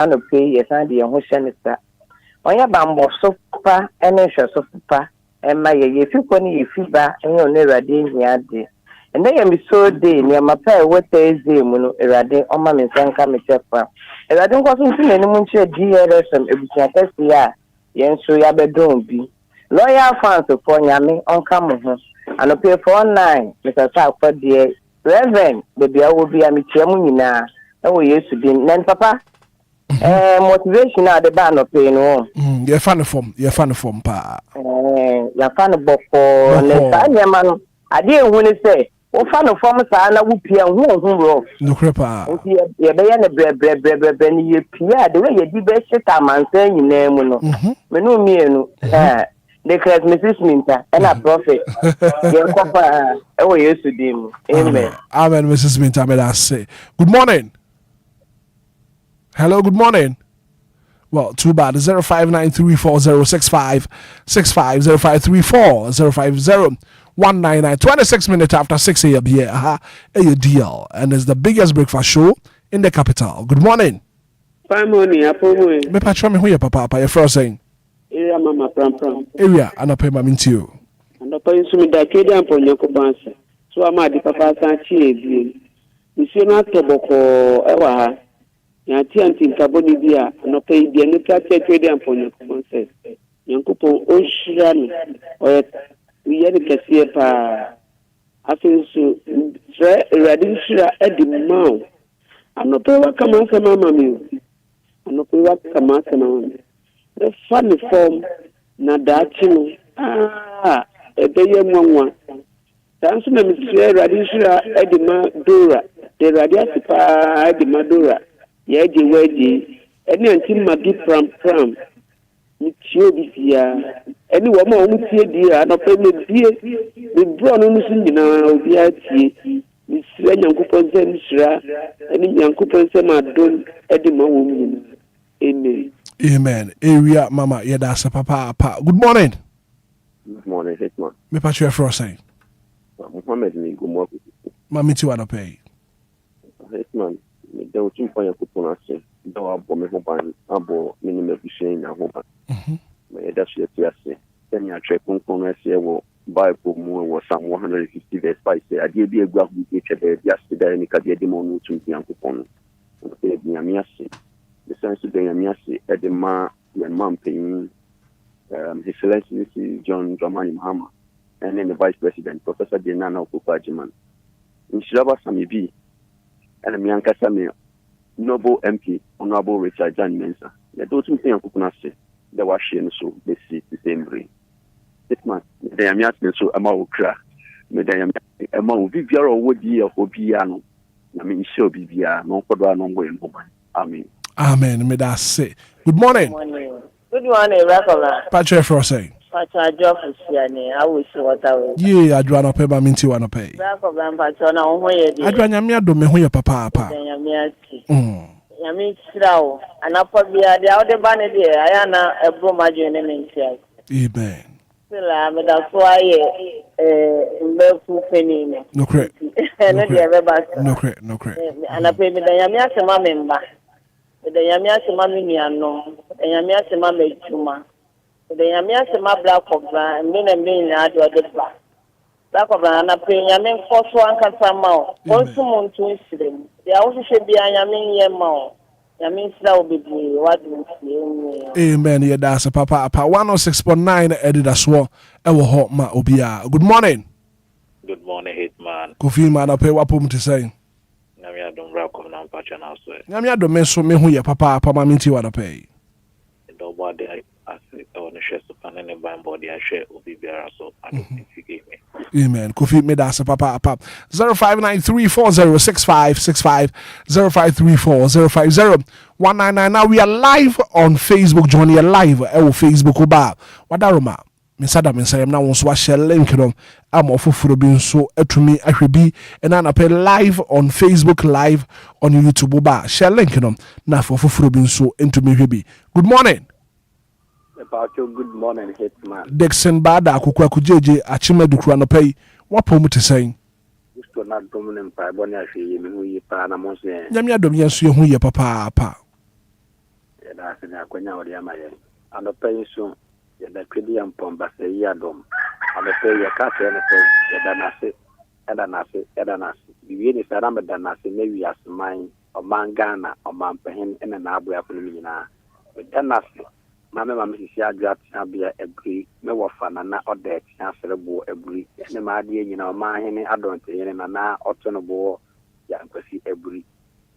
no pay yes and the ho shenista onya bambo so pa ene hwe so pa emma ye fi kwani ye fi ba enye onurade hia de and then me so day near my pay what Thursday muno erade on my mensanka me chefa erade nko so nti nani mu nche DLFM ebusia test ya yen so ya bedon bi lawyer fans for nyame onka mo ho anope 49 Mr. Sakwa de Reverend baby I will be a michiamu nyina na wo Yesu din nan papa motivation na de ba no pay no ye fan form pa ya fan boko ne sa nyama no ade ehu ni say o fa no form sa na wo pia hu ro no crepa ye be ye ne bre ni ye pia de we ye di be shita mansan nyina mu no me no mienu the Mrs. Minta and a prophet ye kopa e wo Yesu dim amen Mrs. Minta may I say good morning. Hello, good morning. Well, too bad. 0593406565 0534050199. 26 minutes after 6 a.m. here. A deal, and it's the biggest breakfast show in the capital. Good morning. Fine morning, Apo. Me patch me who your papa. You're first saying. Area mama pram. Area, and I pay my mint you. And I pay some da kedi ampo nyako banse. So ama di papa sanchi ebi. Misi na toboko ewa ha. Yati anti nkaboni bia no pay bia no kati kedi ampo nyako banse. Nyankopon onhira no o ye de kese pa afenso tre radinshira edi maw. Anope wa kama sama mami. Anope wa kama sama mami. The funny form na daachino ebeye mwanwa tanso na misire radishira edima dora de radiasipa edima dora yeje weje eni anti magi pram mitio bia eni wo ma omutie di anope me bie me bro no nusu nyina Obia tie misire nyankopon se misira eni nyankopon se ma don edima wo nyina amen. Amen. Area mama yeda papa. Good morning. Good morning, Hitman. Me patch your first saying. Muhammad ni gumo. Mami ti wanna pay. Hitman, me de o timpa ya kupona se. Da wa bo me ho ban abo minimum efficient na ho ban. Me da shi ti ase. Then ya try konkon ase wo Bible mu wo Psalm 150 verse 5 say ade bi egu ahu bi chebe bi ase da ni ka de mo no tum ti ankopon. O te bi ami ase. The sense of being a miasi at the ma when mom paying His Excellency John Dramani Mahama and then the Vice President Professor Denana Okupajiman in Shiraba Samibi and a Mianka Sami Noble MP Honorable Richard John Mensa. The those who think Kukunasi the Washin so they see the same brain. This man they are miasing so Amaukra Medayam Amo Viviaro would be of Obiano. I mean show Bibia no Kodwa no way in Homan. Amen. Amen. May that say. Good morning. Good morning, Rakola. Patch for say. Patch a job is here. I wish what I will. Yeah, I do not pay my minty wanna pay. Rakola, patch on our way. I do not do me who your papa. Yami Srow, and up for the other banner there. I am a bromagian in here. Amen. Still, I'm that's why in Belfu penny. No credit. No credit. And I pay me the Yamiasama member. The Yamiasama Miniano, the Yamiasama Mechuma, the Yamiasama Black of and men and being out of the Black of and I pay Yamin for one Casamo, also Moon to Islam. They also should be a Yamin Yamo. Yamin Slow be what you see. Amen. Yeah, that's a papa. 106.9 Anidaso Wɔhɔ ma Obia. Good morning. Good morning, Hitman. Kofi man, I pay what to say. Namia don't rock on our patch and also. Namia don't mess with me who your papa, Papa Minty wanna pay. The body I want to share some and body I share Obia so I don't think you gave me. Amen. Kofi me that's a papa. 0593406565 0534050199. Now we are live on Facebook. Join you live Facebook oba. Wadaroma. Misada mensayam na won so share link no am ofoforo bi nso atumi ahwebi and na pay live on Facebook, live on YouTube oba share link no na ofoforo bi nso entumi hwebi. Good morning. About your good morning, Hitman. Dixon Bada akukwa kujeje achimadu kura no pay wapo mu te saying Usto na dominant pa boni ahwe me hu yi pa na mo se nyame adom yenso ye hu ye papa. that's in Aquina or Yamayan. And the pay soon, the Credian Pomba say Yadom. And the pay your cat anything, Edanasi. The really Saradanasi, maybe as mine, or man Ghana, or man Pahin, and an Abu Apolina. But Danasi, Mamma Mrs. Yagrat, Abia agree, no fan, or dead, answerable agree. And the Madia, my I don't say, and now, Otonable, Yankosi agree.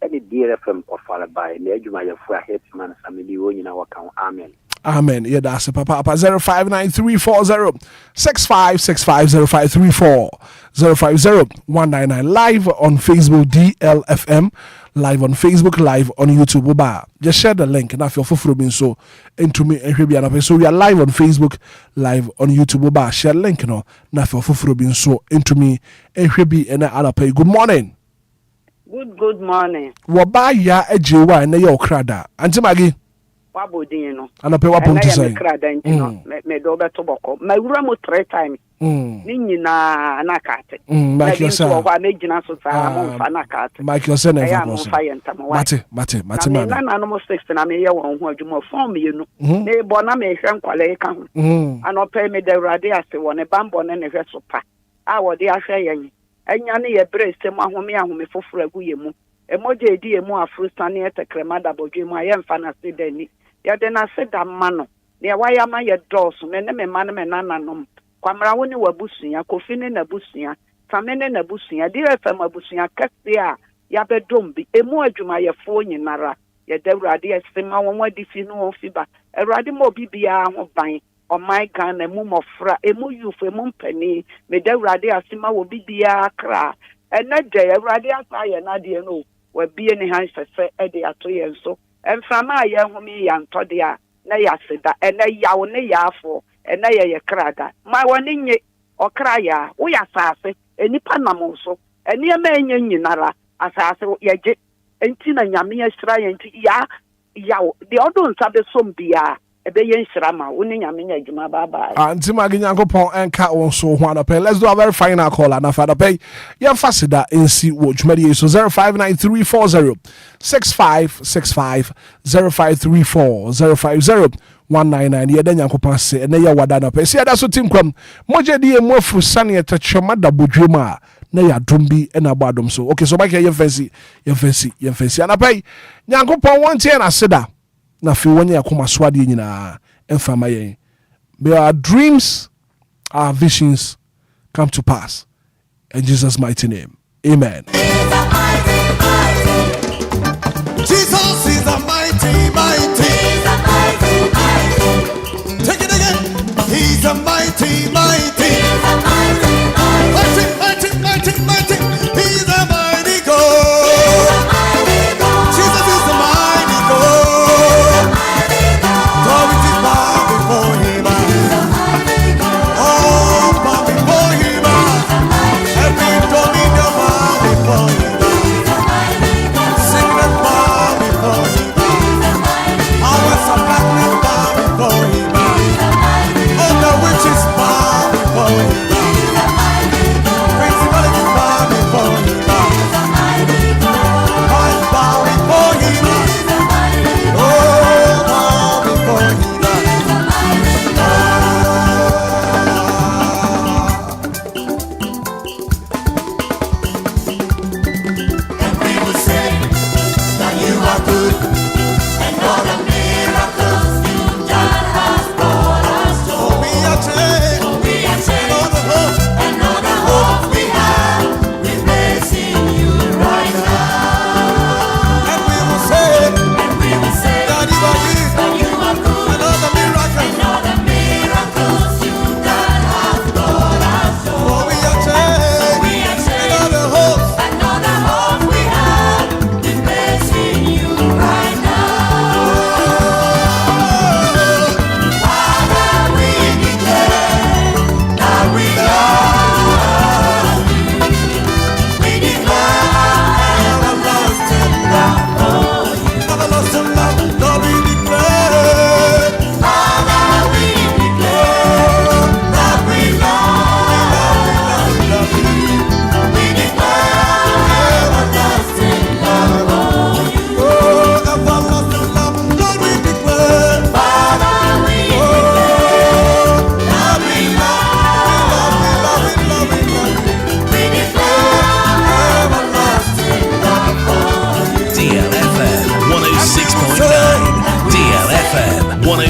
Any DLFM or followed by the edge of my Hitman, some million in our account. Amen. Amen. Yeah, that's it, Papa. 05934065650534 050199 live on Facebook DLFM, live on Facebook, live on YouTube. Oba, just share the link. Now, if you're for so into me and so we are live on Facebook, live on YouTube. Oba, share the link. No, now if you're for so into me and pay. Good morning. Good morning. Waba ya ejewa na ya okrada. Auntie Maggie. Wabodin no. Anape wapon to say. Me do beto boko. Me wura mo 3 times. Ni nyina na kate. Mike yourself. Wa me gina so sa mo fa na kate. Mike yourself na fa mo fa yenta mo wa. Mate na na mo 6 na me ye won ho adwuma form ye no. Na bo na me hwe nkwale ka ho. Anope me de urade ase won bambo ne ne hwe so pa. A wo de ahwe yen. Enya ne ye brese mu ahome foforo agu ye mu. Emoje edi ye mu afrustane etekrema da bodwe mu ayemfa na se dani. Ya de na se da ma no. Ne wa ya ma ye dɔɔso me ne me ma ne me nananom. Kwamra wo ne wabusua, kofi ne nabusua, famene nabusua, DLFM abusua kase a ya bedom bi. Emu adwuma ye fo nyinara. Ye de urade esema won wadi fi no fi ba. Urade mo bibia ho ban. Oh my God, emu mofra, emu youth, emu mpani, me de urade asima wo bibia kra. Na de urade asa ye na de no, we bie ne han sese e de ato ye nso. Emfama ye hu mi ya nto de a na ya seda, na yawo ne ya afo, na ye kraga. Ma woni nye okra ya, wo ya sase, enipa nam so. Eni e ma enye nyinara, asase ye je. Enti na nyame ya hira ye enti ya yawo. De odo nsa be som bia. Ebe yen shrama woni nyame nya adwuma bye. Auntie Maggie Nyankopon enka won so ho anape. Let's do a very final call and after pay. Yen fasida nsi wo dwumadi so 0593406565 0534050199 yeda Nyankopon se na ya wada na pe. Se yada so tinkwam moje die mu afu sane etachema da bodwem a na ya dombi na badom so. Okay, so back here yen fancy anape. Nyankopon won tie na seda. Na fi wanya akoma swade nyina emfama yen. May our dreams, our visions come to pass in Jesus' mighty name. Amen. Jesus is a mighty. He's a mighty. Take it again. He's a mighty. He's a mighty. He's a mighty God. Jesus is a mighty God. Authority bow before him. Oh, bow before him. Every dominion bow before him. Sickness bow before him.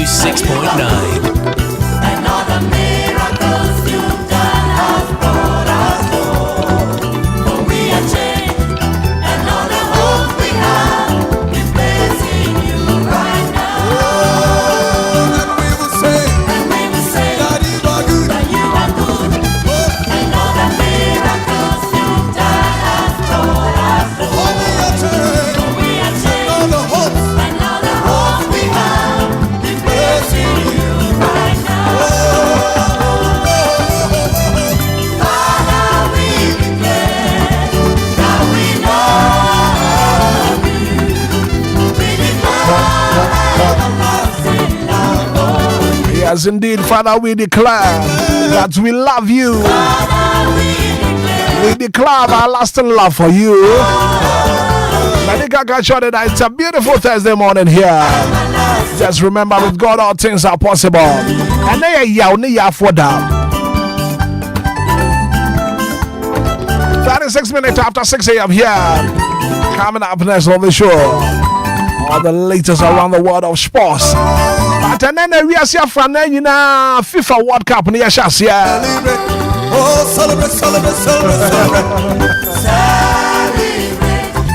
96.9. Yes, indeed, Father, we declare that we love you. We declare our lasting love for you. It's a beautiful Thursday morning here. Just remember, with God, all things are possible. And they are for that. 36 minutes after 6 a.m. here. Coming up next on the show, all the latest around the world of sports. And then we are here from FIFA World Cup near Shasia. Oh, celebrate, celebrate, celebrate, celebrate.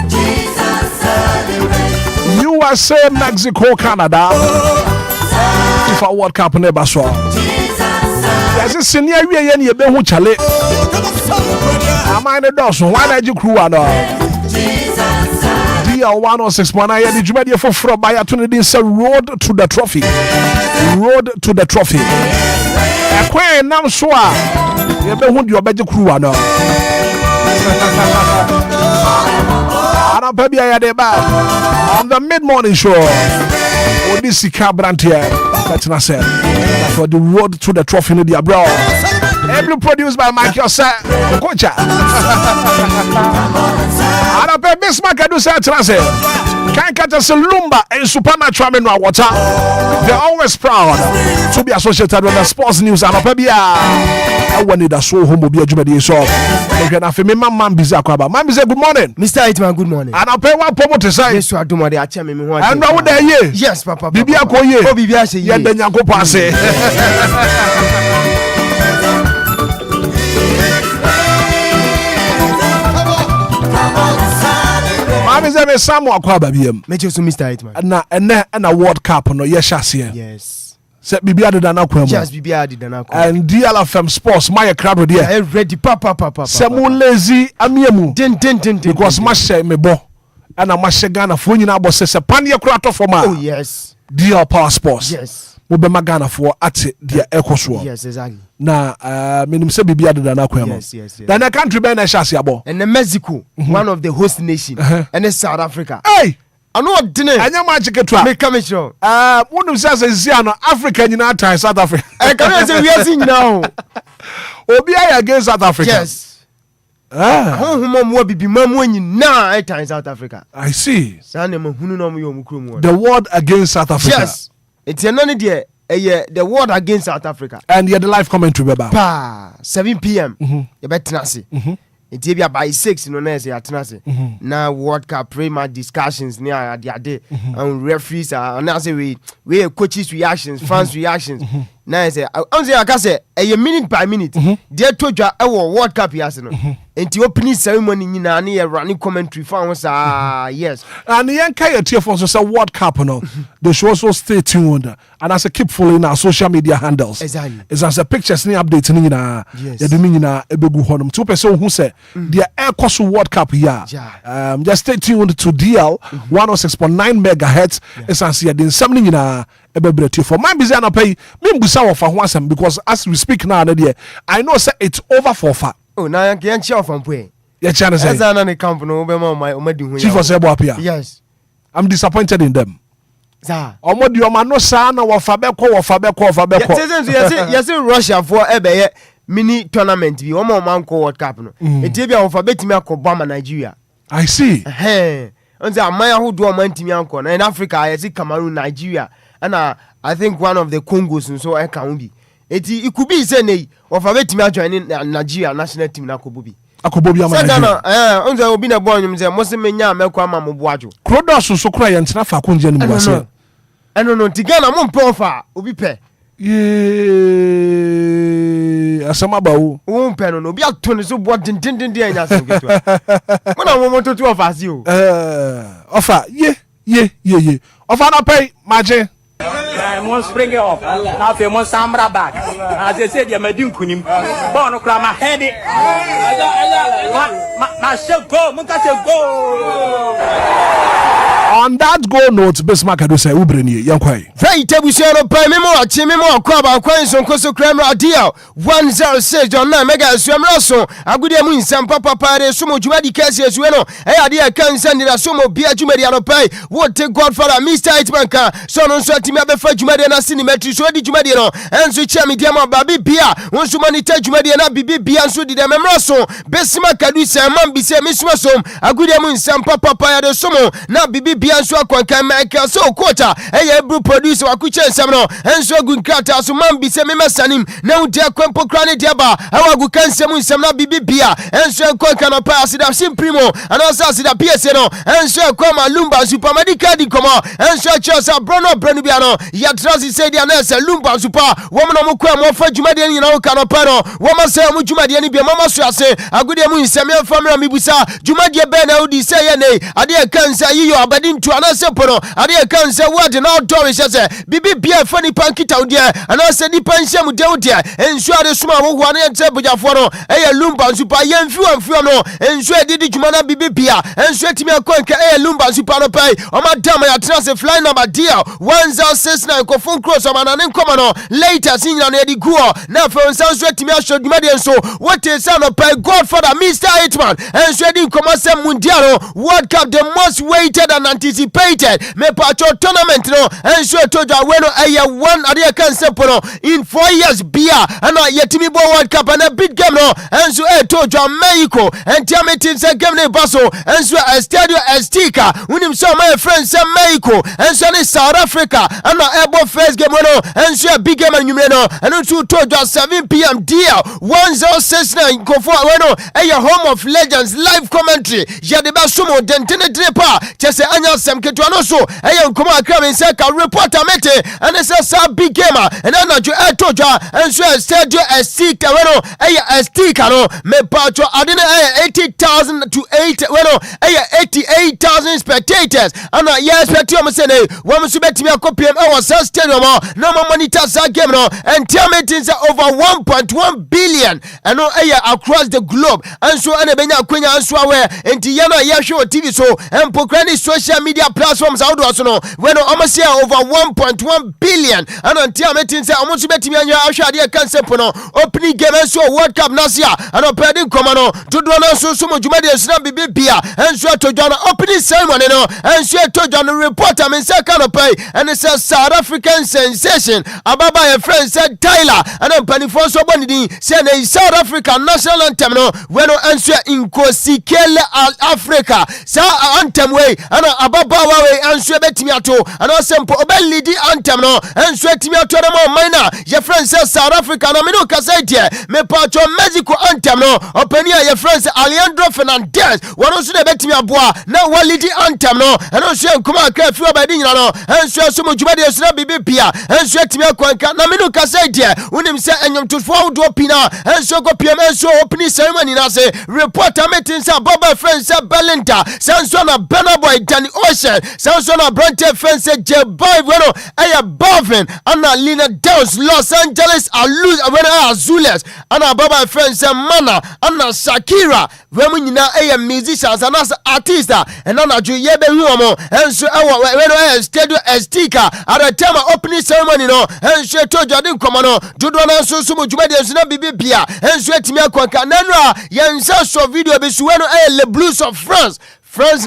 Jesus, celebrate. USA, Mexico, Canada. FIFA World Cup never saw. Yes, it's senior year and you be who chale. Am I the dawson? Why did you crew on? DL106.9 the Jumedia for Fro by Atunidin say road to the trophy. Road to the trophy. A queen nam soa. You be who your better crew on. On the mid-morning show. Odisika Brantier. That's not said. For the road to the trophy in the abroad. Every produced by Mike yourself. Coacha. And I pay Bismarck do say can't catch us a Lumba and supernatural mineral water. They're always proud to be associated with the sports news and Obia. I wanted a soul home will be a Jumadi shop. Again, I feel me, man, busy. Man, busy. Good morning, Mr. Hitman. Good morning. And I'll pay one promo to say. Yes, I do my achame me. And now there ye. Yes, Papa. Bibia koye. Oh, Bibia say ye. Then you go pass it. I'm saying Samuel Kwababiem. Make you so Mr. Hitman. And a World Cup no yes here. Yes. Say Bibia did na kwam. Just Bibia did na kwam. And DLFM Sports my crowd there. I ready papa. Say mo lazy amiemu. Din. Because ma share me bo. And ma share Ghana fo nyina bo say panie kura to for ma. Oh yes. DL Power Sports. Yes. Mo be ma Ghana fo ate dia ekoso. Yes, exactly. Na minim say Bibia did na kwam. Yes. Then the country be na share abo. And Mexico, one of the host nation, and South Africa. Hey. I know what dinner. Anya magic etwa. Me come show. Wonu say say no Africa nyina time South Africa. Can say we are seeing now. Obia against South Africa. Yes. Time South Africa. I see. The The word against South Africa. Yes. It's another day. The word against South Africa. And the live commentary about 7 p.m. You better see. It's by 6 no na say atenase na World Cup pre-match discussions near the day and referees and now say we coaches reactions fans reactions na say I say aka say a minute by minute dey toja e World Cup yase no enti opening ceremony nyina na running commentary fan yes and yen kai tie for so say World Cup no they should also stay tuned and as keep following our social media handles exactly it's as a pictures ni update ni nyina yes ya do nyina ebegu honum two person who say the air course World Cup here just stay tuned to DL 106.9 megahertz it's as ya den sam ni nyina ebebreti for man busy na pay me mbusa wo fa ho asem because as we speak now na there I know say it's over for far. Oh na yan chia of ampo ya chia na say eza na ne camp no be ma di hu ya chief of sebo apia yes I'm disappointed in them. Za omodi o ma no sa na wo fa beko yes Russia for ebe mini tournament bi o ma nko World Cup no etie bia wo fa betimi akobba ma Nigeria. I see. Once amaya who do man timi anko na in Africa yes Cameroon Nigeria and I think one of the Congos and so I can be it could be say nei of a betimi join Nigeria national team na kobobi ama Nigeria once obi na bo nyum say mo se menya amekwa ma mo boajo krodos so kura ye ntena fa konje ni mo ase ɛno no nti Ghana mo mpɛ ɔfa obi pɛ asɛm aba wo wo mpɛ no obi ato ne so boɔ dendenden anya asɛm ketewa mo na mo mototo ɔfa ase o ɔfa ye ɔfa na pɛi magye Mon spring off. Now if mon samra back. As they said, you may do kunim. Born no crama heady. My shall go. Munkase go. On that goal note, Bismarck had to say, Ubreni, Yankwai. Very table share of pay me more, Timmy more, Quaba, Quains on Coso Crema deal. 106 on 9 mega swamraso. A good moon, some papa pare, sumo Jumadi Cassius, Bueno, a idea can send it a sumo Bia Jumadiano pay. What take Godfather, Mr. Hitman, son on Satima before Jumadiana Cinemetri, so did Jumadiano, and so Chami Diamo, Babi Bia, one sumani take Jumadiana, Bibi Bia, and so did Memraso. Besima Cadusa, Mambi, Miss Masom, a good moon, some papa pare, sumo, now Bibi. Bianso akwanka Michael so quota ebru producer akuche nsem no enso gu nkrata so man bi se me mesanim na udi akwempo krane diaba awagu kansem nsem na bibia enso akwanka no pa asida simprimo anasa asida PSA no enso akwa Lumba supermedical di komo enso chosa brono brenu bia no ya trasi se dia na se Lumba super wo mo no mo kwa mo fa dwumade ni na wo ka no pa no wo ma se mo dwumade ni bia mama so ase agode mu nsem ya famra mibusa dwumade be na udi se ye nei ade kansa yiyo abadi to anase pono ade kan se word na dori se bibi bia fani pankita odie anase ni panhyem de odie ensu ade suma wo ho na ente bujafo no eye Lumba super yemfi amfi no ensu edidi dwuma na bibi bia ensu etimi akwanka eye Lumba super no pai o ma dama ya trans fly number deal 1069 ko phone cross o manane nkoma no later sinya na edi guo na fe ensu etimi asho dwuma de enso what is no pai Godfather Mr. Hitman ensu edi nkoma se mundial World Cup the most weighted and anticipated me pacho tournament no ensure tojo aweno eye one ade kan sempo in 4 years bia ana yetimi bo World Cup and a big game no ensure tojo Mexico entiametin se game ne baso ensure a stadio estika unim so my friends se Mexico ensure ni South Africa ana ebo first game no ensure big game anwumre no enu to tojo 7 p.m. deal 1069 kofo aweno eye home of legends live commentary yade ba sumo dentene drepa chese anya sem ketwa no so eye nkoma akra men se ka reporter mete ene se sa big gamer ene na jo etodwa enso stadio estika weno eye estika no me pacho adene eye 80,000 to 8 weno eye 88,000 spectators ana yes spectators se ne wo mso betimi akopiem e wo sa stadium no mo monitor sa game no entiametin se over 1.1 billion eno eye across the globe enso ene benya akwanya enso awe enti ye no ye hwe TV so empokrani social media platforms out do so no when almost here over 1.1 billion and until meeting say almost betimi anya ahwade concept no opening game so World Cup nasia and opening command to do no so mo dwuma de suna bibia and so to join opening ceremony no and so to join report am say kind of pay and it's a South African sensation ababa your friend said Tyler and panifo so boni say na South African national anthem no when answer Nkosikele Africa sa anthem way and ababa way answer betimi ato and sempo obelidi anthem no answer timi ato dem minor your friend says South Africa no me no kasa tie me pacho Mexico anthem no openi your friend Alejandro Fernandez one also de betimi aboa na walidi anthem no and also nkoma akra fi obadi nyina no answer so mo dwuma de suna bibia answer timi akwanka na me no kasa tie unim se enyom tofo do pina answer ko pm answer opening ceremony na say reporter meeting say baba friend say Belinda sanso na Benaboy Danny Ocean sanso na Brante friend say J-Boy bueno aya Bovin ana Lina Downs Los Angeles Azules ana baba friend say Mana ana Shakira wemu nyina aya musicians ana artiste and ana jo yebe huomo enso ewo bueno aya stadio estika at the time opening ceremony no enso tojo ade nkomo no dodo na so so mojuma de enso na bibia enso etimi akwanka nanra yensa so video be suwe no aya Le Blues of France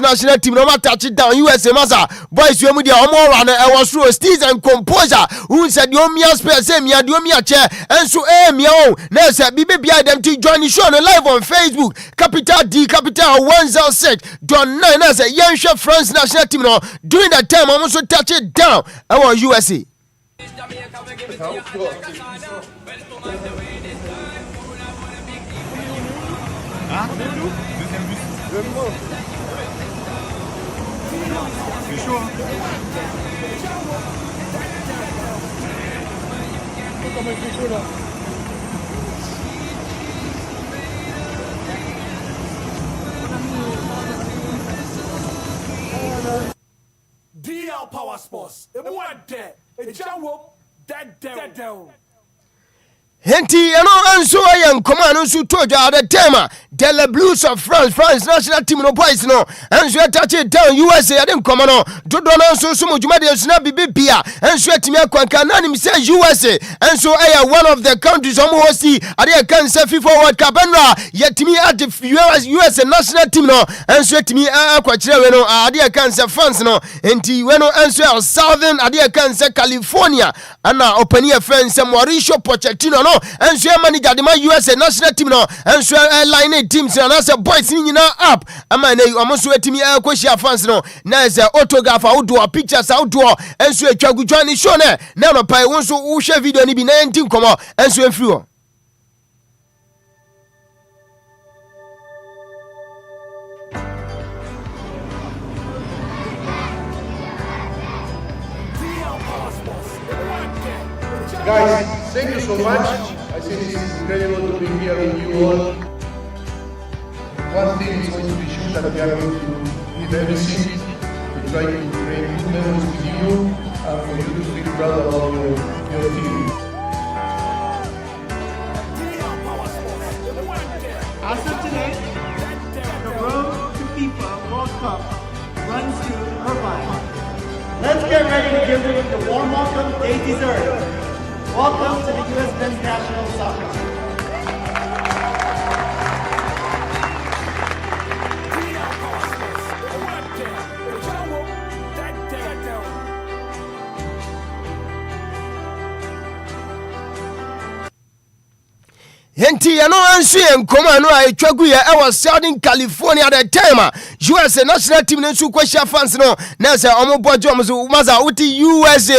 national team no matter touch it down USA masa boys we mu dia omo run e was through steez and composure who said the omia space say me ade omia che enso me o na say bibia dem to join the show no live on Facebook capital D capital 106 don 9 na say yenhwe France national team no during that time almost touch it down e was USA C'est chaud, hein. DL Power Sports. Henti eno anso ayen command nso toja the tema the Blues of France national team no boys no anso touch it down USA I didn't come no dodo no anso so mojuma de suna bibia anso atimi akwanka na nim say USA anso aye one of the countries omo hosti ade kan say FIFA World Cup enra yetimi at the USA national team no anso atimi akwakire we no ade kan say France no enti we no anso Southern ade kan say California ana opani friends Mauricio Pochettino no and so manager the USA national team no and so line teams and as boys in up ama na omoso etimi akohia fans no na as autograph outdoor pictures outdoor and so atwagudwa ni show na no pai won so wo hwe video ni bi na enti komo and so afiri Guys, thank you so much. I think it's incredible to be here with you all. One thing is going to be sure that we are going to give everything to try to create good memories with you and for you to feel proud about your team. As of today, the road to FIFA World Cup runs to Irvine. Let's get ready to give them the warm welcome they deserve. Welcome to the U.S. Men's National Soccer Team. Henti ano ansu enkoma no a etwagu ye e was Southern California the time US national team nsu kwahia fans no na say omobojo omzo maza uti USA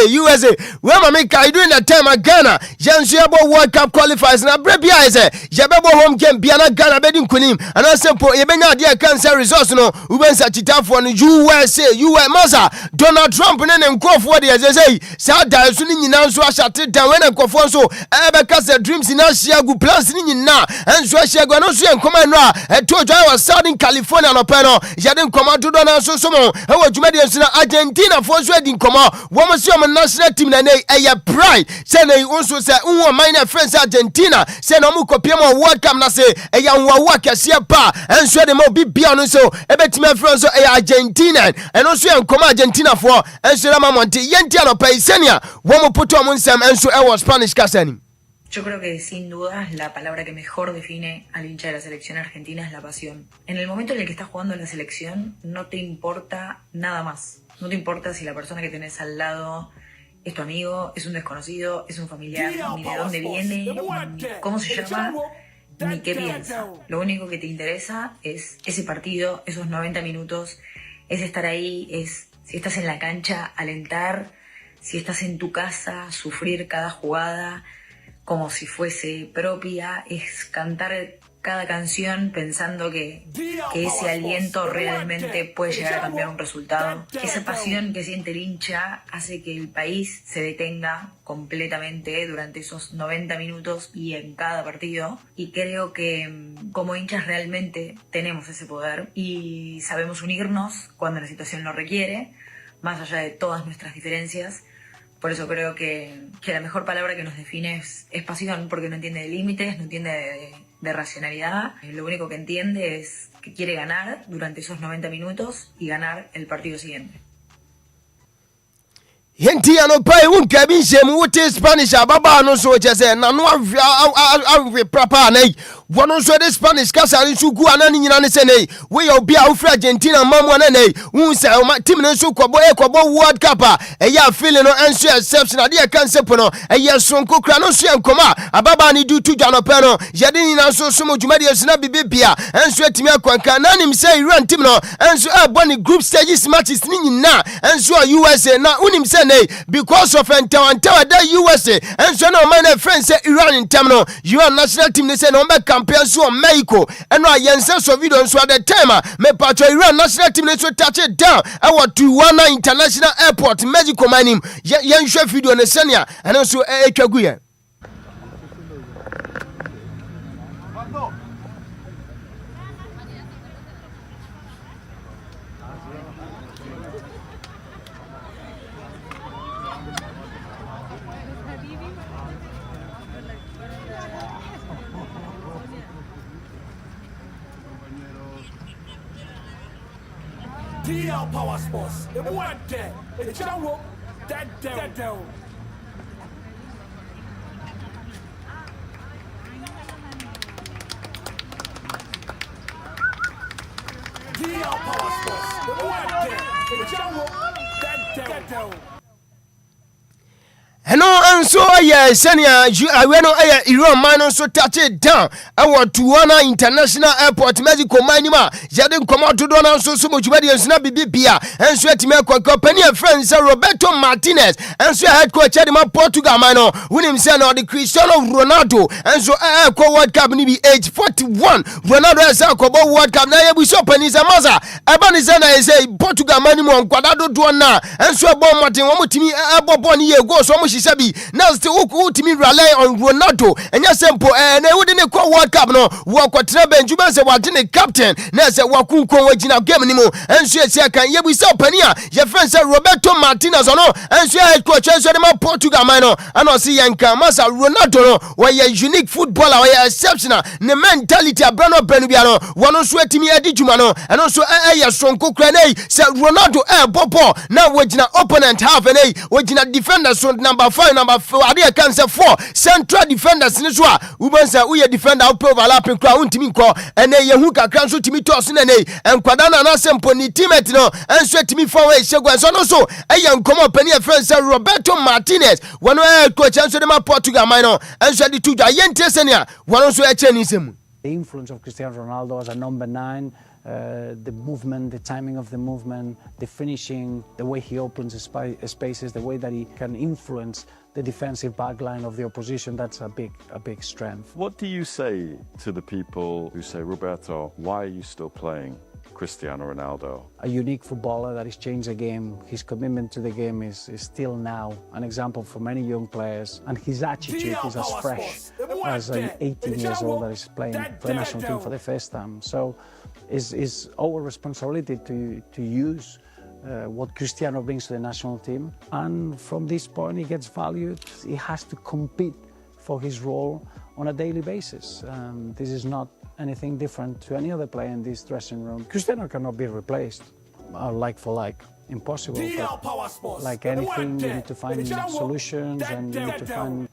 we ma me kai during the time Ghana yensu ebo World Cup qualifiers na brebia is yebebo home game bia na Ghana bedi nkunim ana sempo yebenya de cancer results no ubensa chitafo no USA maza Donald Trump ne nkofo de say sa da su ni nyina nso ahyate dan we na nkofo nso ebe kasa dreams na share gu plans ni nyina enso ahia gu no so enkoma no a etodwa was Southern California no pe no yade nkoma dodo na so somo e wo dwuma de nso na Argentina fo so adi nkoma wo mo se o national team na eye pride say na unso say unwo minor friends Argentina say na mo kopie mo World Cup na say eye nwawo akese pa enso de mo bibia no so ebetime friends so eye Argentina eno so enkoma Argentina fo enso la mamonte yenti ano pa isenia wo mo poto mo nsem enso e wo Spanish kasani. Yo creo que sin duda la palabra que mejor define al hincha de la selección argentina es la pasión. En el momento en el que estás jugando en la selección no te importa nada más. No te importa si la persona que tenés al lado es tu amigo, es un desconocido, es un familiar, ni de dónde viene, ni cómo se llama, ni qué piensa. Lo único que te interesa es ese partido, esos 90 minutos, es estar ahí, es si estás en la cancha, alentar, si estás en tu casa, sufrir cada jugada como si fuese propia, es cantar cada canción pensando que ese aliento realmente puede llegar a cambiar un resultado. Esa pasión que siente el hincha hace que el país se detenga completamente durante esos 90 minutos y en cada partido. Y creo que como hinchas realmente tenemos ese poder y sabemos unirnos cuando la situación lo requiere, más allá de todas nuestras diferencias. Por eso creo que la mejor palabra que nos define es pasión, porque no entiende de límites, no entiende de racionalidad. Lo único que entiende es que quiere ganar durante esos 90 minutos y ganar el partido siguiente. Henti ano pai won ka bi nsem wote Spanish ababa no so che se na no awe proper na wono so de Spanish kasa nsu gu anani nyina ne se nei we Obia wo fra Argentina mamu na nei won se team no so kobo World Cup ya feeling no enso exception ade ya kan sepo no ya sonko kra no so enkoma ababa ni du tu dwa no pe no yade nyina so so modwuma de sina bibia enso atimi akwanka na nim se Iran team no enso aboni group stages matches ni nyina enso USA na unim se because of Entawa da USA and so no my friends say Iran in term no Iran national team they say no make campaign so Mexico and no yense so video so at the time me patro Iran national team they so touch it down I want to one international airport Mexico my name yen share video ne senia and also etwagu ye DL Power Sports. The one there. The channel that there. DL Power Sports. The one there. The channel that there. Hello, and so senior, I went on Iran man so touch it down. I want to Tuana International Airport, Mexico Minima. Jadin come out to Dona so much better and snap Bibia, and sweat to make company of friends, Roberto Martinez, and so headquarters in Portugal, Mano, William Sano, the Cristiano Ronaldo, and so World Cup maybe age 41. Ronaldo has a World Cup. Now we shop and is a mother. Abanizana is a Portugal Manimo, Quadrado Duana, and so Bon Martin, one to me, Boni go so much. Now still ultimately rely on Ronaldo and yes simple and they wouldn't call World Cup no walk what Benjamin say what in captain now say wakun ko wajina game anymore and so say can ye we say pania your friend say Roberto Martinez no and so head coach so dem Portugal man no and no see yanka masa Ronaldo no why a unique footballer why exceptional ne mentality abrano benubia no one so etimi edi juma no and also ya sonko kra say Ronaldo bobo now wajina opponent half and wajina defender so number 5 number 4 ade can say 4 central defenders ni so a woman say we defender up overlapping crowd untimi nko ene yehu kakra so timi toss na nei enkwada na na sempo ni teammate no enso timi forward segwan so no so eya nkomo pani a friend say Roberto Martinez one coach enso de ma Portugal man no enso de tuja yente senia one so e cheni semu. The influence of Cristiano Ronaldo as a number 9, the movement, the timing of the movement, the finishing, the way he opens spaces, the way that he can influence the defensive backline of the opposition, that's a big strength. What do you say to the people who say, Roberto, why are you still playing Cristiano Ronaldo? A unique footballer that has changed the game. His commitment to the game is still now an example for many young players, and his attitude is as fresh as an 18 years old that is playing for the national team for the first time. So it's our responsibility to use what Cristiano brings to the national team, and from this point he gets valued. He has to compete for his role on a daily basis. This is not anything different to any other player in this dressing room. Cristiano cannot be replaced, like for like, impossible. But like anything, you need to find solutions and you need to find.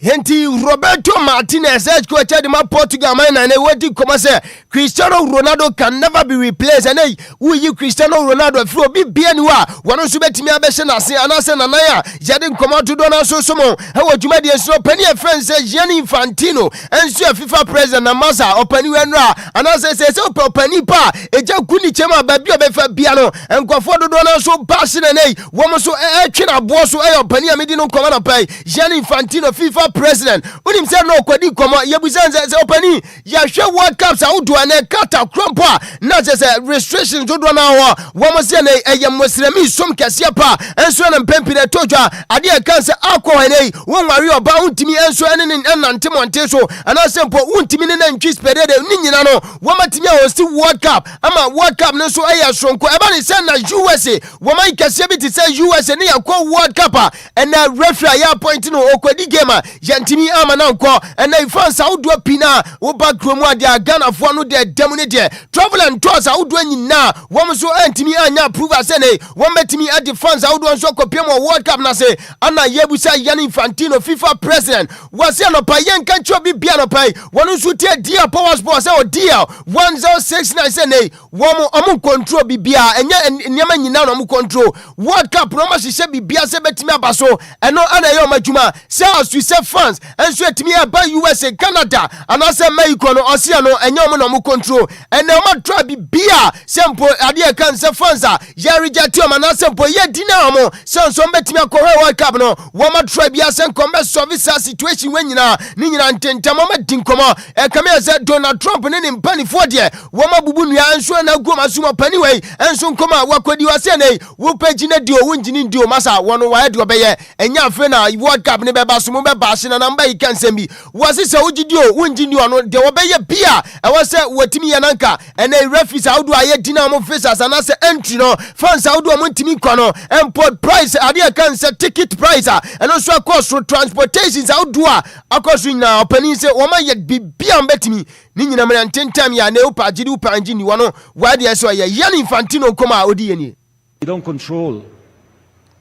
Henti Roberto Martinez head coach at the Portugal man and waiting come say Cristiano Ronaldo can never be replaced and who you Cristiano Ronaldo through be bienwa one so betimi abeshe na se anase na ya jadin come out to don so somo e wo djuma de so pani e friend say Gianni Infantino and so FIFA president na masa opani wenra anase say opani pa eja kuni chema ba bi obefa bia no enkofo do don so bash na nei wo so twe na bo so opani amedi no come na pai Gianni Infantino FIFA president unim say no kwadi komo yebusan say opani ya hwe World Cup sa udu na kata krompa na say restrictions do na ho wo mo say na musremi som kase pa enso na mpempi na tojwa ade kan say akọ nei wo nware oba untimi enso ene nante monte so ana say mpo untimi ne ntwi spede de ni nyina no wo matimi a host World Cup ama World Cup no so aya sonko eba ni say na USA wo man kase bi ti say USA ne yakọ World Cup and na referee ya point no okwadi game yantimi ama na nko and na France audo pina wo backroom ade Ghana fo no de dem ne de travel and tours audo nyina wo so antimi anya approve say ne wo metimi ade France audo so kopiem World Cup na say ana yebusa Gianni Infantino FIFA president was say no pa yenka cho bi bia no pai wo so tie dia power sports say o dia 1069 say ne wo mo control bi bia enya nyama nyina no mo control World Cup no ma hye bi bia say betimi abaso eno ana ye o majuma say as we say France and so etimi aba USA Canada and say Mexico no osia no enye mo no mo control and na ma try bi bia sempo ade kan say France ya reject o ma na sempo ye dina mo so betimi akọhwe World Cup no wo ma try bia say come solve situation when nyina ni nyina ntenta mo ma dinkomo e kame say Donald Trump ne mpanifo de wo ma bubu nua enso na goma suma pani wei enso nkoma wakodi wase nei wo pagi na dio wo ngini dio masa wono wa de obeye enya afi na World Cup ne beba so mo beba question and number you can send me. Was it so Ujidio, Unjinio, no, there will be a beer. I was said, what Timmy Ananka, and a refuge out do I dinner officers and as entry, no, fans out do a Montimi Kono, and put price, idea can set ticket price, and also cost for transportations out do a cost now, opening say, Oma yet be beyond bet me, Nina man 10 times ya neopa, Jidupa and Jini, one, why they saw ya young Infantino come out, Odiani. We don't control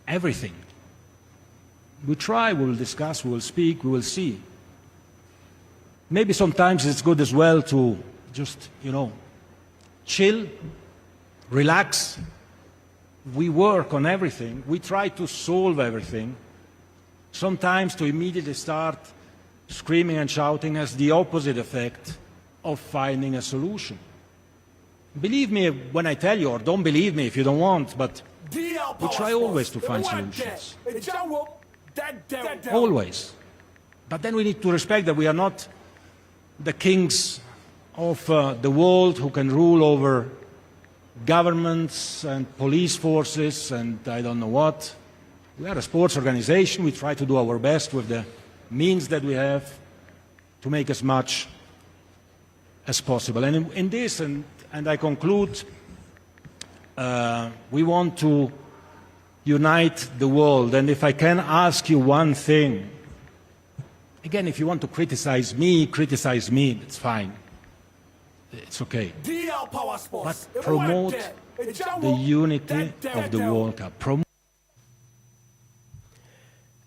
everything. We try, we will discuss, we will speak, we will see. Maybe sometimes it's good as well to just, chill, relax. We work on everything. We try to solve everything. Sometimes to immediately start screaming and shouting has the opposite effect of finding a solution. Believe me when I tell you, or don't believe me if you don't want, but we try always to find solutions. Always. But then we need to respect that we are not the kings of the world who can rule over governments and police forces and I don't know what. We are a sports organization. We try to do our best with the means that we have to make as much as possible. And in this, and I conclude, we want to unite the world. And if I can ask you one thing, again, if you want to criticize me, it's fine. It's okay. But promote the unity of the World Cup.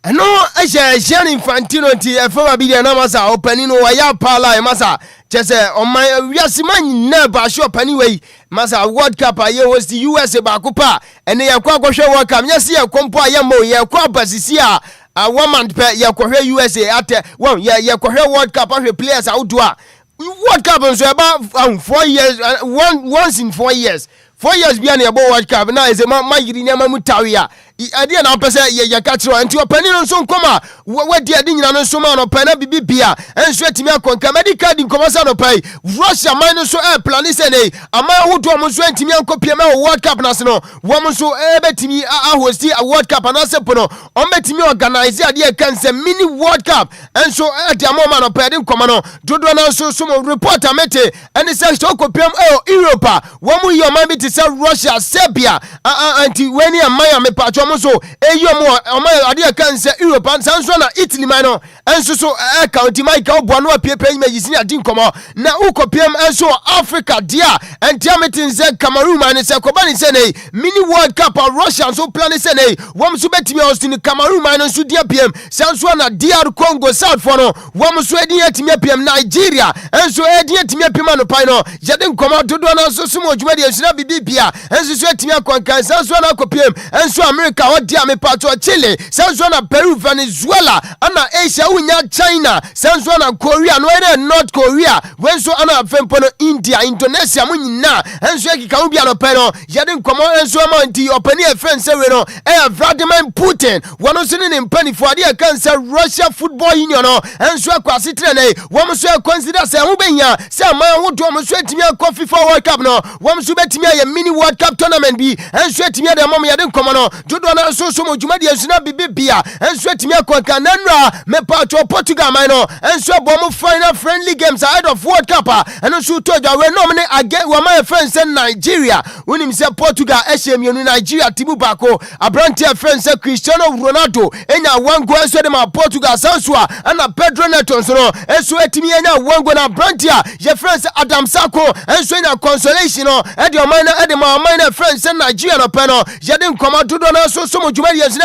No, I shall Infantino for be the Namasa opening or ya pala masa. Just on my Yasiman never shop anyway. Masa World Cup I was the USA Bakupa and they are Quakosha World Cup. Yes, ya compa yamo ya Quapasisia. A woman per ya USA at one ya World Cup players outdoor. World Cup is about 4 years, once in 4 years. 4 years behind the World Cup now is a my Mutaria. I didn't know ya catch and to a penny on some comma. What dear Dingan and so man of Penna Bibia and sweat me a comedy card in Comasano pay. Russia minus so air plan is a man who to almost 20 million copy World Cup national. Woman so bet me I was see a World Cup and Asepono. On met me organize the idea can say mini World Cup and so at the moment of Pedin Commano. Dodona so some reporter mete and it says to copy Europa. One more your mind to say Russia, Serbia, and when you Miami patron. So you more idea can say Europe and Sansona Italy minor and so county Michael Bono paper images in a dinkomo now PM and so Africa dear and Tiamitin said Cameroon and Sakobani Sene mini World Cup of Russia so planet Sene one subet me in Cameroon minus to dear PM Sansona DR Congo South Fono one Sweden at PM Nigeria and so Edia Timia Pimano Pino Jadin come out to do an so much media should be BPA and so Timia Concan Sansona PM and so America. What dear me part of Chile, Sansona Peru, Venezuela, Anna Asia, Unya China, Sansona Korea, North Korea, when so Anna Fempono India, Indonesia, Munina, and Swaki Cambiano Peno, Yadin Common and so Monty, open your friend Sereno, Vladimir Putin, one of in penny for the cancer Russia Football Union, and Swakwa Citrene, one so consider Samubenya, Sam would almost sweat me a coffee for World Cup no, one subet me a mini World Cup tournament be, and sweat me the moment I didn't come on. Dona so much money and not be bia and sweat me a concanera me part of Portugal minor and so bomb final friendly games ahead of World Cup and also told you we nominate again one my friends in Nigeria when him say Portugal SM in Nigeria Tibu Bako a brand dear friend say Cristiano Ronaldo and one go so them Portugal Sansua and a Pedro Neto so and sweat me and one go na brand dear your friends Adam Sako and so na consolation and your minor friends in Nigeria no panel you didn't come out to Dona so much money as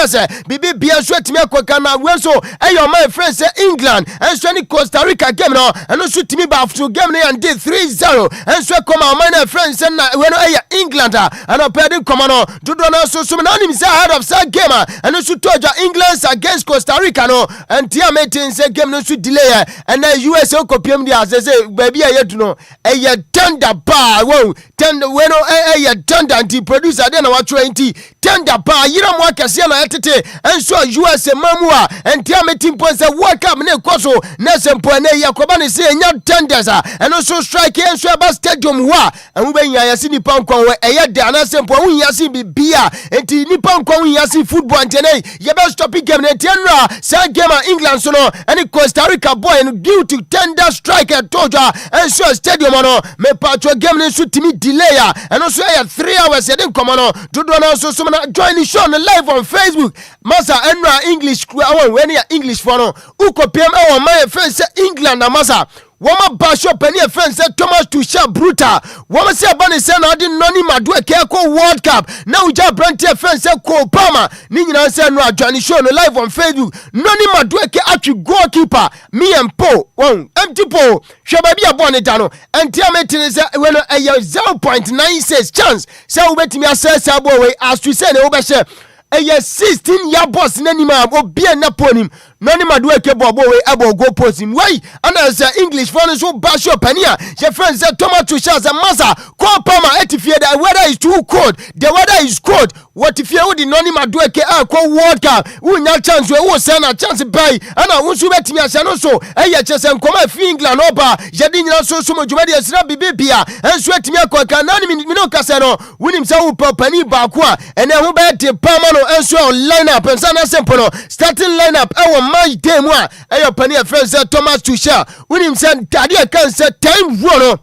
Bibi Bia sweat me a Kokana Wenso and your my friends say England and so Costa Rica game now and also to me back to game and did 3-0 and so come our minor friends and when England and a padding commando to Dona so some anonymous ahead of that game and also told you England against Costa Rica no and Tiametin say game no to delay and then USA copium the as they say baby I to know a tender bar whoa tender when a tender anti producer then our 20 tender bar Nigeria mo akese na etete enso USA mamua entia metimpo se World Cup ne koso na sempo na yakoba ne se enya tenders eno so strike enso aba stadium ho a emu be nya yasi nipa nkon we eye da na sempo hu yasi bibia enti nipa nkon hu yasi football antene ye be stop game na tienra sa game England so no any Costa Rica boy and due to tender strike at Toja enso stadium no me patro game ne so timi delay eno so 3 hours e den komo to do na so na join the show live on Facebook masa enra English when you English for no uko pm e won my friend England na masa Woma basho penny a friend said Thomas Tuchel brutal. Woma say abani say na di noni madu e ko World Cup. Now uja branti a friend say ko Palmer. Ni nyina say no adwani show no live on Facebook. Noni madu e atwi goalkeeper. Me and Po. One empty Po. Hwe ba bia bone da no. Enti ametini say we no 0.96 chance. Say we betimi assess abo we as to say na wo be share. 16-year boss nanima Obia na ponim noni madu eke bobo we ebo go posim why ana say English for so bash up ania your friend say Thomas Tuchel as a massa call Palmer etifie the weather is too cold the weather is cold what if you di noni madu eke call World Cup unya chance we wo say na chance buy ana wonsu betimi ase no so chese nkoma fi England oba yedi nyina so so modwuma de asira bibia enso etimi akoka nani mi no kase no wonim say wo pani ba ko a ene ho be de Palmer enso lineup ensa na simple no starting lineup my day mo ayo pani a friend say Thomas Tuchel unim say tade e kan say 10 run no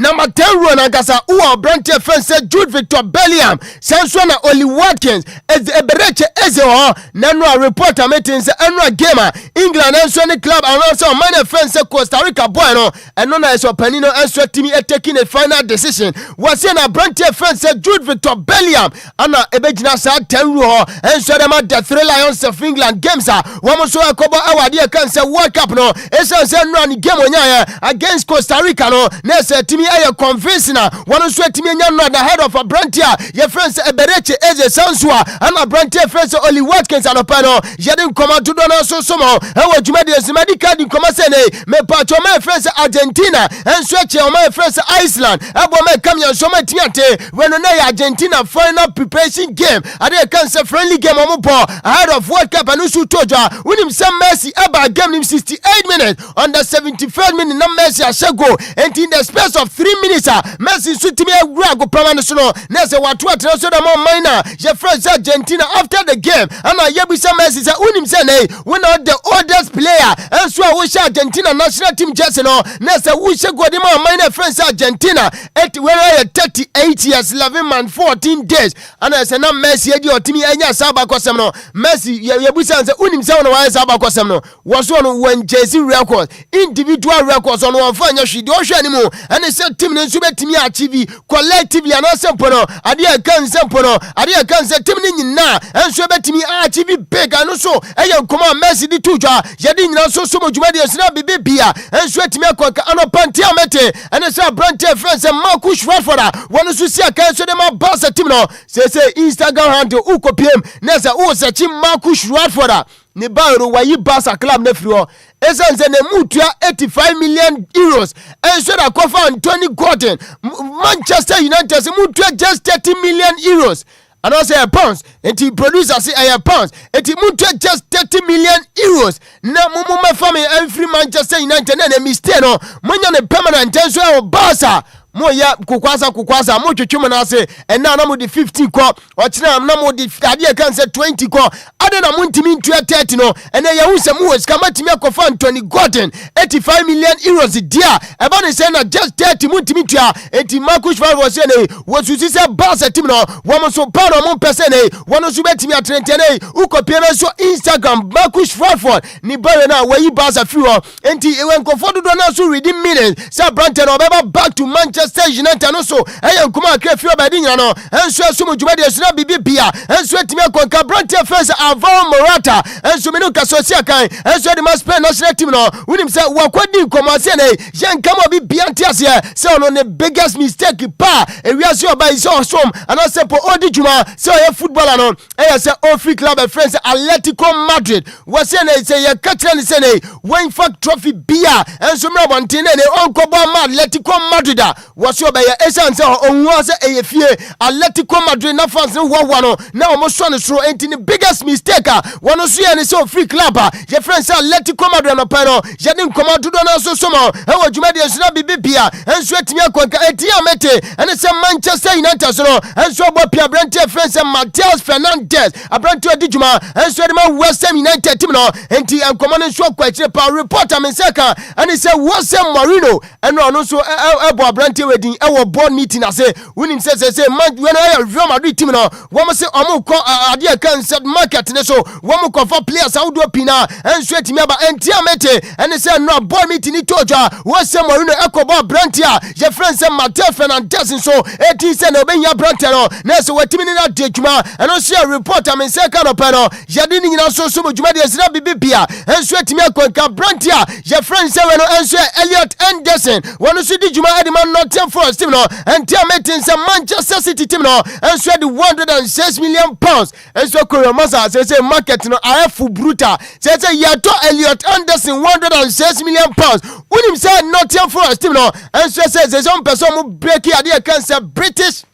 number 10 run agasa uwa branch friend say Jude Victor Bellingham senso na Oli Watkins ebereche eze ho na no reporter meeting say enra gamer England enso ni club and so man friend say Costa Rica boy no eno na eso pani no enso timi taking a final decision was na branch friend say Jude Victor Bellingham ana ebegina sa 10 run ho enso dem the 3 Lions of England games womo so akobo awade e kan say World Cup no eso say no ni game onya against Costa Rica no na say timi aye convince na one so etimi nya no the head of a brantia your friends ebereche eze sansua and a brantia friends Oli Watkins and opano yedin command to do no so somo e wo djuma de semadi card in command say me patcho my friends Argentina and switch my friends Iceland abo me come yan so matimi ante when na Argentina final preparation game ade can say friendly game omo bo ahead of World Cup and so toja winim some Messi aba game nim 68 minutes on the 75th minute na Messi ashego and in the space of 3 minutes Messi sutimi agura go permanent so no na say watu atena so da more minor your friends Argentina after the game and yebisa Messi say unim say nay we not the oldest player and so we share Argentina national team jersey no na say we share go the more minor friends Argentina at where 38 years 11 months 14 days and I say na Messi edi otimi enya saba kwasem no Messi yebisa say unim say no why saba kwasem no was one when jersey records individual records on one fanya hwidi o hwe animu and say team nso betimi achieve collectively and simple no ade kan simple no ade kan say team ni nyina enso betimi achieve big and so eye nkoma Messi di tujwa yedi nyina so so modwuma de sina bibia enso etimi akoka anopanti amete and say branch friends Marcus Rashford one so see kan so dem Barca team no say Instagram handle ukopiem na say o search Marcus Rashford ne bairo wayi Barca club na firi ho esanse ne mutua 85 million euros enso da kofa Anthony Gordon Manchester United se mutua just 30 million euros and also pounds and he producer say pounds and he mutua just 30 million euros na mumu family every Manchester United na mistake no munya ne permanent enso e Barca moya kukwasa mo twetwem na ase ena na mo di 50 ko ochina na mo di ade kan say 20 ko ade na mo ntimi ntua 30 no ena ya hu se mo weska matimi akofa Anthony Gordon 85 million euros dia eba ne say na just 30 mo ntimi tua enti Marcus Rashford say ne wo susi say Barca team no wo mo so pa no mo pese ne wono so betimi atrente ne ukopie na so Instagram Marcus Rashford ni bare na wayi Barca fiwo enti ewen kofodo do na so redeem minutes say Brandon obeba back to Manchester United no so eyan kuma akrefi obadi nyina no enso asumu djumade esuna bibia enso etimi akonka Brandon first Alvaro Morata enso menu kasosi akan enso de Spain national team no winim say wakwadi komase ne yen kama bibia ntiase say ono ne biggest mistake pa ewiase oba iso som ana say po odi djuma say o footballer no eya say o free club friends Atletico Madrid was say ye katra ne say ne win fact trophy bia enso mra bontene ne onko bo ma Atletico Madrid was your bear essence on was a fear Atletico Madrid na fans no one now almost trying to throw into the biggest mistake one see and so free club your friends Atletico Madrid no pano Jadim come out to do so somehow how would you make this not be bibia and sweat me mete and it's a Manchester United so and so Bopia Brente friends and Mateus Fernandez a brand to a Dijuma and so West Ham United team no and commanding show quite a reporter Menseka and it's a West Ham Marino and also a Brente wedding our board meeting I say when him says man when I Real Madrid team no one say omo idea can set market so one more for players how do pina and sweat me about mete and they say no board meeting ni toja West Ham Marino ekoba Brantia your friends say Mateus Fernandez so 18 say no ben ya Brantia no na so watimi ni na dejuma and also a reporter Menseka no pano yadi ni na so juma de sina bibia and sweat me akwanka Brantia your friends say no and so Elliot Anderson one so di juma Edman Nottingham Forest team no and meeting some Manchester City team no and so the 106 million pounds and so Koreomasa say market no afu brutal say yato Elliot Anderson 106 million pounds when him say Nottingham Forest team no and so say some person who break here they can say British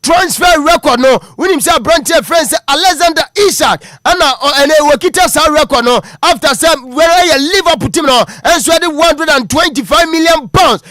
transfer record no when him say Branche friends Alexander Isak and Wakita sa record no after some where a Liverpool team no and so the 125 million pounds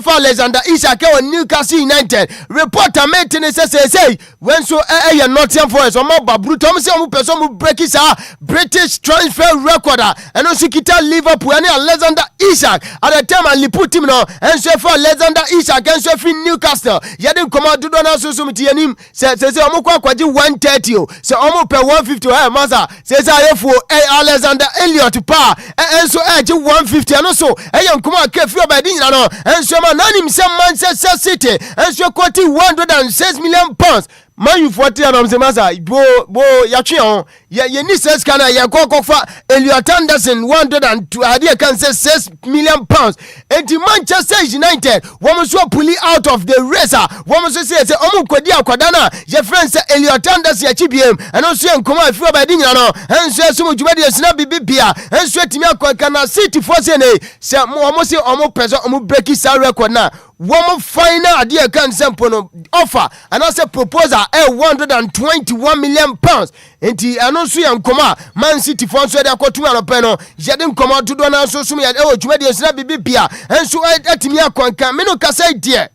for Alexander Isak on Newcastle United reporter maintenance say when so a Nottingham Forest or more brutal say person who break his British transfer record and also kita Liverpool and Alexander Isak at the time and Liverpool team no and so for Alexander Isak and so for Newcastle you didn't come out to do so Yanim says Omukwa kwaji 130 say omo per 150 master says ayefu Alexander Elliot pa and so 150 and also nkuma kefi obedi na no and so man nanim say Manchester City and so quote 106 million pounds man you 40 and say master bo ya twi on ye ni says kana ye kokofa Elliot Anderson 102 idea can say 6 million pounds and Manchester United woman so pull out of the race woman so say omo kwadi akwadana your friend say Elliot Anderson ya chibiem and also nkoma afi obedi nyina no and so sumu jumadi esina bibia and so timi akwa na City for say omo say omo person omo break his record na woman final idea can sample no offer and also proposal 121 million pounds enti anonso ya nkoma Man City for so dey akotu anope no yede nkoma to do na so sum ya jumadi esina bibia and so atimi akwanka me no kasa die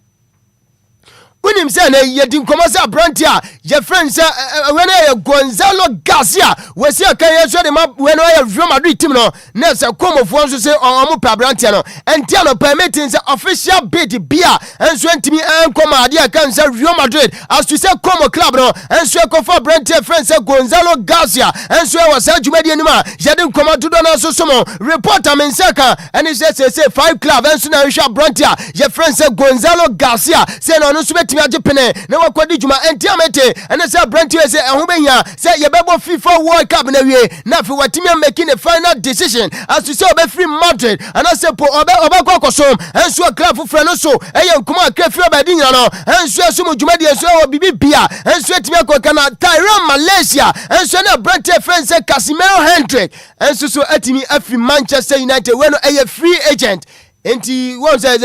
when him say na yedi nkoma say Brantia your friend say when Gonzalo Garcia we say kan so dey when Real Madrid team no na say komofo so say omo pa Brantia no enti no permitting say official bid bia and so ntimi nkoma ade kan say Real Madrid as to say Como club no and so for Brantia friend say Gonzalo Garcia and so was say jumadi anima yedi nkoma to do na so somo reporter Menseka and he say 5 club and so na Brantia your friend say Gonzalo Garcia say no so Jepene na wakwadi juma entiamete and say Brantia say ehubenya say yebebo FIFA World Cup na wie na fi watimi making a final decision as to say obe free Madrid and say po obe kwakosom and so club for no so nkuma kefi obedi nyina no and so sumu juma de so obibi bia and so timi akoka na Tyrone Malaysia and so na Brantia friend say Casemiro Hendrick and so atimi afi Manchester United when a free agent enti won say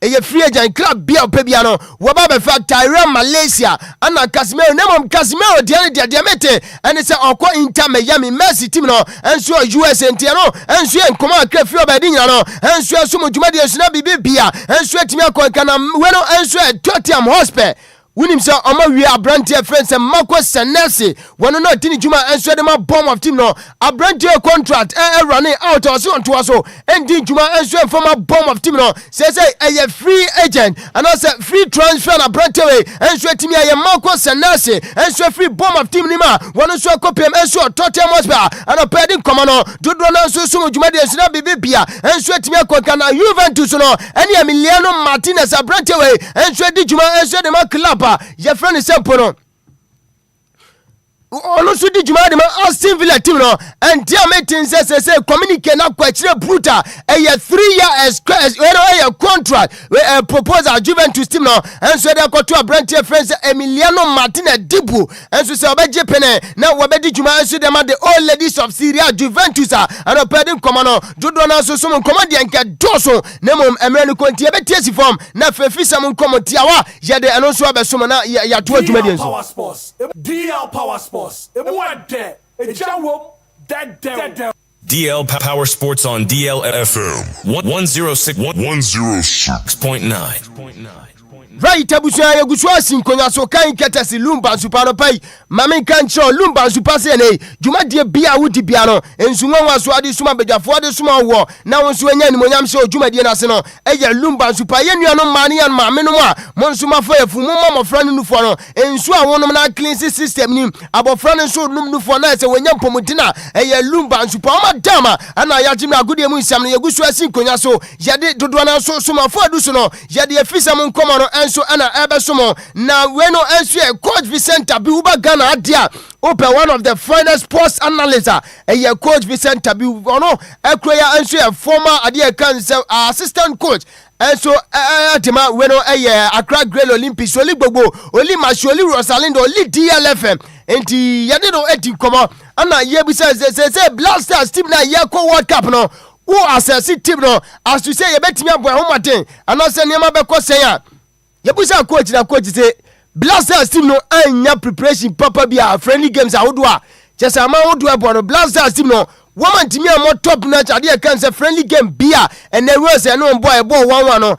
a free agent club bia opebia no waba be fa Tyrone Malaysia and Casemiro nemom Casemiro dia mete and say okwa Inter Miami Messi team no and so US enti no and so nkoma akafi obedi nya no and so sumu juma de suna bibia and so timi akonka na weno and so Tottenham Hotspur Winim say Oma we Brantia friends and Marcos Senesi one no tini juma and so dem bomb of team no a Brantia contract running out or so to us so and di juma and so former bomb of team no say a free agent and also free transfer na Brantia way and so timi a Marcos Senesi and so free bomb of team nima one so copy and so Tottenham Hotspur and a pending command do na so so juma de so na bibia and so timi akonka na Juventus no and Emiliano Martinez a Brantia way and so di juma and so dem club your friend is simple ono so di juma de ma Aston Villa team no and dia meeting say communicate na kwachire bruta a 3-year contract proposal Juventus team no and so they got to a brand friends Emiliano Martinez Dibu and so say obeje pene na wobedi juma and so dem the old ladies of Syria Juventus and opedin commando jodo na so some command nke doso na mom emre ko ntie betiesi form na fefisa mun komotiawa ye de eno so abesom na ya to adwuma de Power Sports DL Power Sports DL Power Sports on DLFM 106.9. Right, abusuya yeguswa sinkonya so kan ketesi Lumba supano pai mame kancho Lumba supase ne dwumadie bia wudi bia no ensunwa waso ade suma bedwafo ade suma wo na wonso anya ni monyam se dwumadie na se no eye Lumba supa ye nuanom mane yan mame no a monsuma fa yafu mo mofra no nufo no ensu a wonom na clean system ni abofra no so num nufo na se wonya mpomudina eye Lumba supa ma dama ana ya jimi agudie mu nsam no yeguswa sinkonya so yade dodo na so suma fo adu so no yade afisa mo nkomo no so ana ebesomo na weno ensu coach Vicente Tabi uba Ghana adia open one of the finest sports analysts coach Vicente Tabi ono ekroya ensu former adia kan assistant coach and so atima weno Accra Great Olympics oli gbogbo oli Masholi Rosalindo oli DLFM enti yade no eti komo ana yebisa say Blasters team na yeko World Cup no who assess team no as to say yebetimi aboa homaten ana say niam be ko say Yabusa coach na coach say Blasters team no anya preparation papa bia friendly games ahodo a just ama ahodo e bo no Blasters team no woman timi am top match ade kan say friendly game bia and the rules e no boy e bo 1-1 no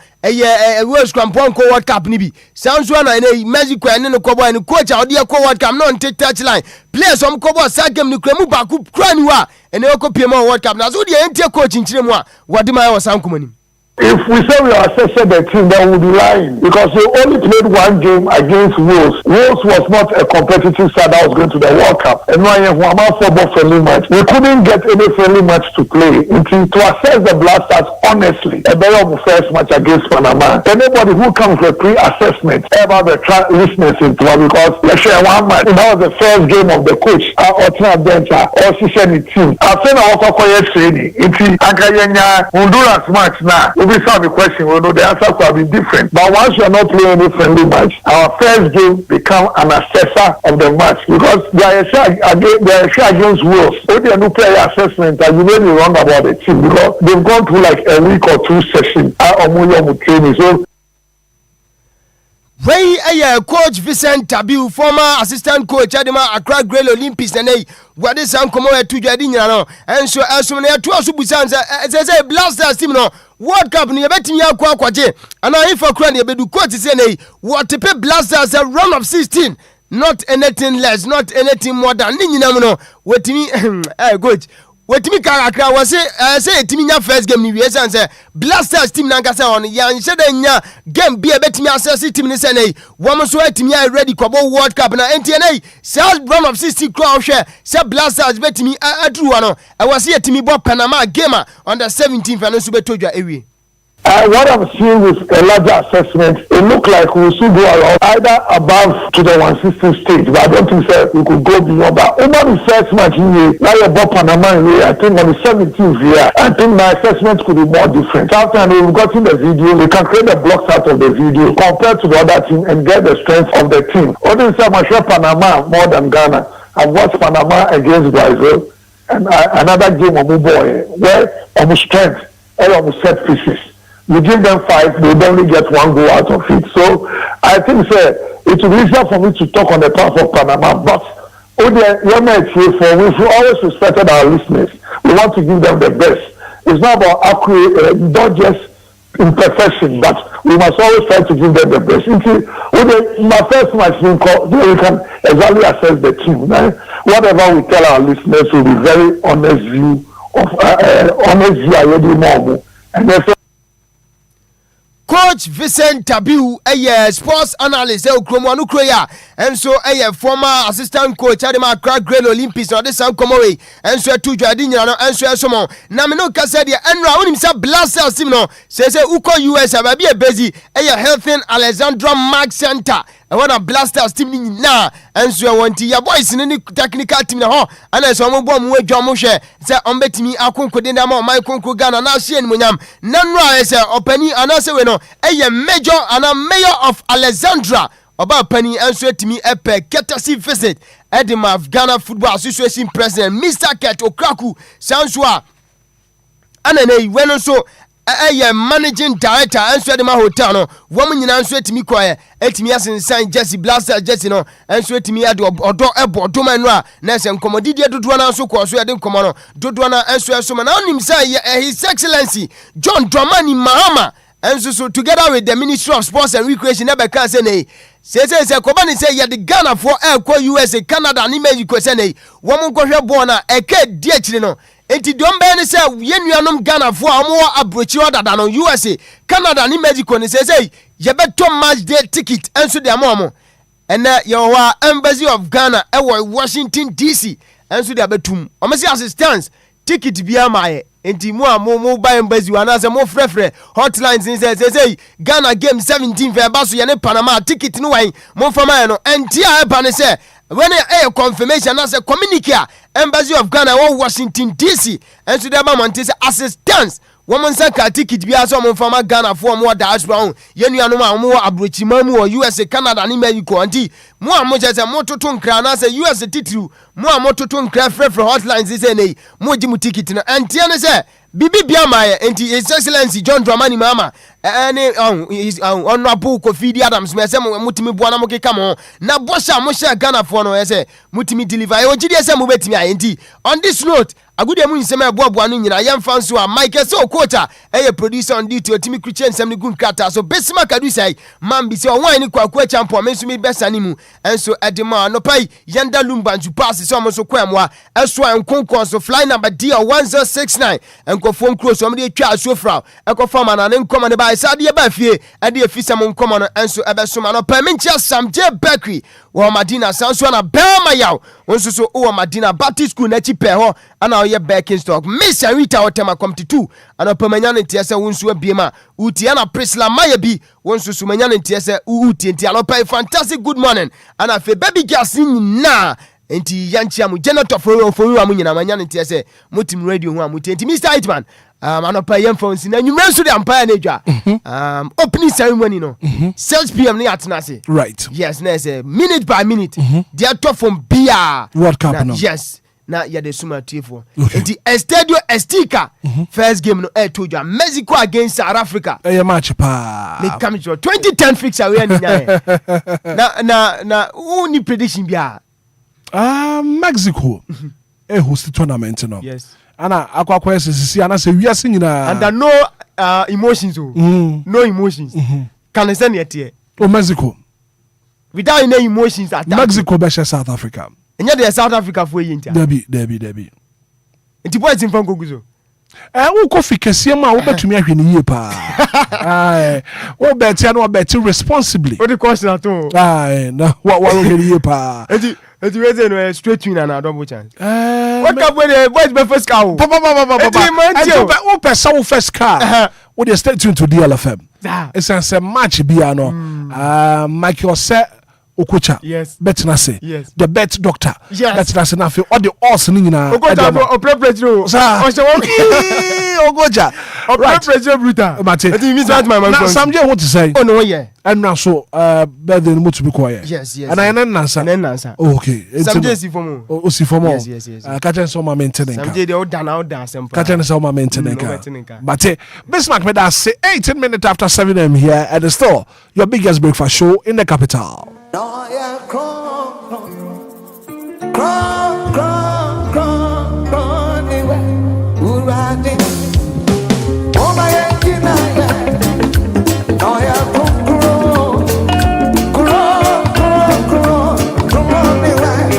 World Cup World Cup ni bi sounds one na Mexico and no ko boy no coach ade e ko World Cup no take touch line players some ko boy sa game ni kremu ba ku kra ni wa and e ko piem World Cup na so de entie coach nchiremu a wode mai wasankomani. If we say we assessed the team, then we'll be lying because we only played one game against Wales. Wales was not a competitive side that was going to the World Cup. And when we had a football friendly match, we couldn't get any friendly match to play. To assess the Blasters honestly, a better first match against Panama. Anybody who comes with pre-assessment about the listeners into it because let's say one match, that was the first game of the coach, or bench, or season team. I think I was training. Honduras match now. If we solve the question, we know the answer could have been different. But once you are not playing any friendly match, our first game become an assessor of the match because they are against Wales. If they are no player assessment, and you may be wrong about the team because they've gone through like a week or two sessions. Training. So Ray coach Vicente Tabi former assistant coach Adema Accra Great Olympics and what is some come to Jadina no and so as soon as two subusanza say Blasters team no World Cup ni betting ya kwa kwaje and I for crown you do coach say what to pay Blasters a run of 16 not anything less not anything more than ni no wetimi coach wetimi karakra was say timi nya first game ni we say Blasters team na nkasa on ya nhede nya game bia betimi assess team ni say nei wo so etimi ready kwabo World Cup na enti nei South run of 60 crowd share say Blasters betimi adru no e was etimi bo Panama game on the 17th and so betodwa ewie. What I'm seeing with a larger assessment, it looks like we should go around either above to the 160 stage, but I don't think we could go beyond that. Over the first match here, now you're about Panama here, I think on the 17th here, I think my assessment could be more different. After we've gotten the video, we can create the blocks out of the video compared to the other team and get the strength of the team. Other than I share Panama more than Ghana. I've watched Panama against Brazil and another game of boy where almost strength and almost set pieces. We give them 5, they only get 1 goal out of it. So I think it will be easier for me to talk on the path of Panama. But we've always respected our listeners. We want to give them the best. It's not about accurate, not just imperfection, but we must always try to give them the best. My first match, we can exactly assess the team. Whatever we tell our listeners will be very honest view of and therefore Coach Vicente Tabiu, sports analyst, Ukromwanu Kroya, and so former assistant coach Adema Accra Great Olympics or the San Comore, and so to Jadina, and so Somo. Namino Casadia, and Raul himself Blasters, says Uko US, Ababia Bezi, Health in Alexandra Mark Center. wanna blasters team ni na enso e wonti ya boys ni technical team na ho ana so mo bom wadwa mo hwe se on betimi akonkode na ma konko Ghana na hye ni monyam na nra se opani ana se we no eye major ana mayor of Alexandra oba pani enso etimi epe courtesy visit Edema Ghana Football Association President Mr. Ket Okraku Sanswa anane weno so managing director enso Edema Hotel no wo nyina enso etimi kwae etimi asensan Jesse Blaster Jesse no enso etimi ade odo ebo doma no a na se nkomodidie dodo na so kwa so ade nkomo no dodo na enso eso na onim say His Excellency John Dramani Mahama enso so together with the Ministry of Sports and Recreation ebe kan say nei say kobani say ya the Ghana for USA Canada ni Mexico say nei wo mo kohwe bo na eke di akire no enti dombe ni say yenuanom Ghana for omo abrochi odada no USA Canada ni Mexico ni say ye beto match day ticket enso de amomo ene ye wa Embassy of Ghana e Washington DC enso de abetum omo say assistance ticket bia maaye enti mo buy embassy wana se mo frefre hotlines ni say Ghana game 17 fe baso ye ne Panama ticket no wan mo fama no enti a ba ne say when a confirmation na say communicate Embassy of Ghana wo Washington DC enso de ba monte say assistance woman say ka ticket bia so mo fama Ghana for mo diaspora yenuanom a mo abrochi mamu o USA Canada ni Mexico anti mo je say mo toto nkra na say US titru mo toto nkra frefre hotlines say nei mo ji mu ticket na anti ne say bibi bia maye enti His Excellency John Dramani Mahama honorable Kofi Adams me say mutimi boa na mo keka mo na bosha mo share Ghana for no say mutimi deliver e ogidi say mo betimi enti on this note agude mu nsema eboaboa no nyina yemfa nso a Michael so quota producer on duty otimi Christian nsem ni gun krata so besima kadu sai man bi say wan ni kwaku champion me nso mi besani mu enso edema no pai yanda Lumba nsu pass so mo so kwamwa eso enkonkon so fly number D1069 enkofo nkro so mo de twa asofra ekofa mana ne nkoma ne ba isa de ba fie ade efisa mo nkoma no enso ebesoma no pa menchia Samje Bakery wo Madina sanso na bema yaw onso so wo Madina Baptist School na chi pe ho ana oye backing stock Miss Rita Otema Committee ana pamanya ne tie se wonso abiema utie na Priscilla Maye bi wonso so manya ne tie se utie ntia no pa fantastic good morning ana fe baby gas na enti yanchia mu janitor for amu nyina manya ne tie se motim radio ho amutie enti Mr. Hitman anopa yem phones na nyumre so de empire na dwa opening ceremony no 6 p.m. ni atenase right yes na say minute by minute they talk from beer World Cup no yes na ya de suma tiefo enti Estadio Estica first game no told Mexico against South Africa match pa they come to 2010 fix away ni na uni prediction bia Mexico host the tournament no yes ana akwa sisi ana se wiase nyina and no emotions no emotions can I send it here Mexico without any emotions at Mexico be South Africa enya de South Africa for yinta debi enti boys in fanko guzo wo kofi kese ma wo betumi ahwe ne yie pa wo betia no beti responsibly what the question at all no what ahwe ne yie pa enti we say no straight win and double chance what can we boys be first car papa wo person wo first car wo dey stay tuned to DLFM it's a match bia no Michael say Okocha yes betina say yes the bet doctor yes betina say na fe all the odds ni nyina Okocha operate no Okocha operate brutal but it means that my man Samje want to say oh no yeah and now so birthday mo to be quiet yes and I nansa okay Samje si fomo o si fomo yes catch so ma maintain Samje dey down simple catch so ma maintain but Bismarck made us say 18 minutes after 7 a.m. here at the store your biggest breakfast show in the capital. No, yeah, crawl, anyway. Who riding? Oh, my engine, no, yeah, crawl, anyway.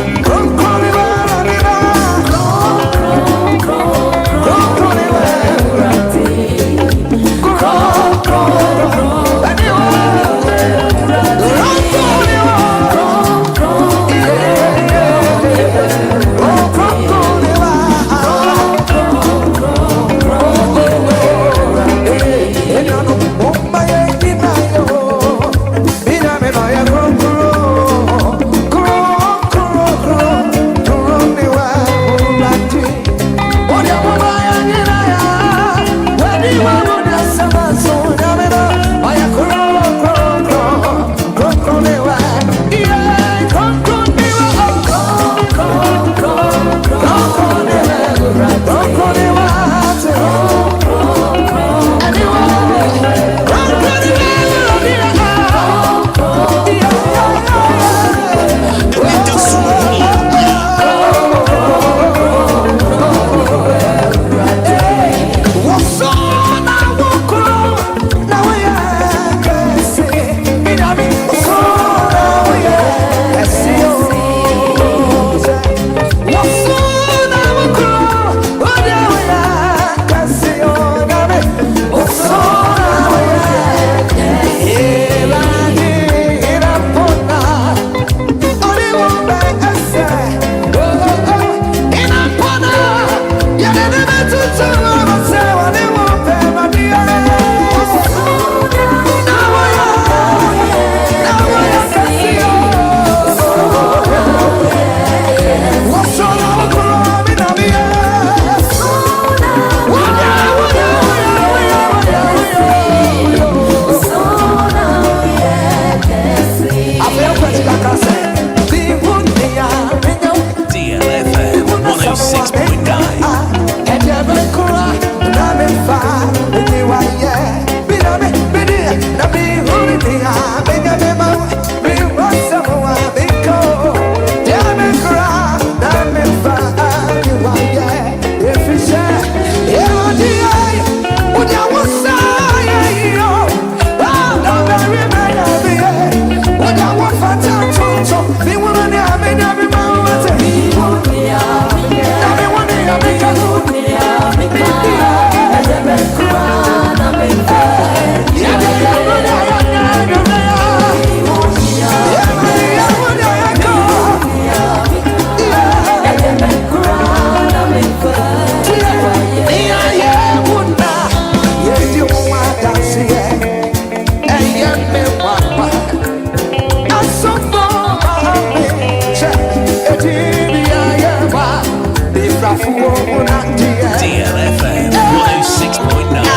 DLFM 106.9.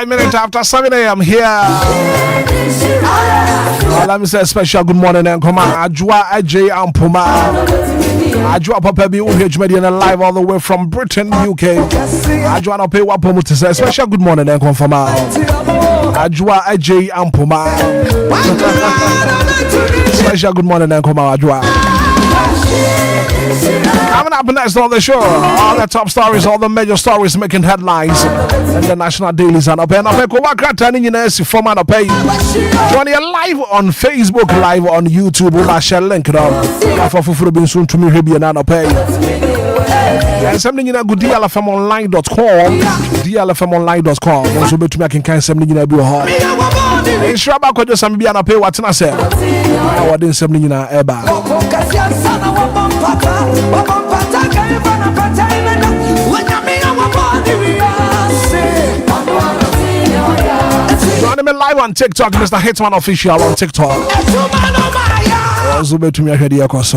Minutes after 7 a.m. here. Let me say a special good morning and come on. Ajua AJ Ampuma. Ajua Papa B UHMedian live all the way from Britain, UK. Ajua no pay wapomu to say a special good morning and come from Ajua AJ Ampuma. Special good morning and come on, Ajua. Coming up next on the show, all the top stories, all the major stories making headlines, and the national dailies and joining you live on Facebook, live on YouTube. We'll share link soon to me and something in a good DLFMonline.com, DLFMonline.com. Also, bet me I can something in a blue hall. In Shraba, could you some be an appeal? What's I said? I didn't something in a eba. Joining me live on TikTok, Mr. Hitman Official on TikTok. Also, bet me I heard you across.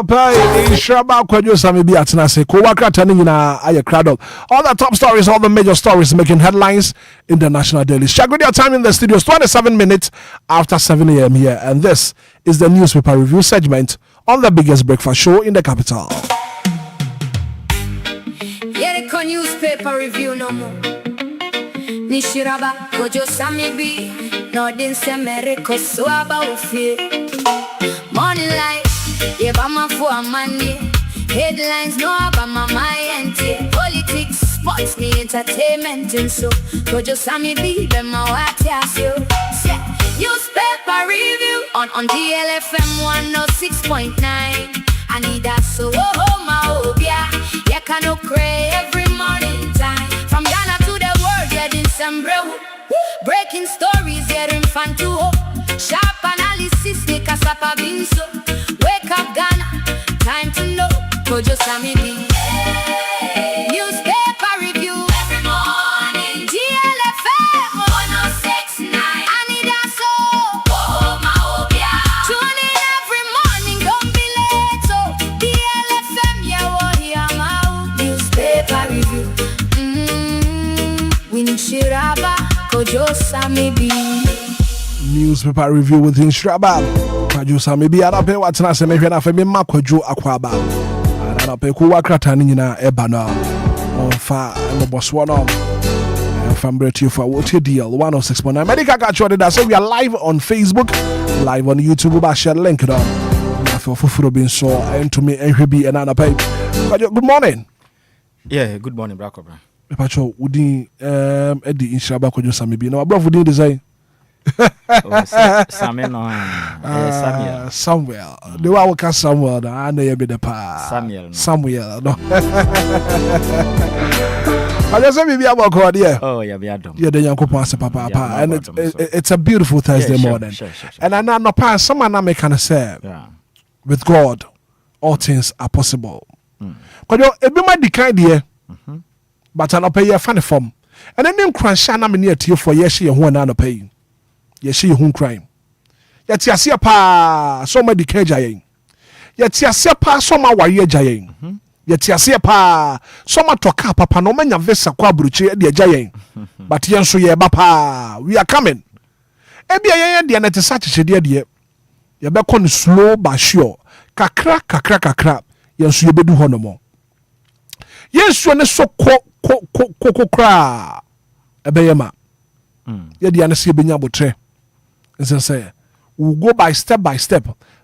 pay Shraba Kwajo Sami bi atena se ko wakrata ni nyina aye cradle. All the top stories, all the major stories making headlines in the national daily. Check with your time in the studio, 27 minutes after 7 a.m. here, and this is the newspaper review segment on the biggest breakfast show in the capital. Yeah, newspaper review no more. Nishiraba Kojo Sami bi no din se mereko so about fear. Morning light, yeah, Bama for money. Headlines, no about my mind. Politics, sports, me entertainment, and so Kojo Sami be them my what you. Newspaper review on DLFM 106.9. Anidaso Wɔhɔ ma Obia. Yeah, can no cray every morning time. From Ghana to the world, yeah, in some bro. Breaking stories, yeah, in fun to hope. Sharp analysis, make us up a binso. Wake up, Ghana, time to know. Kojo Sami bi. Newspaper review every morning. DLFM 106.9. Anidaso Wɔhɔ ma Obia. Tune in every morning, don't be late. So DLFM, yeah, Wɔhɔ ma newspaper review. Winchiraba Kojo Sami bi. Newspaper review with Shraba Kwajo Sami bi arape watena se mehwe na fa me makwajo akwaba arape ko wakrata ni nyina eba no onfa no boswo no fambreti for what deal 106.9 medical catch that say we are live on Facebook, live on YouTube, ba share link do na for fufuro bin so entumi ehwe bi na na pay. Good morning. Yeah, good morning, Brako. Pacho udi edi Shraba Kwajo Sami bi na bravo din design Samuel. The way I work at Samuel, I know you be the pa. Samuel. No. I just say maybe about God, yeah. Oh, yeah, be adam. Yeah, the young couple answer papa, and it's a beautiful Thursday morning. Sure. And I know no pa. Someone I may kind of say, with God, all things are possible. Because you, it be my decline here, but I not pay your funny form. And then you crash and I'm near to you for yes, you want to pay. Yes, she home crime. Yet ya see pa so ma decay jayen. Yet ya see pa so ma warrior jayen. Yet ya see pa so ma toka papa no manya vesa kwa bruche de jayen. But yen so ye ba pa we are coming. Ebia yen de na te sa chede de. Ye be kon slow but sure. Kakra yen so ye bedu hono mo. Yen so ne so ko kra ebeyema. Ye de na se benya botre. Say we'll go by step.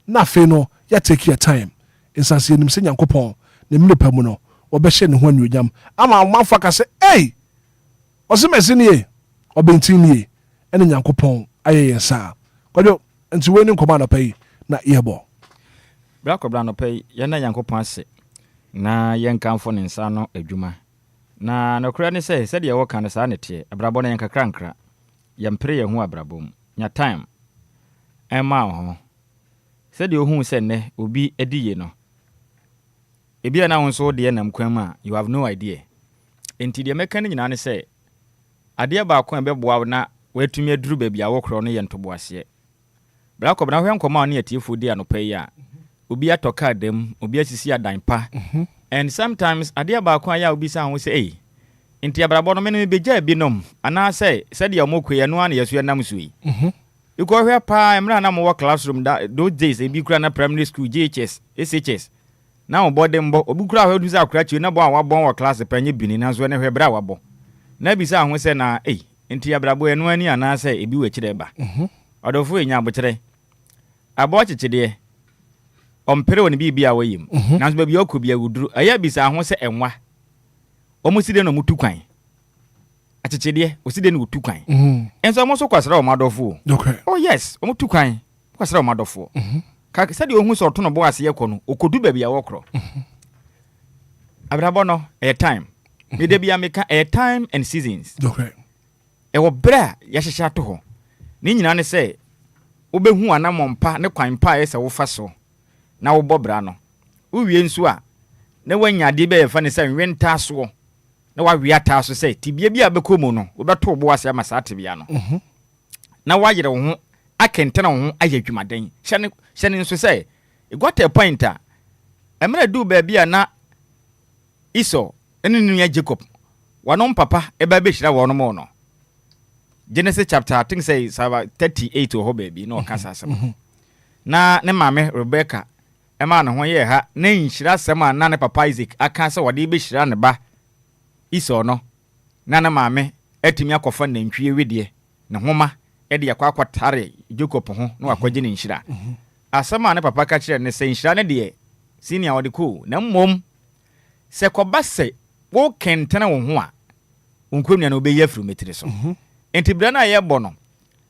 Na fe no ya take your time. Insansi nim se Nyankopon ne mnipa mu no obehye ne ho anwunyam. Ama manfa ka say hey osimesini ye obentini ye ene Nyankopon aye yensa. Kodo nti we ni nkoma na pay na yebo. Bra no pay ye na Nyankopon ase. Na yenkamfo ne nsa no adwuma. Na nokura ne se de wo kan sa ne te abrabo na yenkakra yempre ye ho abrabom. Nya time ema ho said you who said ne obi ediye no ebi na won so de nam kwan ma you have no idea enti de meka ne nyina ne say ade ba ko beboa na watumi aduru ba bia wo kro no ye ntobo ase bra ko na hwen koma ne atiefo di anopai a obi atoka dem obi asisi adan pa and sometimes ade ba ko ya obi sa ho say eh enti abrabo no me beja binom ana say said ya mokwe no an yeso nam suyi you go here pa emra na mo classroom those days e bi kura na primary school JHS SHS now body mbo obi kura ho du za kura chi na bo a wabon wa class panye bini na so ne hwe bra wabo na bi sa ho say na enti abrabo eno ani ana say e bi we kire ba odofo enya abokire abo chichide ompere woni bi bia wayim na so ba bi okobia wuduru aya bi sa ho say enwa omuside no mutu kwan achichide oside no mutu kwan enso mo so kwasra o madofo okay oh yes omutu kwan kwasra o madofo ka sade ohun so to no bo ase yekọ no okodu ba bia wokro abrabo no time me de bia meka time and seasons okay wo bra ya hyehya to ho ni nyina ne se obehu anamompa ne kwan pa ese wo fa so na wo bobra no wo wie nsu a ne wanya de be fa ne se nwenta so na wa wi ata so say tibia bia bekomu no wo beto bo ase ama sa tibia no na wa yere wo ho akentena wo ho ayadwumaden hyene nso say e got a point a emre du baby na Esau ene nua Jacob wanom papa eba be hira wono mo no Genesis chapter I think say 38 ho baby no kasa asem na ne mame Rebecca ema ne ho ye ha na nhira asem na ne papa Isaac aka se wode be hira ne ba Esau no na ne mame atimi akofa nantwie wedie ne homa e de yakwatare Jacob ho na wakwaje ne nhira asem ne papa ka kire ne se nhira ne de senior wode ko na mmom se koba se wo kentena wo ho a onkwamnia na obeye afru metire so enti bra na ye bɔ no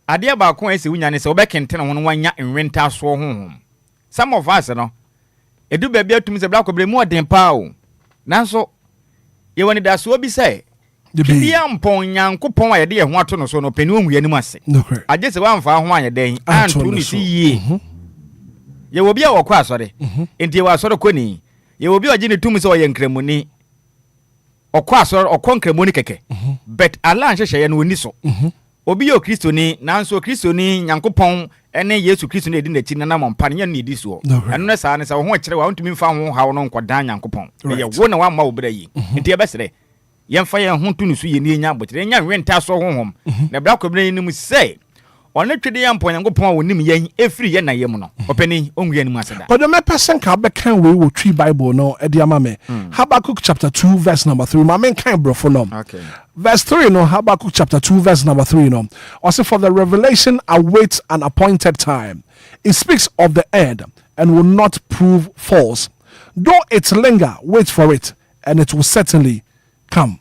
ade ba ko ese wunya ne se obekentene ho no wanya enwenta so ho some of us no edu ba bia tum se bra ko bre mu odin pa o nanso ye woni da so obi se bia mpon nyankopɔn a ye de ye ho ato no so no peni ohun yanim ase agye se wamfa ho anye den anto ni si yie ye wo bia wokɔ asɔre enti ye wa asɔre ko ni ye wo bia ogye ne tum se oye nkramuni okɔ asɔre okɔ nkramuni keke but Allah nhyehyɛ ye no oni so obi yo Kristo ni nanso Kristo ni nyankopɔn ene Yesu Kristo ne edi na chi na na mompa ne ne edi so eno na saa ne sa ho kyerɛ wa ntumi mfa ho hawo no nkɔdan nyankopɔn ye wo na wa ma wo bra yi nti ebesere ye mfa ye ho tunu so ye ni nya abotre nya nwenta so honhom na bra ko bra ni mu sɛ ɔne twede ya mpɔ nyankopɔn a wonim ye efiri ye na ye mu no opani onwia ni mu aseda but the person ka be kan we wo tree Bible no e dia ma me Habakkuk chapter 2 verse number 3 ma men kan brofo no okay verse 3 no Habakkuk chapter 2 verse number 3 no also for the revelation awaits an appointed time it speaks of the end and will not prove false though it linger wait for it and it will certainly come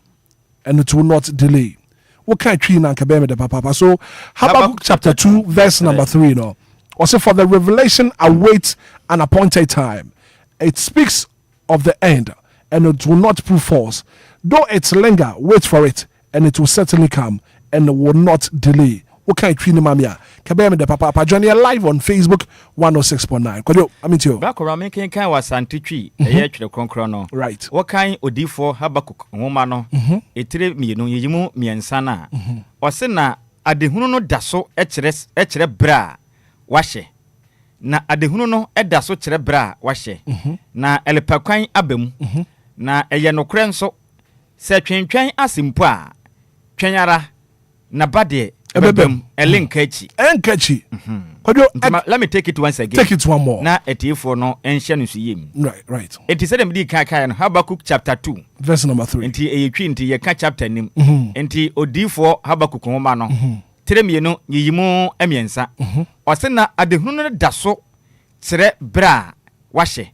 and it will not delay. What kind of tree na kabeme de papa? So Habakkuk chapter 2 verse number 3 no. Also for the revelation awaits an appointed time. It speaks of the end and it will not prove false. Though it linger, wait for it and it will certainly come and it will not delay. What kind of tree na mamia? Kabeme de papa journey live on Facebook 106.9. Kodo, I mean to you. Back around making kind was santi tree. Ye twede konkro no. Right. What kind odifo Habakkuk nwoma no. Etire mienu yimu miensa na. Ose na adehunu no daso ekire bra wahye. Na adehunu no edaso kire bra wahye. Na elepakwan abam. Na eye nokre nso se twentwen asimpo a twenara na bade ebebem elinkachi enkachi let me take it once again. Take it one more. Na etifo no enhye no so yim. Right. It is said them kai no Habakkuk chapter 2 verse number 3. Enti eyetwi nti ye ka chapter nim. Enti odifo Habakkuk nwoma no. Tremienu yiyimu emiensa. Ose na adehunu no daso kire bra wahye.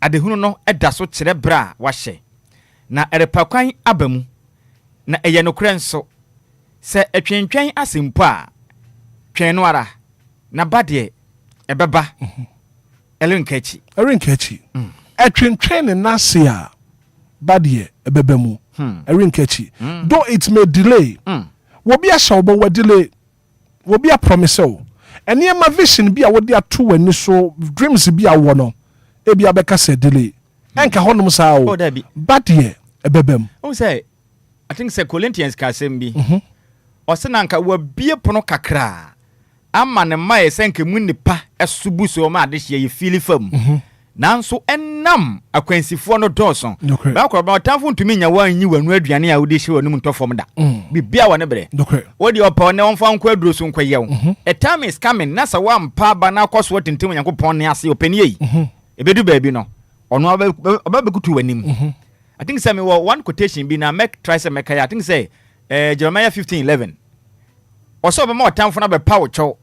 Adehunu no edaso kire bra wahye. Na erepakwan abamu. Na eye no kre nso se etwentwen asempo a twen no ara na bade ebeba elinkachi etwentwen ne nase a bade ebeba mu elinkachi though it may delay wo bia shaw bo delay wo bia promise o ene ma vision bia wo dia to wani so dreams bia wo no e bia beka se delay enka honom sa o bade ebeba mu o say I think say Corinthians ka sembi osenanka wabie pono kakra ama ne mai senke mu nipa esubu so ma ade hye feel fam nanso enam akwansifo no doson ba kwa ba tanfo ntumi nya wanyi wanu aduane a wode hye wanu ntofom da bibia wone bre wodi opa ne wonfa nko aduro so nko yew a time is coming nasa wampa ba na koso wotintim Nyankopon ne ase opani yi ebedu baabi no ono ababekutu wanim I think say me one quotation be na make try say make I think say Jeremiah 15:11 also be more time for na be power chow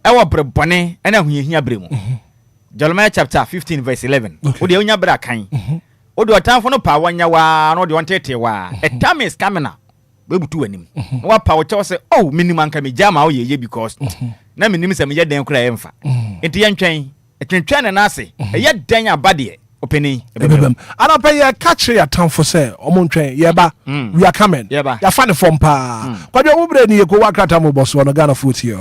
e wo bre bone e na huhia bre mu Jeremiah chapter 15 verse 11 wo de onya bra kan wo de time for no pa wanya wa no de wontete wa a time is coming na we butu wanim wa power chow say oh minimum kan me jama wo ye because na minim say me ye den kura emfa enti ye ntwen na ase e ye den abade openi ana pay ya catch ya town for say omontwen yeba we are coming ya fan from pa kwade wo bre ni ye ko wakrata mo boss no Ghana foot here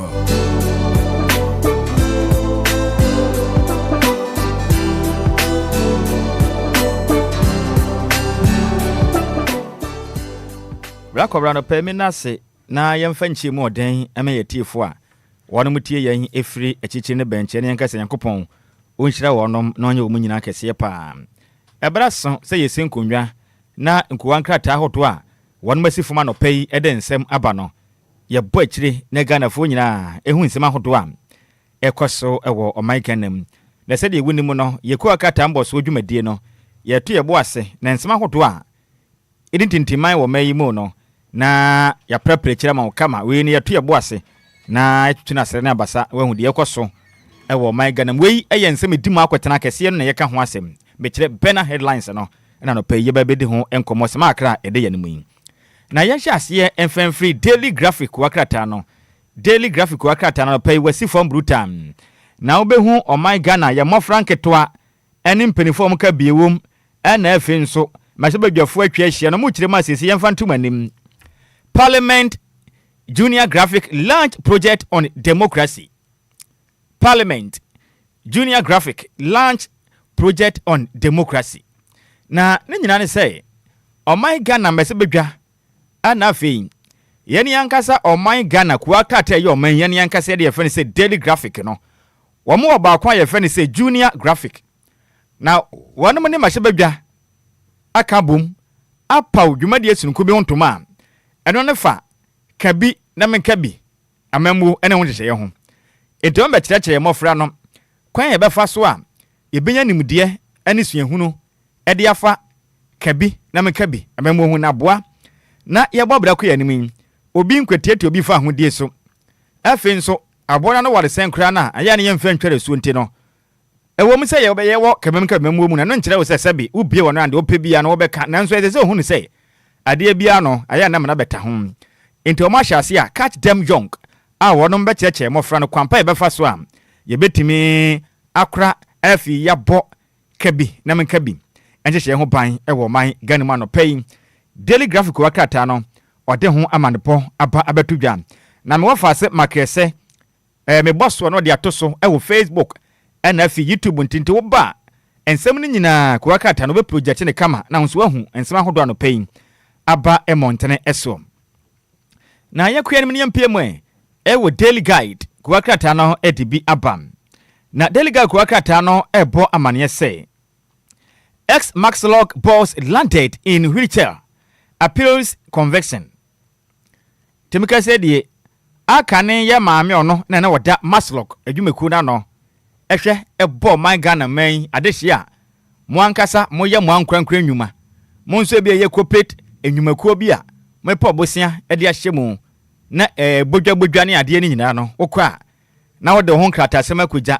Rakobra no pay me na se na yemfa nchi mu oden eme ye tiefo a wono mutie yen efiri echichi ne benche ne yanka se Yankopon onhyira wɔnom na ɔnyɛ wɔn nyinaa kɛseɛ paa ɛbra so sɛ yɛsi nkonnwa na nkuwa nkrataa ahodoɔ a wɔn masi fom anɔpa yi ɛde nsɛm aba no yɛbɔ akyire na Ghanafoɔ nyinaa ɛhu nsɛm ahodoɔ a ɛkɔ so ɛwɔ ɔman Ghana mu na sɛdeɛ ɛwu ne mu no yɛkɔ krataa mbɔ so dwumadie no yɛto yɛbo ase na nsɛm ahodoɔ a ɛdi ntintiman wɔ ɔman yi mu no na yɛprɛprɛ kyerɛ ma wo kama wei ne yɛto yɛbo ase na yɛtutu no asɛre ne abasa wahu deɛ ɛkɔ so ɛwɔ ɔman Ghana mu wei ɛyɛ nsɛm ɛdi mu akɔtena kɛseɛ no na yɛka ho asɛm mekyerɛ bɛna headlines no ɛna no pɛ yɛbɛ bɛdi ho nkɔmmɔ sɛm akra ɛde yɛ no mu yi na yɛhyɛ aseɛ mfɛmfiri daily graphic wakrataa no pɛ wasi fam brutam na wobɛhu ɔman Ghana yɛ mmɔfra nketewa ɛne mpanimfoɔ mu ka biewom ɛna afei nso mahyɛ badwafoɔ atwa ahyia no mu kyerɛ mu asiesie yɛmfa ntom anim Parliament Junior Graphic Launch Project on Democracy. Parliament Junior Graphic Launch Project on Democracy. Na ne nyina ne sɛ ɔman Ghana mɛsɛ badwa ana afei yɛne yankasa ɔman Ghana kuwa krataa yɛ ɔman yɛne yankasa de yɛfɛ ne sɛ daily graphic no wɔn wɔ baako a yɛfɛ ne sɛ junior graphic na wɔn ne mahyɛ badwa aka bom apaw dwumadie sunku bi ho ntoma ɛno ne fa kabi na menka bi amammu ɛne ho hyehyɛ ho enti wɔn bɛkyerɛkyerɛ mmɔfra no kwan yɛbɛfa so a yɛbɛnya nimdeɛ ɛne suahunu ɛde afa kabi na menka bi amammu ho na boa na yɛbɔ bra ko yɛ anim obi nkwetieti obi fa ahodie so afei nso abona no wale senkra na aya ne yɛmfa ntware so nti no ɛwɔ mu sɛ yɛbɛyɛ wɔ kamam mu na no nkyerɛ wo sɛ sɛbi wobie wɔ no ande wopɛ bia no wobɛka nanso ɛsɛ sɛ ohunu sɛ adeɛ bia no aya na mana bɛta ho enti ɔmo ahyɛ ase a catch them young a wɔnom bɛkyerɛkyerɛ mmɔfra no kwampa yɛbɛfa so a yɛbɛtumi akora afi yɛbɔ kabi na menka bi ɛnhyehyɛ ho ban ɛwɔ man Ghana mu anɔpa yi daily graphic wakrataa no ɔde ho amanepɔ aba abɛto dwa na mewɔfa sɛ makɛsɛ mebɔ soɔ no de ato so ɛwɔ Facebook ɛna afi YouTube ntinti wo ba nsɛm no nyinaa wakrataa no bɛproject ne kama na nso ahu nsɛm ahodoɔ anɔpa yi aba ɛmɔntene ɛso na yɛkua no yɛmpie mu ɛwɔ daily guide wakrataa no ɛde bi aba na daily guide wakrataa no ɛbɔ amaneɛ sɛ ex-Maxlock boss landed in wheelchair appeals conviction Timika said ye akane ye maame ono na na wada Maxlock adwumaku na no ehwe ebo man Ghana man adehia mo ankasa mo ye mo ankrankra nnwuma mo nso bia ye corporate nnwumaku bi a mo pɔ bosia de ahye mu na bodwa ne ade ne nyina no wokɔ na wode ho nkrata sema kogya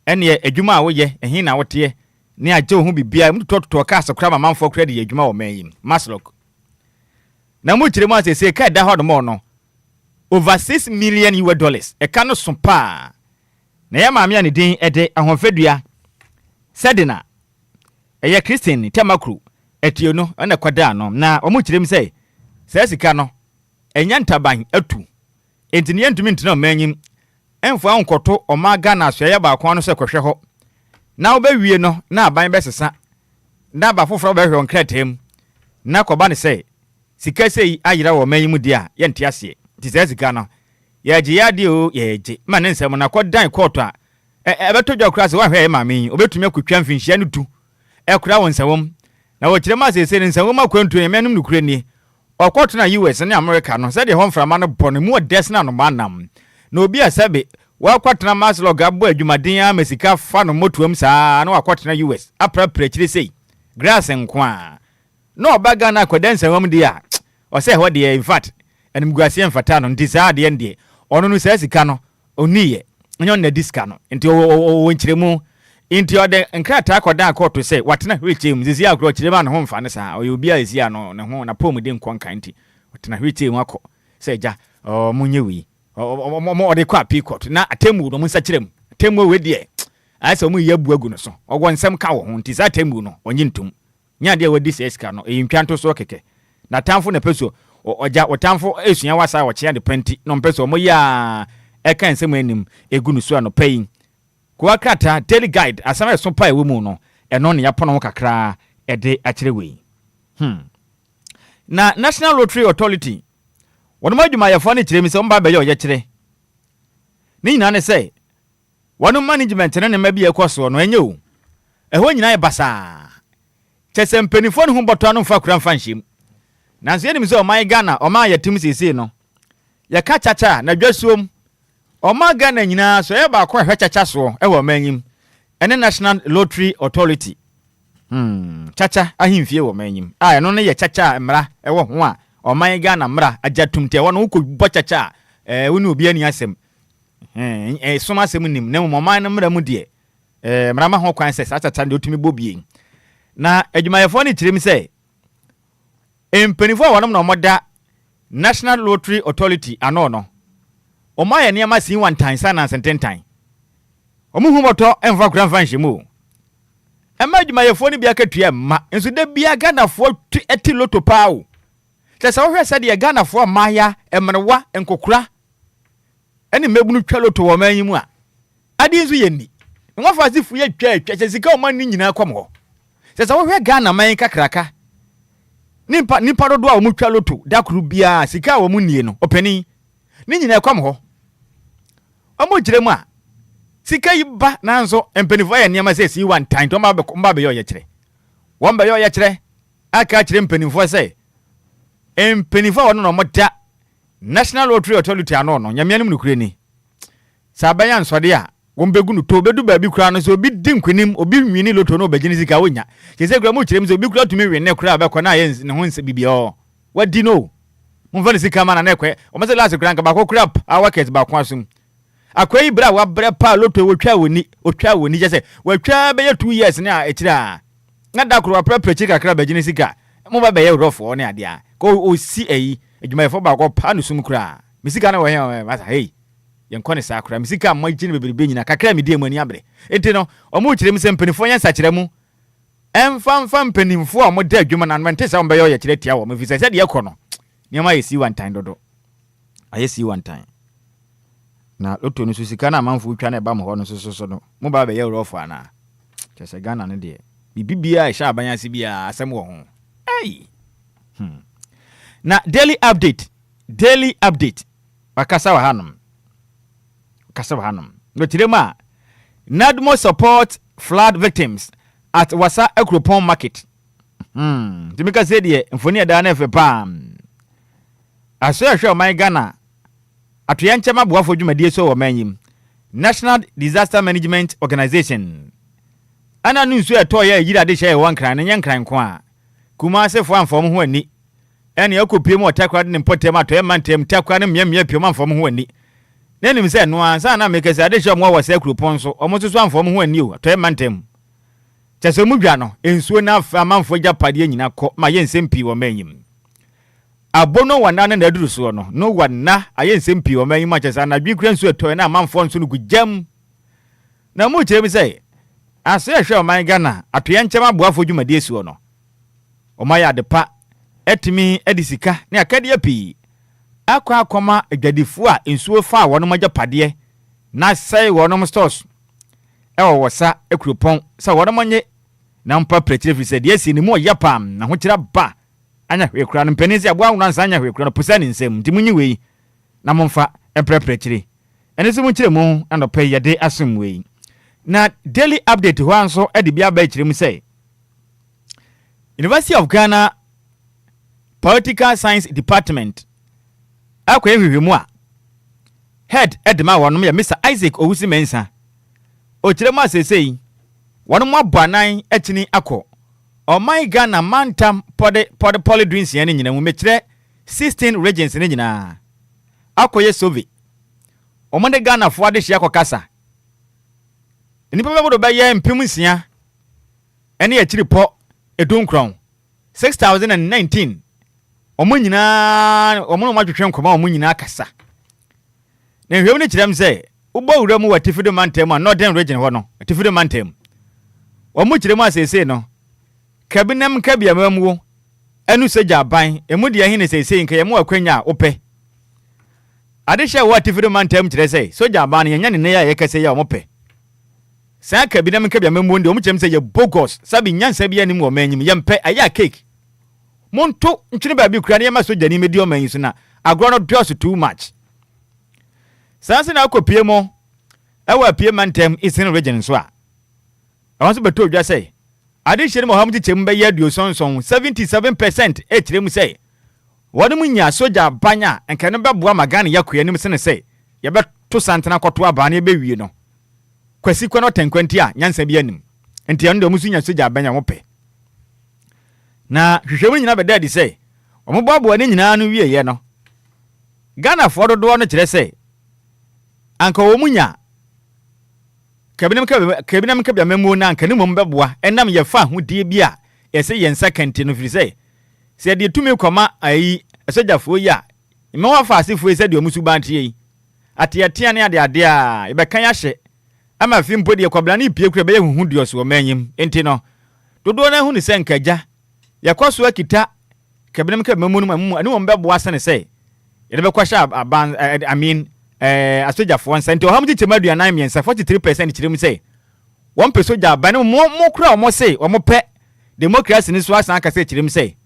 ene adwuma a woyɛ ehin na wote ne agye ho bibia mu tototɔ ka asokra mamfo kra de adwuma wɔ man yi Maxlock na mu kyerɛ mu asese ka da hɔ no no over $6 million e ka no so pa na ya maame a ne din ede ahonfadua sedina eye Christian Temakru etio no na kwada no na omu kyerɛ mu sɛ sɛ sika no enya ntaban atu enti ne yentumi ntena manyim emfo ankoto ɔma Ghana so ya ba akwan no sɛ kɔhwɛ hɔ na obawie no na aban bɛsesa na ba foforo bɛhwɛ onkratem na kɔba ne sɛ sika sei ayira wɔ manyim dia yɛnte ase ti sɛ sika no yɛgye yade o yɛgye ma ne nsɛm na kɔdan court a ɛbɛtɔ dwa kora sɛ wahwɛ maame obetumi akotwa mfinhyia no tu ɛkora wɔ nsɛwom na wɔkyerɛ ma sɛ sɛ nsɛwom akwantu ne mɛnum no kura ni ɔkɔto na US ne America no sɛ de hɔ mframa no bɔ ne mu ɔdes na no manam na obi asɛbe wakɔtena Maxlock abɔ adwumaden a mesika fa no motuam saa na wakɔtena US aprapra kyire sei grass nko a na ɔbaga na akɔda nsɛwom de a ɔsɛ hɔ de in fact animguasie mfata no nti saa de ndie ɔno no sɛ sika no oniye nyo na diska no nti o nkyeremu nti ɔde nkrata akɔda akɔto sɛ watena hwechem sisi akɔ kyerema no ho mfa ne saa ɔyɛ obi a esi ano ne ho na pom de nkɔnkan nti watena hwechem akɔ sɛ ja munye wi ɔde kɔ apikot na atemu no munsa kyerem atemu we de ayɛ mu yabu agu no so ɔwɔ nsɛm ka wo ho nti saa atemu no ɔnye ntum nya de wadi sɛ sika no eyintwanto so keke na tamfo na peso oja otamfo esua wasa wo kye de penti no mpeso mo ya eka nsem anim egu no so ano payin ko akrata daily guide asama so pa ewo mu no eno ne yapono kakra ede akire we na National Lottery Authority wono madwuma yefo ne kire mi se mba be ye o ye kire ni nyina ne se One management ne mabi ekoso no enye o. Eho nyina e basa. Chese mpenifo ne ho boto no fa kura mfa nhim. Nanso ye nim se o man Ghana o man yatim sisi no. Ye ka chacha na dwasuom. O man Ghana nyina so e ba ko hwe chacha so e wo manyim. Ene National Lottery Authority. Chacha ahimfie wo manyim. No ne ye chacha mra e wo ho a o man Ghana mra ajatumte wo no ko bo chacha woni obi ani asem. Soma asem nim na mo man no mra mu de. Mra ma ho kwan se sa chacha de otumi bobie. Na adwumayefo ne kirim se empenifo a wonom na omoda National Lottery Authority ano no. Oma ye niam asin one time sana sententan. Omu humoto emfa kura mfa nhemu. Ema adwumayefo ne bia katua ma enso da bia Ghanafo eti loto paawo. Tesa wo hwe se de Ghanafo maya emrewa enkokura ene mebunu twa loto wo manyimu a ade nso ye ni. Ngofa sifu ye twa sika o man ni nyina kwam ho. Tesa wo hwe Ghana man kakraka. Nipa dodo a wo twa loto da kuru bia sika wo mu nie no opani ni nyina kwam ho. Omo giremu a sika yiba nanso empenifo ya niam se si one time to mba be yo ye kire. Won be yo ye kire aka kire empenifo se empenifo wono no moda National Lottery Authority ano no nyamianim nukure ni. Sabanya nsode a wombegu no to bedu ba bi kura no so obi dinkwenim obi nwini loto no obagini sika wonya. Kese kura mu kirem so obi kura tumi wenne kura abekọ na ye ne ho nse bibia o. Wadi no. Mumfa sika mana na ekwe. O mase last kura nka ba ko kura a waket ba kwa sum. Akwai bra wa bre pa loto wotwa woni je watwa be 2 years ne a ekira. Na da kura prepare chika kra bagini sika. Mo ba be ye rofo ne ade a. Ko o si eyi adwumayefo ba ko pa no sum kura. Misika na wo he masa hey. Yenkone sa kura misika magini bebrebe nyina kakra me die mu ani abre. Enti no omo kirem se mpenifo nya sakire mu. Emfa mpenimfo a mo da adwuma na mente sa mbe ye kire tia wo me fisa se de ekono. Niama ye si one time dodo. Aye si one time. Na loto no susika na manfo twa na ba mo ho no so no. Mo ba be ye rofo ana. Chese Ghana ne de. Bibia e sha abanyase bia asem wo ho. Hey. Na daily update. Wakasa wa hanum. No tirema. Nadmo support flood victims at Wasa Ekropon Market. Timika said ye mfoni ada na efepa. Aso ahwe my Ghana. Atoyanchema boafo dwumadie so wo manyim. National Disaster Management Organization. Ana nunsu eto ye yira de hye wankran ne nyankran ko a. Kuma asefo amfom ho ani. Ene yakopie mu otakwa de mpotem atoye mantem takwa ne myamya pie amfom ho ani. Nenim se no ansa na mekese ade hye mo wasa Ekropon so omotoso amfom ho ani o atoye mantem. Chese mu dwa no ensuo na amanfo japade nyina kọ ma ye nsempi wo manyim. Abono wana na aduru so no wana aye nsempi wo manyim ma chese na dwikura nsuo etoye na amanfo nso no gujam. Na mu chere mi se ase hwe o man Ghana atoye nchema aboafo dwumadie so no. O ma ya de pa etimi edisika ne akade api. Akwa akoma adwadifo a ensuo fa wono majapade na sai wono stores. Ewo wosa Ekropon sa wono monye na mpa pretire fi se de asi ni mu yapam na ho kira ba anya hwekura no mpenizi aboa wona nsa anya hwekura no pusa ni nsem ntimunyi wei na momfa emprepretire ene se mu kire mu anope yede asem wei na daily update ho anso e de bia ba kire mu say University of Ghana Political Science Department akwa ehwehwemu a head edema wonom ya Mr Isaac Owusi Mensa o kire mu asesei wonom abanan akini akọ o my Ghana mantam pod polydrins ya nyina mu mekire 16 regions ne nyina akoye sovi o mo de Ghana fo ade hye akokasa nipa bebo do ba ye mpem nsia ene ya kiri po edunkron 6019 o mo nyina o mo no matwetwe nkoma o mo nyina akasa na hwem ne kirem se ubo wura mu wa Tifido mantam a northern region ho no Tifido mantam o mo kirem asese no kabinem kabia mamuwo enu seja aban emu de ahine sese nka yemu akwanya ope adehye wa Tifido mantam kire se soja aban yenya ne ya yekase ya omope sa kabinem kabia mamuwo ndi o mo kirem se ye bogus sabi nyansa bia ni mu o manyim yempe aya cake monto ntwene ba bi kura ne ma soja ni medi o manyi so na agro no dos too much sanse na akopie mo ewa pie mantem Eastern region so a awon so beto dwa say ade hye mo ham tikem be ya duosonson 77% e kire mu say wode mu nya soja banya enka ne beboa magana yakoya nim sene say ye beto santena koto aba ne be wie no kwasi kwa no tenkwanti a nyansa bi anim enti ando mu sunya soja banya mo pe na hwehwemu nyina be dadi say omoboabo ne nyina no wie ye no Ghana for do no kire say anka wo munya kabinam kabia memu na anka ne mum beboa enam ye fa hodie bi a yese yen second no firi say se de tumi koma ayi esojafo yi a me wa fa asefo se de omusu bantie yi atiatia ne ade a e be kan ya hye ama fi mpo de kwabla ne pie kura be huhu de oso manyim enti no dodo na hu ne se nkaja yakoso akita kabinam kabia memu no mamu ane mum beboa se ne say ye be kwasha aban I mean asojafo nsa nti oham tiche madu anan miensa 43% kirem say one person soja ban mo kura mo say o mo pe democracy ni so asan aka say kirem say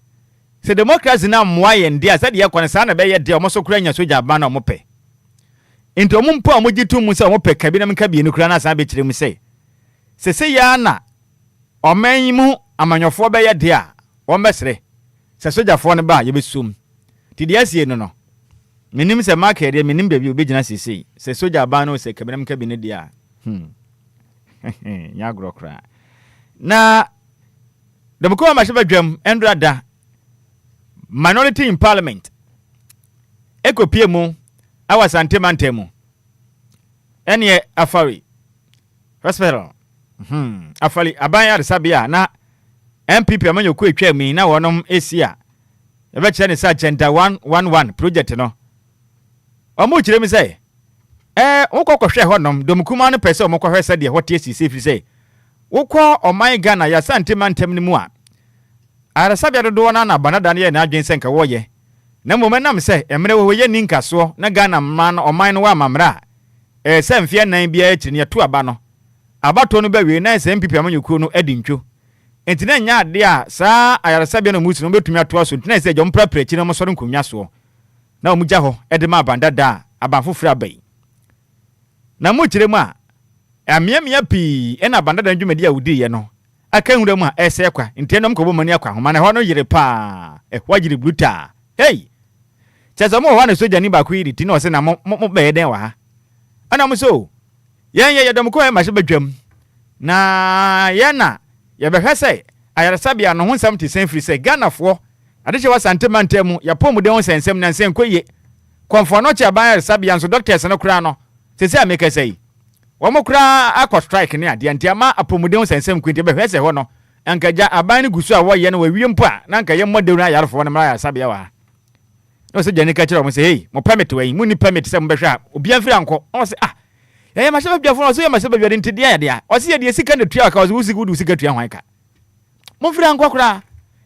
se democracy na moaye ndi asa de yakon sa na be ye de o mo so kura nya soja ban na o mo pe nti o mo mpo o mo gitu mu say o mo pe kabina mka bi ni kura na asan be kirem say se ya na o man mu amanyofo be ye de a o mbesre se sojafo ne ba ye be sum ti de asie no menim se market de menim baabi obegina sisi se soja ba no se kabinam kabine dia nya grokra na de boko ma sheba dwam endrada minority in parliament ekopie mu awasante mantemu ene afari hospital afari abanya resabia na MPP amanyo ku etwa mi na wonom esia ebe kire ne sa agenda 111 project no omo kire mi say wokɔkɔhwɛ hɔnom domkuma no pɛsɛ ɔmokɔhwɛ sɛ deɛ wɔte asisi firi sɛ wokɔ ɔman Ghana ya sante mantem no mu a arasabia dodo na banada ne yɛ na adwen sɛ nka wɔyɛ na mmom nam sɛ emre wo yɛ ninka so na Ghana man ɔman no wa mamra sɛ mfie nan bia akyi ne to aba no abato no ba wie na sɛ MPP amanyekuo no adi ntwo enti na nya ade a saa arasabia no musi no betumi ato aso enti na sɛ jompa prechi no mo sɔre nkonwa so na omugya hɔ edema bandada abanfofra abai na mo kire mu a amiamia pi ena bandada ndwumadi a wudi ye no aka hura mu a ese kwa enti enom ko bomani akwa homa na hɔ no yire pa hwagire bruta hey chaza mo hɔ na soja ni ba ku yiri ti na ɔse na mo bɛyɛ den wa ha ana mo so ye dom ko ma hye badwam na ye na ye bɛhwɛ sɛ ayaresabia no ho nsɛm te sen firi sɛ Ghanafoɔ adehye wa santemantemu ya pomu de onsensem na nsen koye konfo no che aban resabia nso doctors no kura no sese ameka sei wo mo kura akɔ strike ne ade antiama apomu de onsensem kwinte be hwese ho no ankaja aban ne gusu a wo ye no wa wie mpo a na anka ye mmode na yarefo no mra ya sabia wa no se jani ka kire mo se hey mo permit wa yi mo ni permit se mo be hwa obia mfiri anko o se ma se babia fo so ye ma se babia de ntide ya de a o se ye de sika ne tua ka o se wusigu sika tua hwan ka mo mfiri anko kura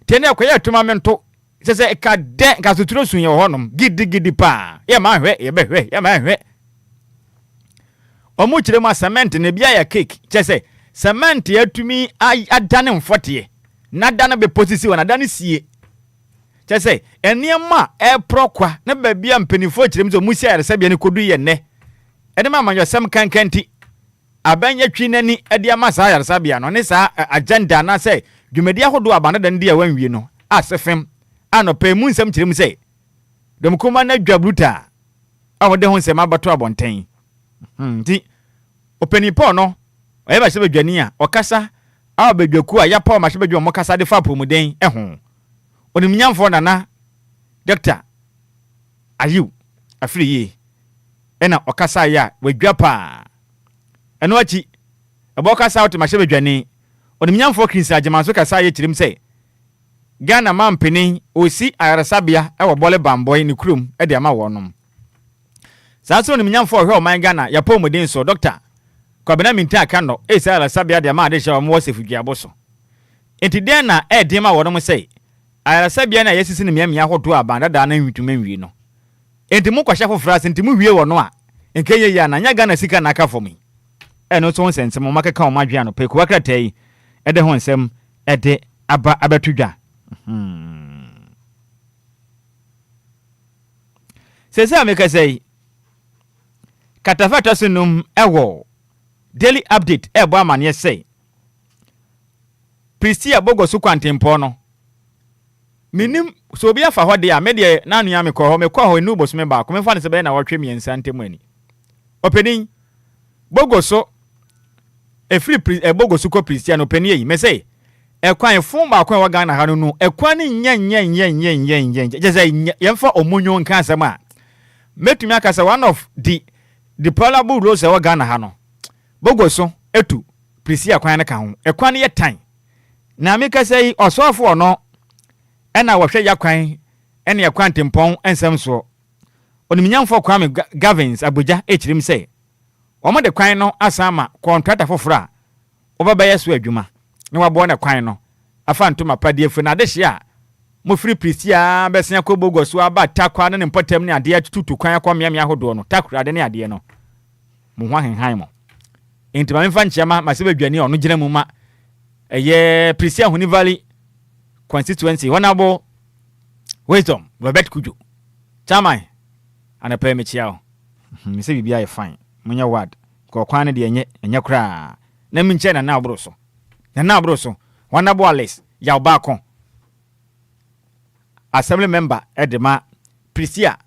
tene akoya atumamento sese ka de ka suturo sunye honom gidi pa ye ma hwe ye be hwe ye ma hwe omu kire ma cement ne bia ya cake chese cement yatumi adane mfote na dane be posisi wona dane sie chese eniema prokwa na ba bia mpanifo kire mzo musi ayaresa bia ne kodu ye ne ene ma manyo sam kankanti abanya twinani ade ama sa ayaresa bia no ne sa agenda na se dwumadi ahodo abana dan dia wanwie no asefem anope mu nsem kirem sei domkoma na dwabruta awode ho nsem abato abonten nti openipo no oyeba se badwani a okasa abadwaku a yapa ma se badwa mo kasa de fa pomuden eho onimnyamfo nana doctor ayu afiri yi ena okasa ya wadwapa eno achi abokasa out ma se badwani onimnyamfo Chris Ajemanso kasa ye kirem sei Ghana mampeni osi ayarasabia ewo bole bamboy ni krum e de ama wonom saso ni mnyamfo hwe o man Ghana ya pomuden so doctor kwabena minta aka no esa ayarasabia de ama de hye mo wasefugua boso enti den na e de ma wonom sei ayarasabia na yesisi ni miamia hodo abanda da na nwituma nwie no enti mo kwahye fofra enti mo wie wono a enkenye ya na nya Ghana sika na aka fomi e no so nsensem mo makeka o madwe ano pe ko akratai e de ho nsem e de aba abatudwa sese ameka sei katafata sunum ewo daily update ebo amane say Pristia bogo su kwantempo no minim so obi afa hode a me de na anu ya me kɔ hɔ enu boso me ba ko me fa ne se be na wɔtwe miensa ntemu ani opening bogo so bogo su ko Pristia no opening yi me say ekwan fun ba kwa wa Ghana ha no no ekwan nye je say yemfa omunyo nka asem a metumi aka say one of the deplorable roles wa Ghana ha no bogo so etu Pristia kwan ne ka ho ekwan ye tan na me ka say osofo no ena wɔhwɛ yakwan ene yakwan tempɔn ensɛm so oniminyamfo Kwame Gavins Abuja echirim say omo de kwan no asama contractor foforo a obabɛyɛ so adwuma na wabɔ na kwan no afa ntoma pade afu na adehye a mo free Pristia besia ko bogo so aba takwa ne mpɔtam ne ade atutu kwan akɔ miamia hodo no takura de ne ade no mo ho ahenhan mo entima mfa nchiama masebe dwani ono gyina mu ma eye Pristia Huni Valley constituency honorable wisdom Robert Kujo chairman ana pay me chiao me say bibia e fine munya ward ko kwan ne de enye kra na minche na abro so honorable Alice ya ba kon assembly member edema Pristia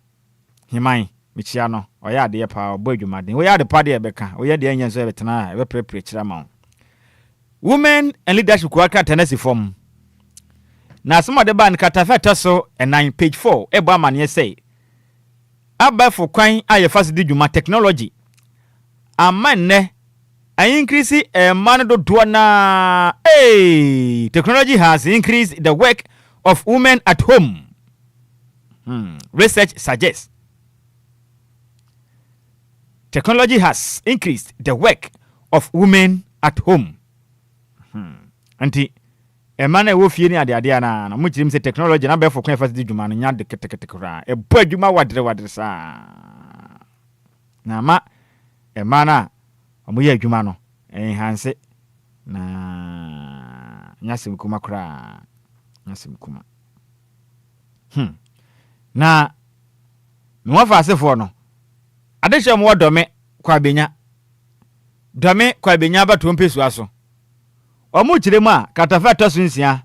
himan me chia no oya de pa obo adwumaden oya de pa de ebeka oya de enye so ebetena ebe prepare chira ma women and leadership kwaka tenesi form na asoma de ban katafeta so 9 page 4 ebo amane say abafo kwan ayefase di dwuma technology amanne I increase man do na technology has increased the work of women at home. Research suggests technology has increased the work of women at home. Anti man e wo fie ni ade na mo chirim se technology na be for kwan fast di dwuma no nya de ketekra e bo adwuma wadre sa na ma man na omo ye adwuma no enhance na nyasim kuma kra nyasim kuma na me wa fa asefo no adehye mo wodome kwa benya ba tompesu aso omu chiremu a katafa tosunsia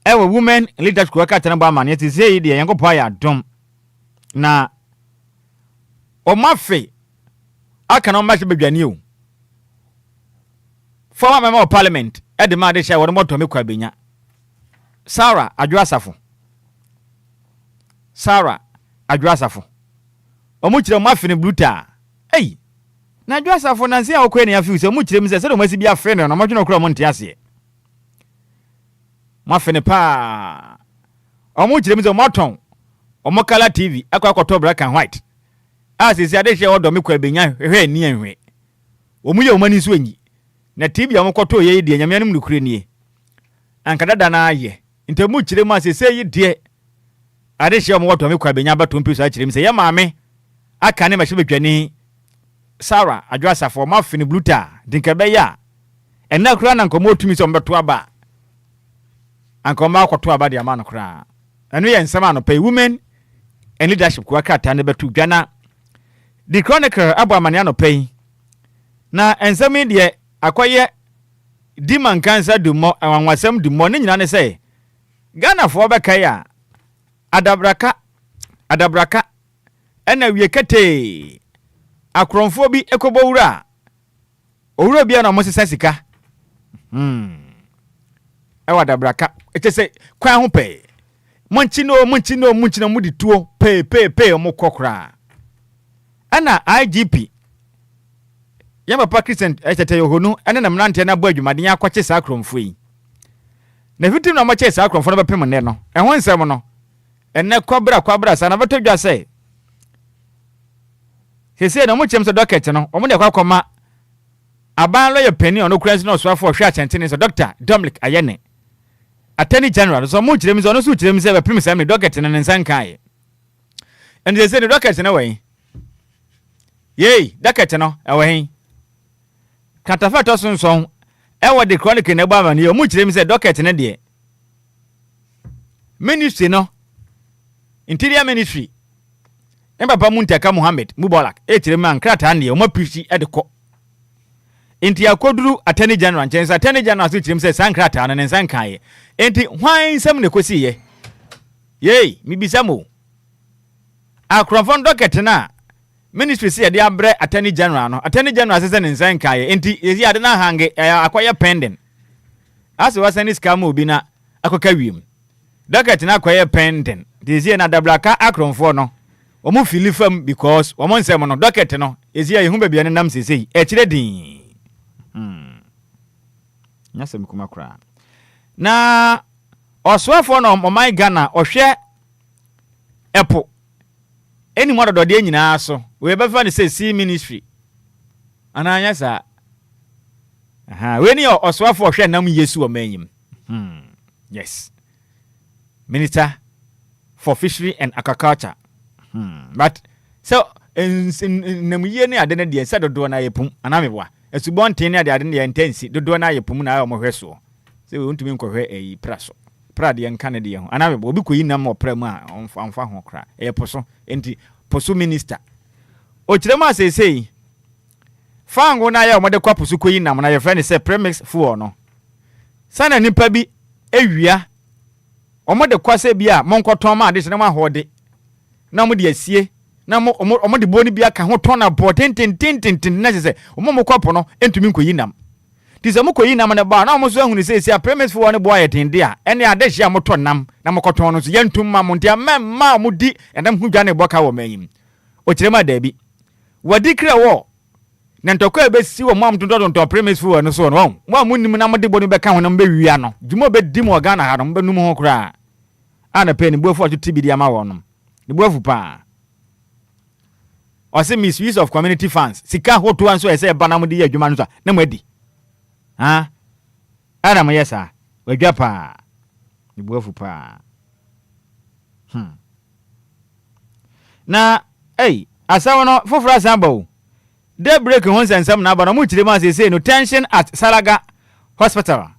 ewe women leadership kwa katana ba amane ti sei de yankopɔ ya dom na omafe aka na omache bedwane o former member of parliament edema de sha won moto me kwa benya Sarah Adwoasafo omu chire omafe ne bluta na Adwoasafo na nsia okwe ne afi se mu chire mse se do masi bia fe ne no modwene okura mo nte ase mafe ne pa omu chire mse moton omo kala TV akwakoto black and white asisi adehye odo me kwa benya hwe ni enhwe omu ye omani so anyi na TV amokoto ye de nyame anim nukure nie ankadada na aye ntemu chire mu asese yi de adehye omo odo me kwa benya ba tompi so a chire mse ye maame aka ne ma hye bedwani Sarah Adwoasafo mafe ne bluta dinkabe ya enna kura na nkomo otumi so mbeto aba ankoma akoto aba de amano kura enu ye nsema no pay women and leadership kwa kata ne betu dwana the chronicle abo amane no pay na ensemi de akoye diman kansa dumo anwasem dumo ne nyina ne say Ghana fo be kai a adabraka ena wie kete akronfo bi ekobo wura owura bia na mo sesa sika ewa dabraka etese kwan ho pe monchino mudi tuo pe mo kokra ana IGP yamba pa Christian etete yohonu ene na mnante na bo adwumade ya kwache sa akronfo yi na fitim na mo che sa akronfo no bepem ne no ehon nsem no ene kwabra sa na beto dwa se hese na mo chem se docket no omo de kwakoma aban lo ye pani ono kransi no so afo hwe achentene so Dr. Dominic Ayene Attorney General so mo chirem so no so chirem se be prim se me docket ne nsan kan and they say the docket na we docket no we katafa to sonson e the chronicle na gba ne mo chirem se docket ne de ministry no interior ministry Papa Muntaka Muhammad Mubarak chirem ankrata ne o mapichi edeko enti akoduru attorney general nkyɛn attorney general so kyerem sɛ sankrata no ne nsan kae enti hwan nsɛm ne kosi ye yei mibisa mo akrɔfon docket na ministry si de abrɛ attorney general no attorney general sɛ ne nsan kae enti ezi ade na hange akoye pending ase wasani scam obi na akoka wiem docket na akoye pending ezi na dablaka akrɔfon no omo fili fam because omo nsɛm no docket no ezi ya yehu bia ne nam sesei ɛkyerɛ din nyasɛm kuma kra na ɔsoafo no ɔman Ghana ɔhwɛ epo eni mo dodode nyinaa so we befa ne say sea ministry ananya sa we ni ɔsoafo ɔhwɛ nam Yesu ɔmanyim yes minister for fishery and aquaculture but so nam ye ne ade ne de sɛ dodo na yepum anamebwa esubonten ne ade ne intensi dodo na yepum na ɔmohwɛ so sɛ we ntumi nkɔhwɛ eyi praso prade yanka ne de ho anamebwa obi koyi nam ɔpra mu a ɔmfa ho kra poso enti poso minister o kyerem asesei fango na ya ɔmode kwa poso koyi nam na ye frɛ ne sɛ premix fuo no sana nipa bi ewia ɔmode kwa sɛ bi a monkɔtɔn ma ade hyene ma hode na mo de asie na mo de boni bi aka ho tɔn na boten na sɛ mo kwapo no entumi nkoyi nam ti sɛ mo koyi nam ne ba na mo so ahunu sɛ sia premise for ne boy etende a ɛne ade hia mo tɔn nam na mo kɔtɔn no so yentum ma mo ntia ma mo di ɛnam hu dwane boka wɔ manyim o kyerɛ ma da bi wadi kra wɔ na ntɔkɔ ebe si wɔ mo am tonto premise for no so no mo nim na mo de boni bɛka ho na mo bɛwia no dwuma be di mo Ghana ha no mo bɛnum ho kra ana pe ni buafo atuti bi di ama wɔ no ni buafu pa or say misuse of community funds sika hoto anso ese ba na mo de ya adwuma no so na mo adi ara mo yesa wadwa pa ni buafu pa na asawo no foforo asamba o day break ho nsensam na ba no mo kire ma say no tension at Salaga Hospital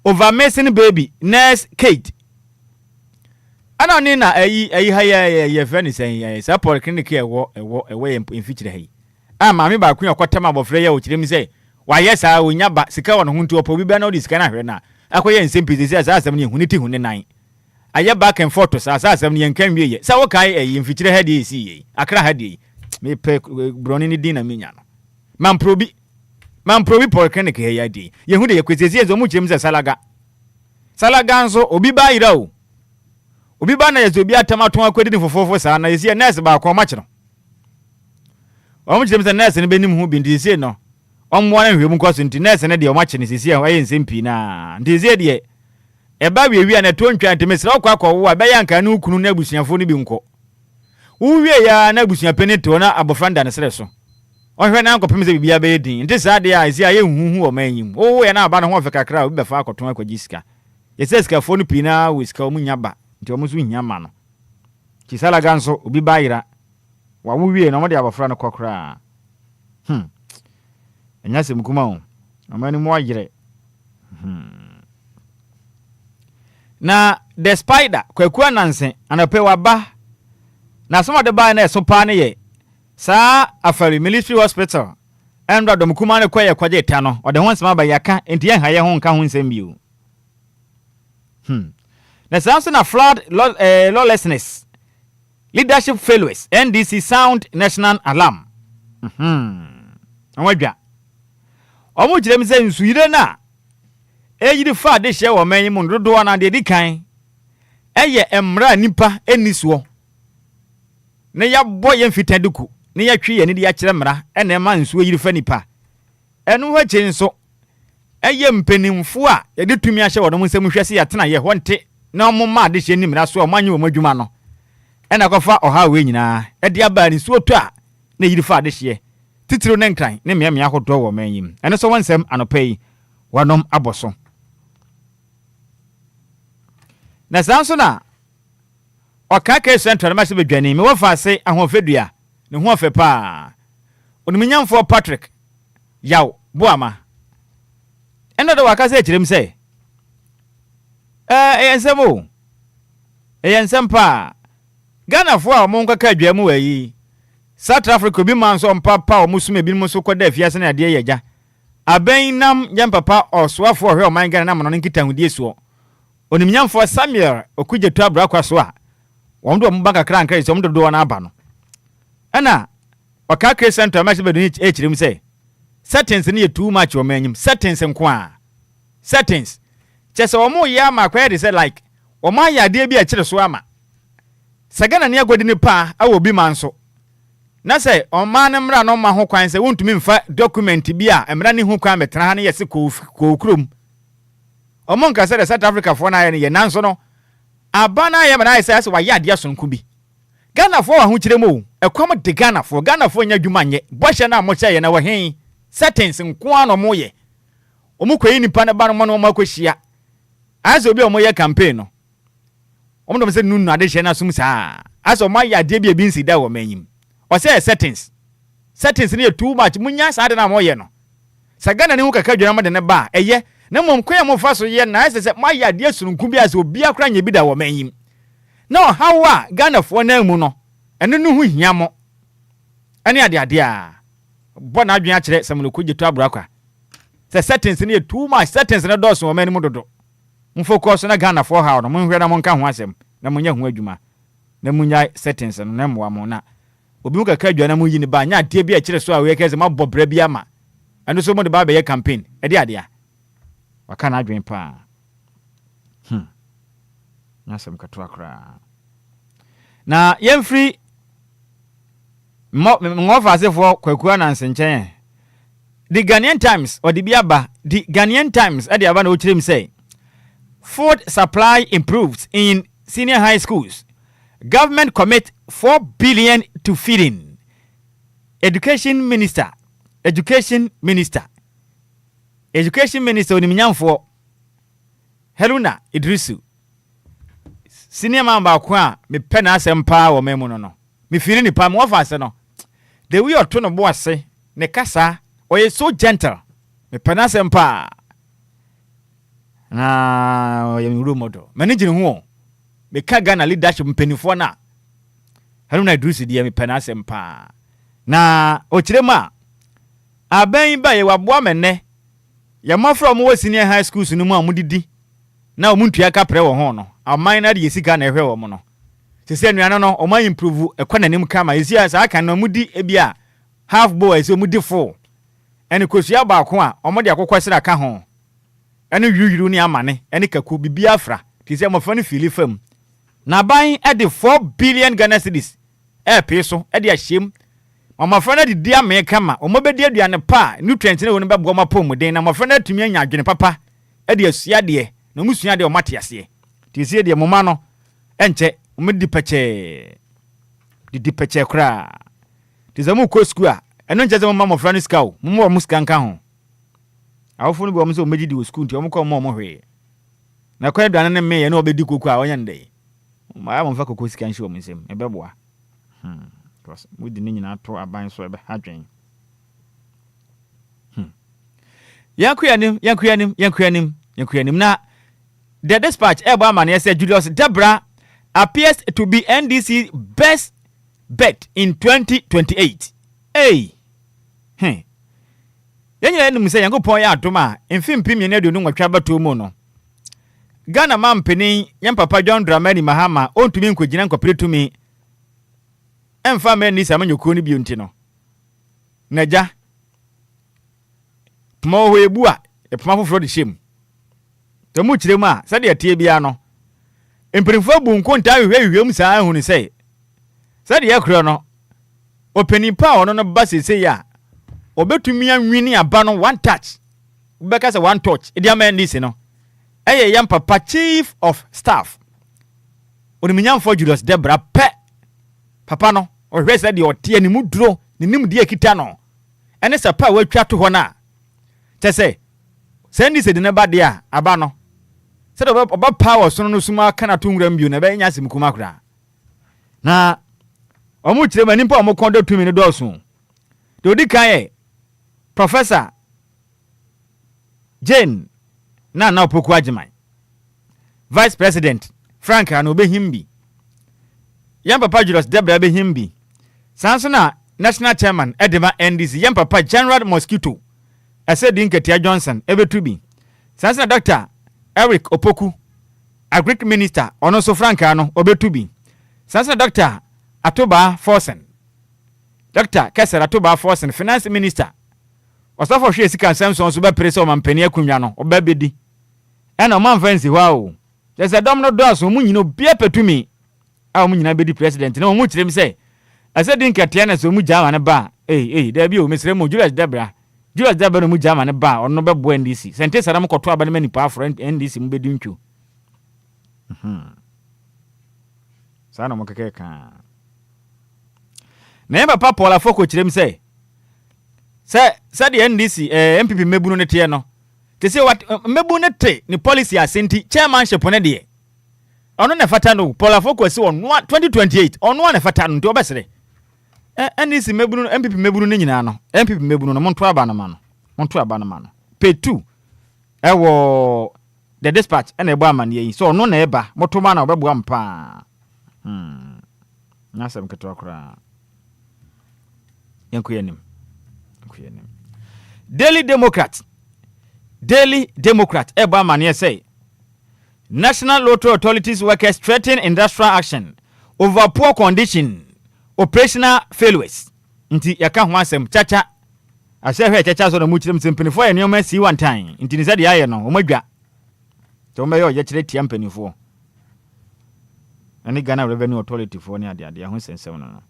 over missing baby nurse Kate ana ni na ye friend say sa polyclinic ewo in feature hay maami ba ku yakotem abofre ya o kire mi say wa yes a onya ba sika won ho nti opo bi ba na o disika na hwe na akoye nsempisi say sa asem ne huniti hunne nan aye back and forth sa asem ne yankan wie ye sa wo kai in feature head esi ye akra head ye me pe broni ni din na me nya no man probi polyclinic he ya di ye hu de ye kwesisi ezo mu kire mi say Salaga nso obi ba ira o obi ba na yezo bi atamaton akwedi ni fofofo sa na yesi nurse ba ko ma kire omo kire se nurse ne benim hu bi ndisi no omwo na hwemu kwaso nti nurse ne de o ma kire sisi a aye nsempi na ndisi de e ba wi na to ntwa ntemesira okwa akwo wo ba yanka na ukunu na abusuafo ni bi nko uwie ya na abusua penito na abofranda ne sere so ohwe na nkopem se bibia be din nti sa de a esi aye huhu o manyim wo ya na aba na ho afekakra obi be fa akoton akwaji sika yesi sika fo no pina wisika omunya ba nti omusu hia ma no ti Salaga nso obi bayira wa wuwie na omode abofra no kokra enya se mukuma o amani mo ayire na the spider kwaku ananse anape waba na some de bay na so pa ne ye sa afari military hospital endra do mukuma ne kwaye kwaje ta no ode ho nsema ba yaka enti ye haye ho nka ho nsem biu na Samson na flood lawlessness leadership failures NDC sound national alarm onwadwa omo jirem se nsuyire na eyiri fa de hye wo manyi mu dodo na de dikan eye emra nipa enisuo ne ya boye mfitaduku ne ya twi ye ne de ya kire mra ene ma nsuo yiri fa nipa enu ha che nso eye mpenimfo a ye de tumi ahye wo no nsem hwese ya tena ye honte na omo ma de hye nimra so omanyi wo madwuma no ena kofa oha we nyina e de aba ni suo to a na yiri fa de hye titiro ne nkran ne me ahodo wo manyim ene so wonsem anopai wanom aboso na sanso na okaka central ma se bedwane me wo fa se ahofedua ne ho afa pa oniminyamfo Patrick yaw boama eno de waka se kirem se ensemo pa Ghana fo a mo nkaka adwamu wayi South Africa bi man so mpapa o musume bi mo so koda afiase na de yeja aben nam yɛn papa ɔsoafo ɔhwɛ ɔman Ghana nam no nkita hudie soɔ onimnyamfo Samuel okugyetu abrakwa so a wɔn do ɔmo ba kakra nkra sɛ ɔmo dodo na aba no ɛna ɔka kre center ma hyɛ bɛdu ekyirem sɛ settings ne yɛ too much ɔman anyim settings nko a settings kyɛ sɛ ɔmo yɛ ama kwɛ de sɛ like ɔmo ayɛ adeɛ bi a kyerɛ so ama sɛ Ghana ne agodi ne pa a wɔ bi man so na sɛ ɔman ne mmra no ma ho kwan sɛ wontumi mfa document bi a mmra ne ho kwan metena ha ne yɛ se kokrom ɔmo nka sɛ South Africa fo na ayɛ ne yɛ nanso no aba na ayɛ ma na ayɛ sɛ wayɛ adeɛ sonko bi Ghana fo wa ho kyerɛ mu ɛkɔm de Ghana fo nya dwuma nyɛ bɔhyɛ na mo kyɛ yɛ na wɔ hen settings nko ano mo yɛ ɔmo kɔyi nipa ne ba no mo no mo akɔhyia asɛ obi a ɔmo yɛ campaign no ɔmo dɔm sɛ nunu ade hyɛ na sum saa asɛ ɔmo ayɛ adeɛ bi ebi nsi da wɔ manyim ɔsɛ settings ne yɛ too much munya saa de na mo yɛ no sɛ Ghana ne ho kaka dwara mo de ne ba ɛyɛ na mo nkɔ yɛ mo fa so yɛ na asɛ sɛ mo ayɛ adeɛ sununku bi asɛ obi akora nya bi da wɔ manyim na ɔhaw a Ghana fo na mu no ɛno no ho hia mo ɛne ade a bɔ na adwen akyerɛ sɛ mo kugye to abrakwa sɛ settings ne yɛ too much settings ne dɔso wɔ manyim dodo mo focus na Ghana fo haw no mo hwɛ na mo nka ho asɛm na mo nya ho adwuma na mo nya settings no na mo mo na obi mu kakra dwa na mo yi ne ba nya ade bi a kyerɛ so a we kɛse ma bɔ bra bi ama ɛno so mo de ba bɛyɛ campaign ɛde ade a waka na adwen pa na sem katwa kra na yɛmfiri ngofa asefo kwakua na nsenkyɛn the Ghanaian Times or the biaba the Ghanaian Times ade aba na o kyerem say food supply improves in senior high schools. Government commit 4 billion to feeding. Education Minister onimnyamfo Haruna Idrisu senior man ba ko a me pɛ na asɛm pa wɔ memu no me firi ni pa mo fa ase no the way oto no bo ase ne kasa oye so gentle me pɛ na asɛm pa na oye role model manage ne ho me ka Ghana leadership mpanifo na Haruna Idrisu die me pɛ na asɛm pa na ochirema aban ba ye waboa menne ya mafra mo wɔ senior high schools no mu a mudidi na omuntua ka prɛ wɔ ho no aman na de yesika na ehwɛ wɔ mo no sese nuano no o man improve ekonanim kama esi asa aka no mudi ebia half boy esi mudi full ene kosua ba ko a o mo de akokwasira ka ho ene yuyuru ni amane ene kaku bibia afra tise mo fa no fili fam na ban e de 4 billion Ghana cedis e pe so e de ahyem o mo fa na de dia me kama o mo be de aduane pa nutrient ne woni be bo ma pom den na mo fa na tumi anya adwene papa e de asua de na musua de o mate ase tise de mo ma no enche umedi peche kra tizamu ko school a eno nche ze mo fra no ska o mo muska nka ho awofo no bi o mo se o meji di school nti o mo ko mo hwe na kwa aduane ne me ye na obedi koku a onye ndey ma ya mo fa koku sika nshi o mo nsem ebeboa because we di ni nyina to aban so ebe hadwen yankuyanim na the dispatch eba man say Julius Debra appears to be NDC best bet in 2028. Hey. Yenye enu mse yankopon ya adoma mfimpi me ne do no twaba to mu no. Ghana mampeni yam papa John Dramani Mahama ontumi nkogina nkopere tumi. Emfa me ni samanyoko ni bi nti no. Naja. Mo ho ebu a epoma foforo de shem. Temu kiremu a sade atie bia no. Emperinfo bu nkonta hwehwem saa hu ni sei. Sade yakro no. Openi pa ono no ba sese ya. Obetumi anwini aba no one touch. Ubeka se one touch. Idi ama ndisi no. Eye yam papa chief of staff. Oniminyamfo Julius Debra pe. Papa no, ohwe se de otie ni muduro, ni nim de akita no. Ene se pa watwa to ho na. Tese. Se ndisi de ne ba de a aba no. Se de oba power so no suma kana to nwura mbio na be nya sim kuma kura. Na omu kire mani pa omu kondo tumi ne doso. De odi kan ye Professor Jane na opoku ajiman. Vice President Frank and obehimbi. Yam papa Julius Debra behimbi. Sansona National Chairman Edema NDC yam papa General Mosquito said Dinketia Johnson, ever to be. Sansa Dr. Eric Opoku, a Greek minister, or also Francano, obe to be. Sansa Dr. Atoba Forsen, Dr. Kessler Atoba Forsen, finance minister. Or so for she is Samson, so by Preso and Penia Cunano, or Babidi. And a man fancy, wow. There's a domino doors whom you know, be up to me. I mean, I be the president, no much them say. I said, Dinkatiana, so muja and a bar. There be Miss Remo, Julius Debra. Julius Debra muja and a bar, or no buen DC. Sentes Aramco to about many power friend and this in Bedunchu. Sana Mokaka. Never papa la foko chim say. Said the NDC, MPP Mebunetiano. They say what Mebunete, the policy are sent chairmanship on a day. On a fatano, Paula Focus on 2028, on one fatano to obesity. NDC Mebun, MPP Mebunino, MPP Mebun, Montua Banamano. Pay 2. The dispatch and a barman ye, so no neighbor, Motomana, Webwampa. Nasam Katokra. Enquiries. Daily Democrat, Barman, say. National Lottery Authorities workers threaten industrial action over poor condition, operational failures. Inti yaka hwansem chacha. Ase hwe chacha so no muchirem sempinifo ya nyoma si one time. Inti ni sadi aye no omadwa. To mbe yo ye kire tia mpanifo. Ani Ghana Revenue Authority fo ni ade ho sensem no.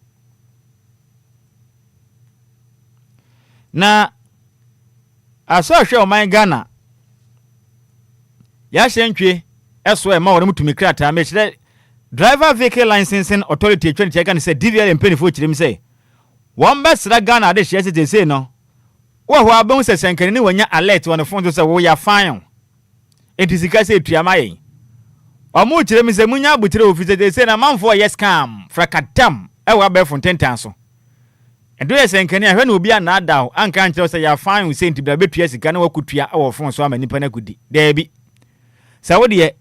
Na aso hwe o man Ghana. Ya hwentwe eso e ma wore mutumi krata me kire driver vehicle licensing authority 20 can say DVL mpanifo kirem say one best Ghana ade hye say no wo ho abon se senkani ni wanya alert won phone so say wo ya fine etisika say tuama yen omo kirem say munya abutire office say na manfo yes scam frakatam e wo abefo tentan so edo ye senkani ahwe na obi ana ada anka nkire say ya fine say ntibra betua sika na wakutua e wo phone so ama nipa na kudi da bi sawode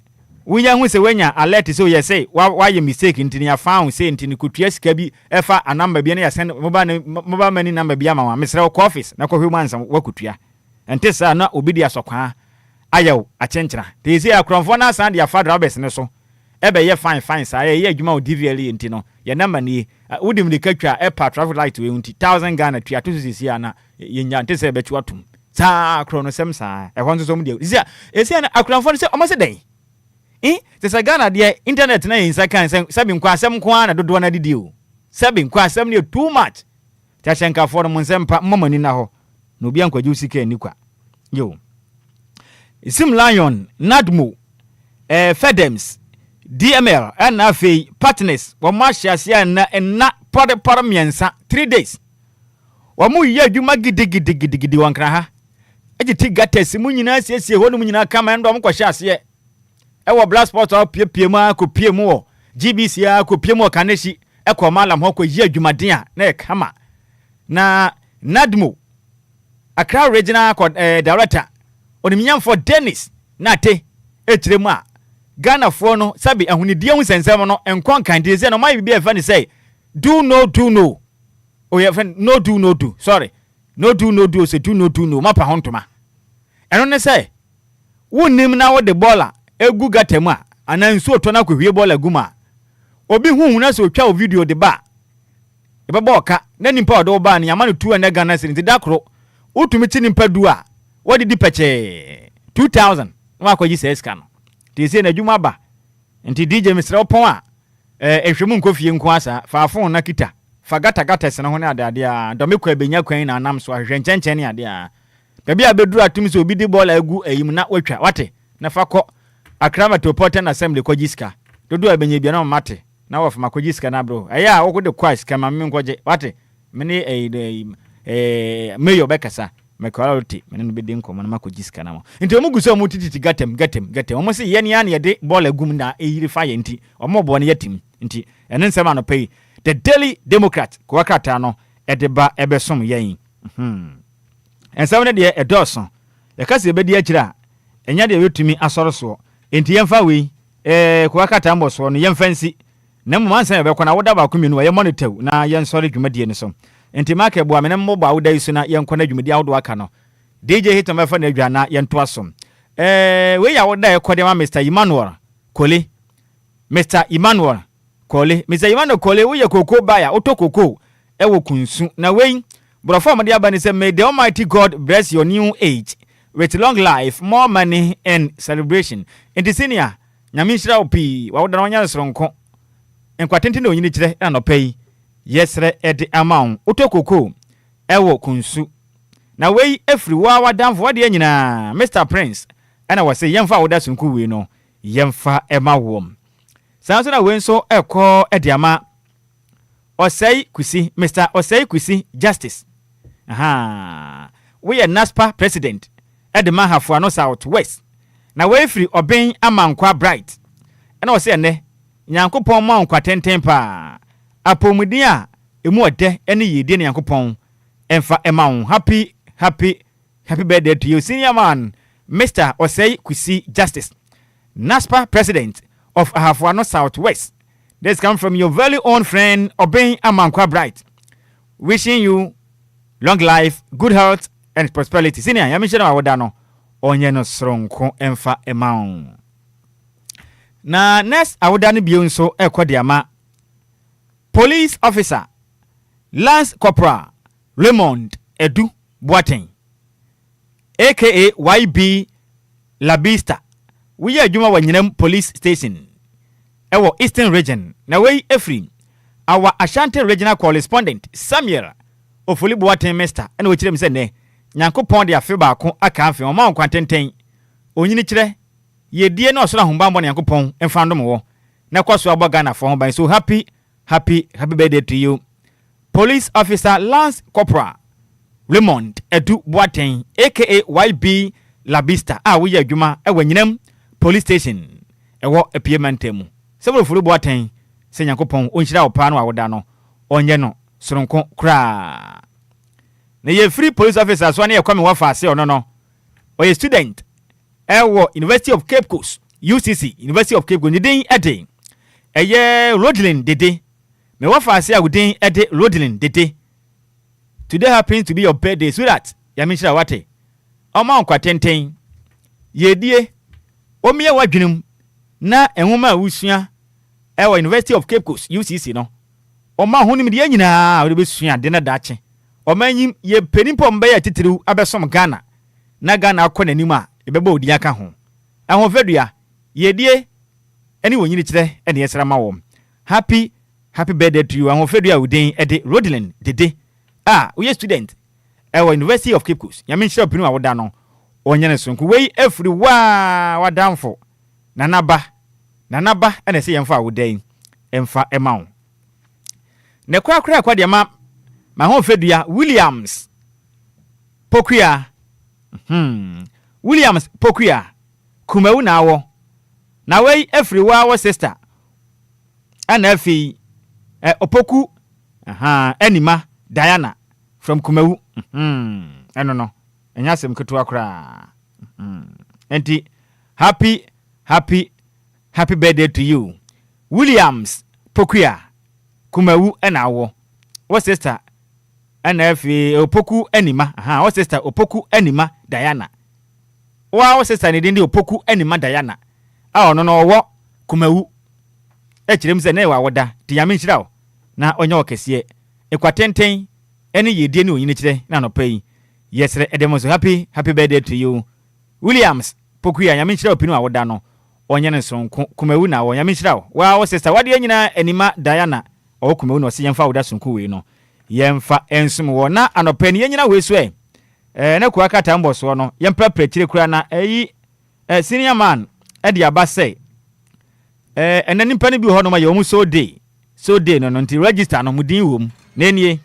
Winya hu se wanya alert so ye say why mistake ntini ya found say ntini kutua sika bi efa a number bi na ya send mobile money number bi ama mesra ko office na ko hwumansa wakutua ente sa na obi dia sokwa ayaw a chenchira te say akronfo na san dia father obes ne so ebe ye fine sa ye adwuma o DVL enti no ye number ni udim de katwa epa traffic light we unti 1000 Ghana tua to sisi ana ye nya ente say betu atum sa krono sem sa e hon so mu dia esi na akronfo say omo se den Tesa Ghana de internet na yin sakan sabi nkwa asem kwa na dodo na didi o sabi nkwa asem ne too much ta shenka for mo nsempa momani na ho na obi ankwaji usika ni kwa yo Sim Lion Nadmo Fedems DML and afei partners wo mahyiase na pare miensa 3 days wo mu ye adwuma gidigidi wankra ha agiti gates mu nyina siesie ho no mu nyina kama ndo mo kwahyiase ewo blast sport o pie mu akopie mu wo GBC akopie mu kaneshi ekọ malam ho ko yi adwumaden a na ekama na Nadmo Accra Regional Director onimnyamfo Dennis na te ekyiremu a Ghana for no sabi ahunidie hu sensem no enkon kan de ze no my be e say do no oh yeah no do sorry no do say do no mapa hontoma eno ne say wonim na wo de baller egu gatemu a anansu oto na kohwie baller guma obi hu na so twa video de ba e baba oka na nimpa odo ba na yama no 200 Ghana cedis dakro utumi chi nimpa du a wodi di peche 2000 wa kwaji seska no ti se na dwuma ba nti DJ Mr. Opon a ehwemu nkofie nko asa fa phone na kita fa gata se no ho na ade a do me kwa benya kwan na anam so ahwe nchenchen ne ade a baby abeduru atumi so obi di baller egu ayim na watwa wate na fa ko Accra Metropolitan Assembly kwajiska dodo abenye bia na mate na wofa makwajiska na bro aya wo de kwash kama me nkwaje wate mene mayor bekasa mekwality mene no bedi nkomo na makwajiska na mo nti omugu so mutiti gatem omo se ye ne de baller gum na eyiri fa ye nti omo bo ne yatim nti ene nsem anopai the Daily Democrat kwakata no edeba ebesom yen ensem ne de edoso yakase ebedi akira enya de wetumi asoroso enti yemfa we kwakata mboso no yemfansi na mumansa yebekọ na woda ba kominu wa yemonitor na yensore dwumadie ne so enti make bo amene mbo ba woda isu na yenkọ na dwumadi awodo aka no DJ Hitman fa na adwana yento asom we ya woda ekodema Mr. Emmanuel Kole Mr. Emmanuel Kole wo ye koko baya oto koko ewo kunsu na we brofo mo de aba ni say may the Almighty God bless your new age with long life, more money and celebration. Enti senior nyame hira opi wa woda no nya nsronko enkwatente na onyini kire na no pay yesre ede amount otokoko ewo kunsu na wei efri wa wadamfo wade nyina Mr. Prince ana wase yemfa woda sunku we no yemfa ema wom sanso na we nso ekọ ede ama Osei Kusi Mr. Osei Kusi Justice we are NASPA president ede mahafo no South West na we efri oben amankwa bright ana wase ne nyankopon ma nkwa tenten pa apomudin a emu ode ene yedie ne nyankopon emfa ema happy birthday to you senior man Mr. Osei Kusi Justice NASPA president of Ahafuano South West. This come from your very own friend Oben Amankwa Bright, wishing you long life, good health and prosperity. Senior yamishira awodano onye no sronko emfa ema na next awodani bionso ekodiama police officer Lance Corporal Raymond Edu Boateng aka YB Labista we are adwuma wa nyinam police station ewo Eastern region na we efri our Ashanti regional correspondent Samuel Ofoli Boateng Mr. ena we kirem se ne Nyankopon de afe baako aka afe o ma nkwantenten onyini kire yedie na osoro ahombambo Nyankopon emfa ndom wo na kwaso aboga na fo ban so happy birthday to you police officer Lance Corporal Raymond Edu Boateng aka YB Labista we are adwuma ewo nyinam police station ewo epiemantemu sebolo fulu Boateng se Nyankopon onhyira opa no awoda no onye no soronko kra na ye free police officer so na ye kwame wafa ase ono no oye student ewo University of Cape Coast UCC University of Cape Coast ndin ede eye Rodlin Dede me wafa ase agudin ede Rodlin Dede today happens to be your birthday so that yamishira wate oma onkwatenten yedie omiye wadwinum na enwoma usua ewa University of Cape Coast UCC no oma honim de nyina we be sua de na dache oma nyim ye penimpo mba ya titiru abesom Ghana na Ghana akọ nanim a ebeba odi aka ho ahofadua yedie eni wonyini kire ene yesra ma wo happy birthday to you ahofadua udin ede Rodland Dede we student ewa University of Cape Coast yame nhyira pinu awoda no onye ne sonku we every wadamfo nanaba ene se yemfa awodan emfa emawo ne kwa de ma ho fedua Williams Pokuya Williams Pokuya kumawu na awo na we every wa sister ana afi opoku enima Diana from Kumewu. I don't know. Enya sem ketu akra. Enti happy birthday to you. Williams Pokuya Kumewu enawo. What sister? Anafi opoku enima. What sister opoku enima Diana. What sister ni ndi opoku enima Diana. No wo Kumewu. Echirem se na wa woda. Ti yame nhyira na onye okese. Ekwatenten eni yedie ni onyini kire na no pay yesre edemoso happy birthday to you Williams Pokuya nyame nhyira opinu awoda no onye ne sonko kumawu na wo nyame nhyira wa sister wade nyina enima Diana o kumawu no se yemfa awoda sonko we no yemfa ensum wo na anopani nyina we so na ku akata mboso no yempra kire kura na senior man edi abase enani pani bi ho no ma yomu so day no nti register no mudin wo na enie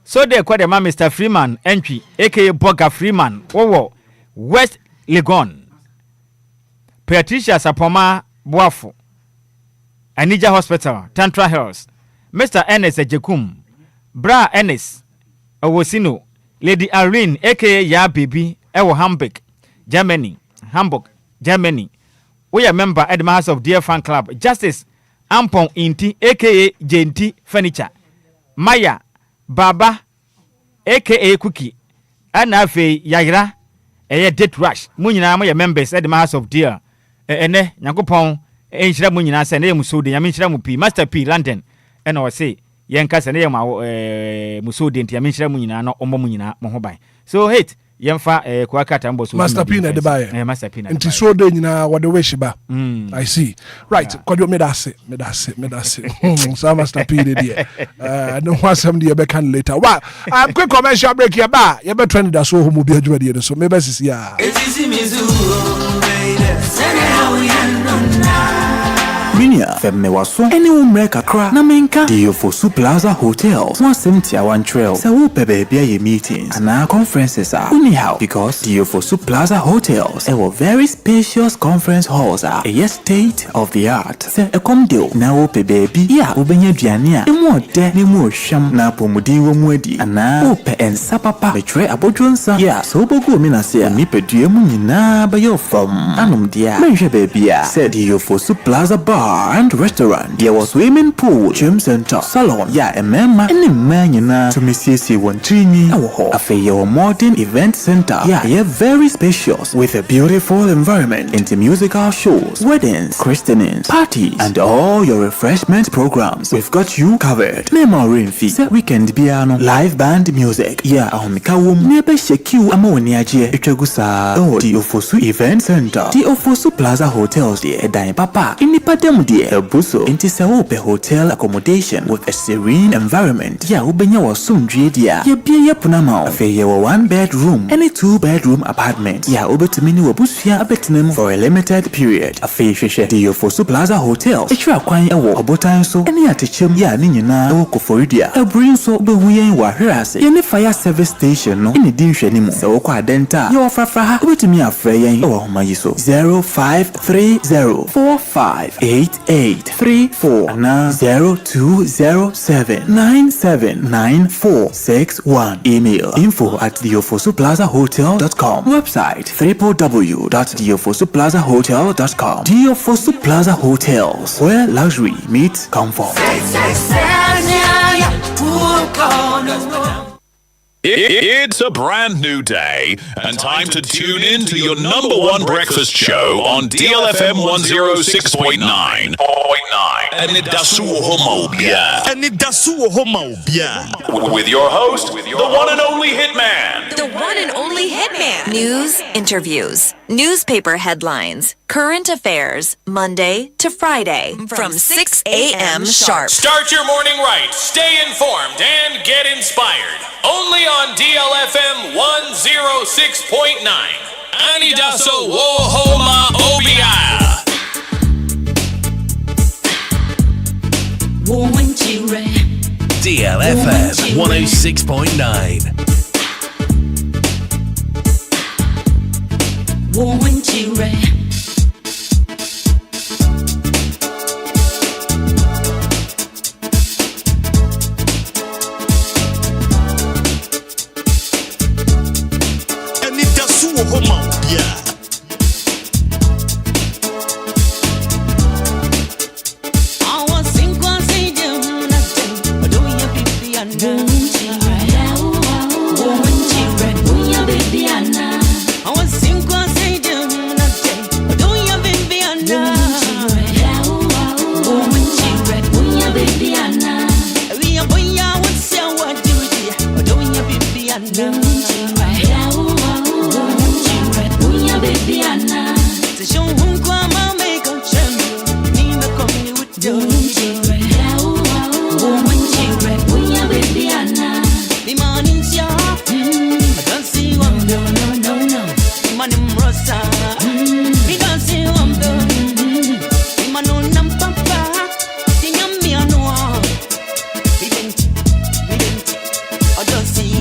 so de kwa de ma Mr. Freeman Enquiries aka Boga Freeman wo West Legon Patricia Sapoma Boafo Anija Hospital Tantra Hills Mr. Ernest Ejekum Bra Ernest Owosino Lady Irene aka Ya Baby ewo Hamburg Germany we are member at the House of Dear Fan Club Justice Ampon Inti aka JNT Furniture Maya Baba aka Cookie ana afi yayra date rush mu nyina mo ye members at the House of Dear ene Nyankopɔn enhyira mu nyina sɛ ne musode nyame nhyira mu P Master P London ena o say yenka sɛ ne ma musode ntia me nhyira mu nyina no ɔmmɔ mu nyina mo ho ban so hate yemfa kwakata mbo so Master P na de bae Master P na nti so de nyina what the wish ba I see right kodo me da se so Master P de there no wasam de be can later wa quick commercial break here ba ye be trend da so ho mu bi adwuma de so me be sisi ya Minia femme waso any umre kakra na menka Diofosu Plaza Hotels 171 Trail sa wo baby ye meetings and our conferences are anyhow because Diofosu Plaza Hotels a very spacious conference halls are a state of the art se e kom deal na wo baby ya obenya duane a emu de ne mu ohwam na pomudi wo mu adi ana ope ensa papa betre abodwonsa ya so bogo mi na se mi pedue mu nyina ba yo from anom dia menhwe baby a se Diofosu Plaza Bar and restaurant. There was swimming pool, gym center, salon. Yeah, a man to Mississippi one trini. A fair modern event center. Yeah, very spacious with a beautiful environment into musical shows, weddings, christenings, parties, and all your refreshment programs. We've got you covered. Memory fee, weekend piano, live band music. Yeah, Mikawum, nebe shekiu amoniaje. Echegusa. Oh, Diofosu Event Center. Diofosu Plaza Hotels. The Edai Papa. Inipadem dear Buso into Saope hotel accommodation with a serene environment. Ya ubenya was soon dia. Ya bia punama. Affair 1 bedroom, any 2 bedroom apartment. Ya ubetumini wabusia abetinem for a limited period. Affair Diofosu Plaza Hotel. Etra kwany ewo obotan so any atechim ya ninyina ewo koforidia. Ebrin so behuyen wa hirase. Any fire service station no any dinhwani se wo kwa denta. Yo frafraha ubetumi afreyen ewo homayiso 0530458834 and 0207979461. Email info@diofosuplazahotel.com. Website www.diofosuplazahotel.com. Diofosu Plaza Hotels, where luxury meets comfort. It's a brand new day and time to tune in to your #1 breakfast show on DLFM 106.9. Anidaso Wɔhɔ with your host, the one and only Hitman. The one and only Hitman. News, interviews, newspaper headlines, current affairs, Monday to Friday from 6 a.m. sharp. Start your morning right, stay informed, and get inspired. Only on DLFM 106.9. Anidaso Wɔhɔ Obia. DLFM 106.9. Anidaso Wɔhɔ Obia.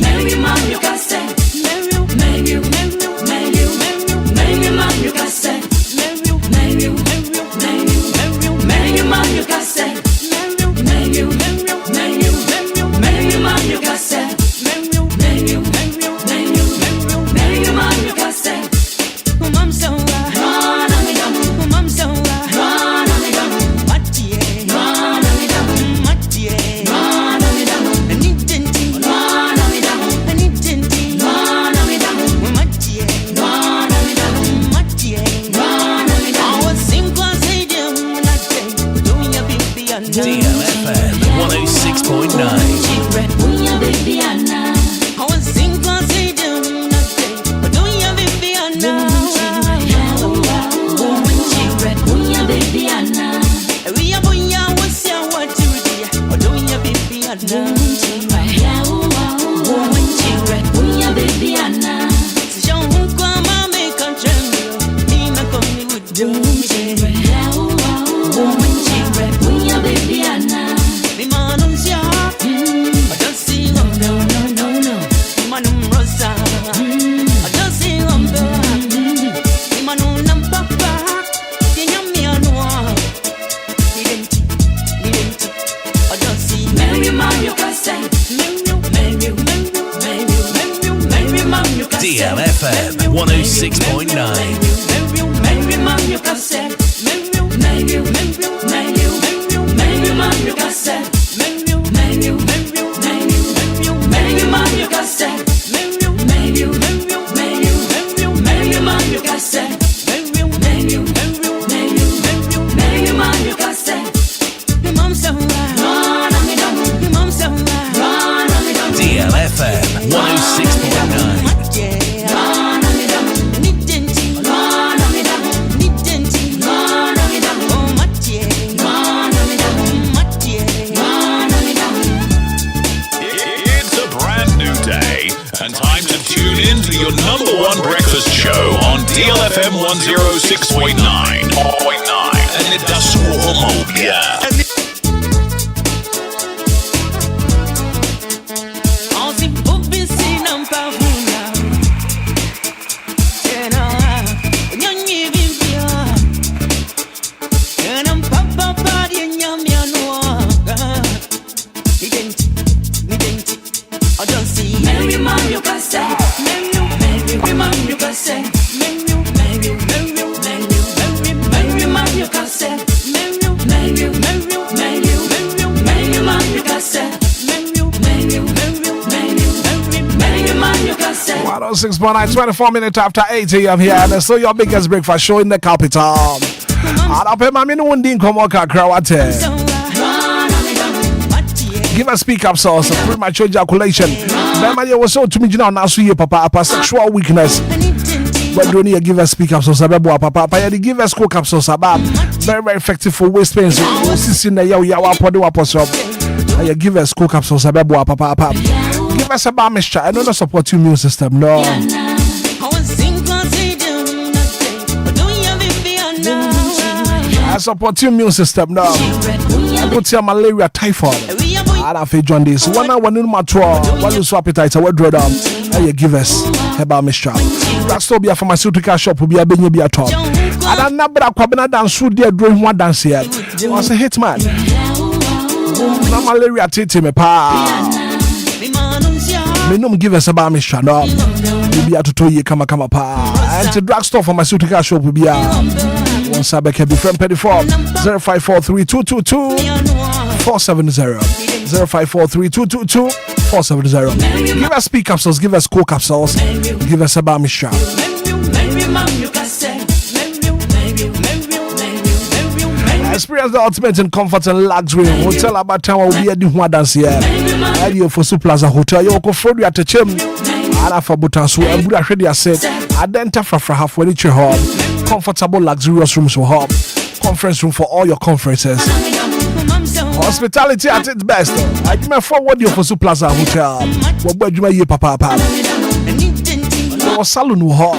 Mary, mom, you can say DLFM 106.9. DLFM 106.9. Your number one breakfast show on DLFM 106.9. Anidaso Wɔhɔ, Obia. Oh, 6.9, 24 minutes after 8 a.m. here, and so your biggest breakfast show in the capital. And up in my minimum din komoka krawate. Give a speak up source, premature ejaculation. Bema ye was so to me now so ye papa sexual weakness. But don't you give a speak up source ababo papa you give us cook up source abab. Very very effective for waist pain. So sisi na yawa podo aposop. You give us cook up source ababo papa. Give us a bar mixture. I don't support your immune system, no. I support your immune system, no. I put your malaria, typhoid. I don't feel John this. 1 hour in my draw. While you swap it, I will draw down. And you give us a bar mixture. That's still be a pharmaceutical shop, will be a benny be a top. I don't know, but I'm not dance through there doing one dance here. I was a hitman. No malaria, titi me pa. Me no give us a bar mission no. Be a to ye kama pa. And to drugstore pharmaceutical shop will be a one sabek be from 0543222470 0543222470. Give us speak capsules, give us cool capsules, give us a bar mission. Experience the ultimate in comfort and luxury. Hotel about time will be a new one dance here. Radio for Plaza Hotel. You go for at the chim. Ala for Butansu and Buddha Ready said. Adenta for half when it's your home. Comfortable luxurious rooms for home. Conference room for all your conferences. Hospitality at its best. I give me forward you for Plaza Hotel. What you may papa. Or salon hall.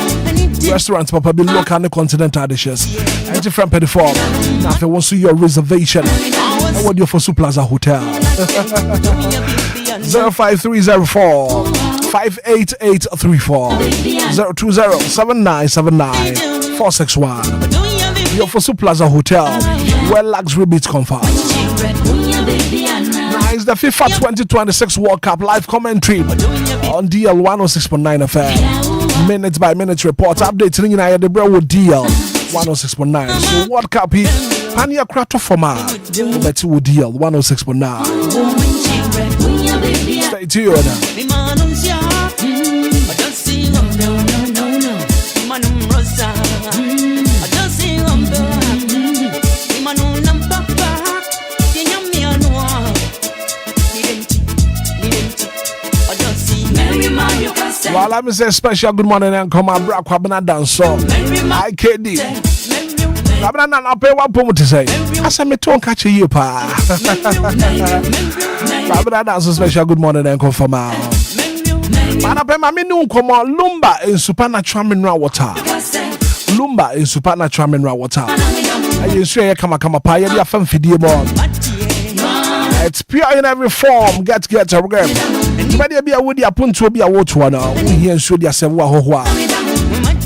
Restaurants papa be local and continental dishes. And different petty form. Now if you want to see your reservation, I want you for Plaza Hotel. 05304 58834 0207979 461. You're for Plaza Hotel, where luxury beats comfort. Now it's the FIFA 2026 World Cup live commentary on DL 106.9 FM. Minute by minute report updating in the bro with DL 106.9. So World Cup here, Pania Crato format. Betty with DL 106.9. Stay tuned. Well, let me say special good morning and come on, Brack Wabana dance so. I KD. Wabana na pay one pomo to say. I said me to catch you pa. Fabra dance special good morning and confirm. Mana pema me nu nkomo Lumba in supernatural mineral water. Lumba in supernatural mineral water. Ayi nsu ye kama pa ye dia fam fidie mo. It's pure in every form. Get a grab. But be a woody upon to be a water now. We hear and show the Sewa Hoa.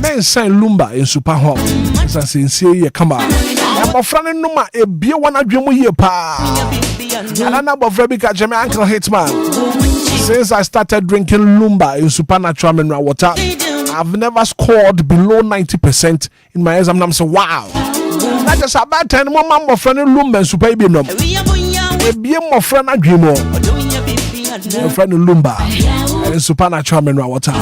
Men sign Lumba in super home. As I say, come on. I'm a friend Numa, a beer one a dream here, pa. And a number of Rebecca Jemmy Uncle Hitman. Since I started drinking Lumba in supernatural mineral water, I've never scored below 90% in my exam. I'm saying, wow. Not just about 10 more my friend Lumba and super baby. Be more friend a dream more. Your friend Lumba and supernatural mineral water.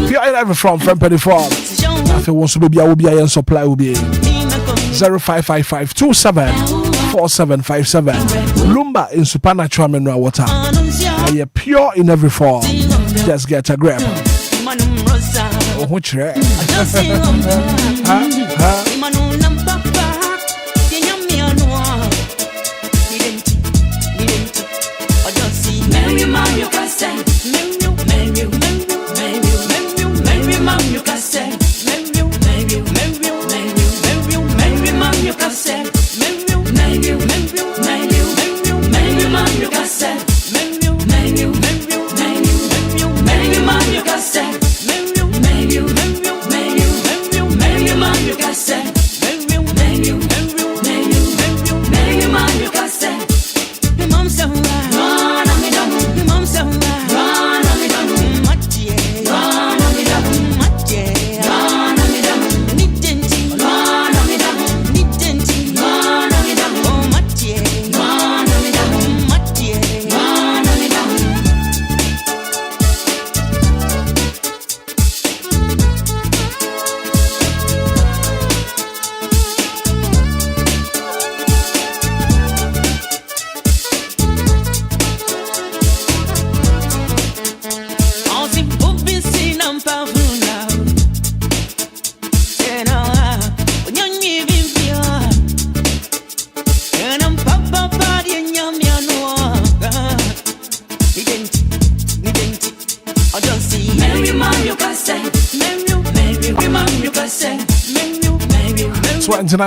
Pure every from Petty Farm. If you want to be a Obia and supply will be 0555274757. Lumba in supernatural mineral water. And you're pure in every form. Just get a grab. Oh, which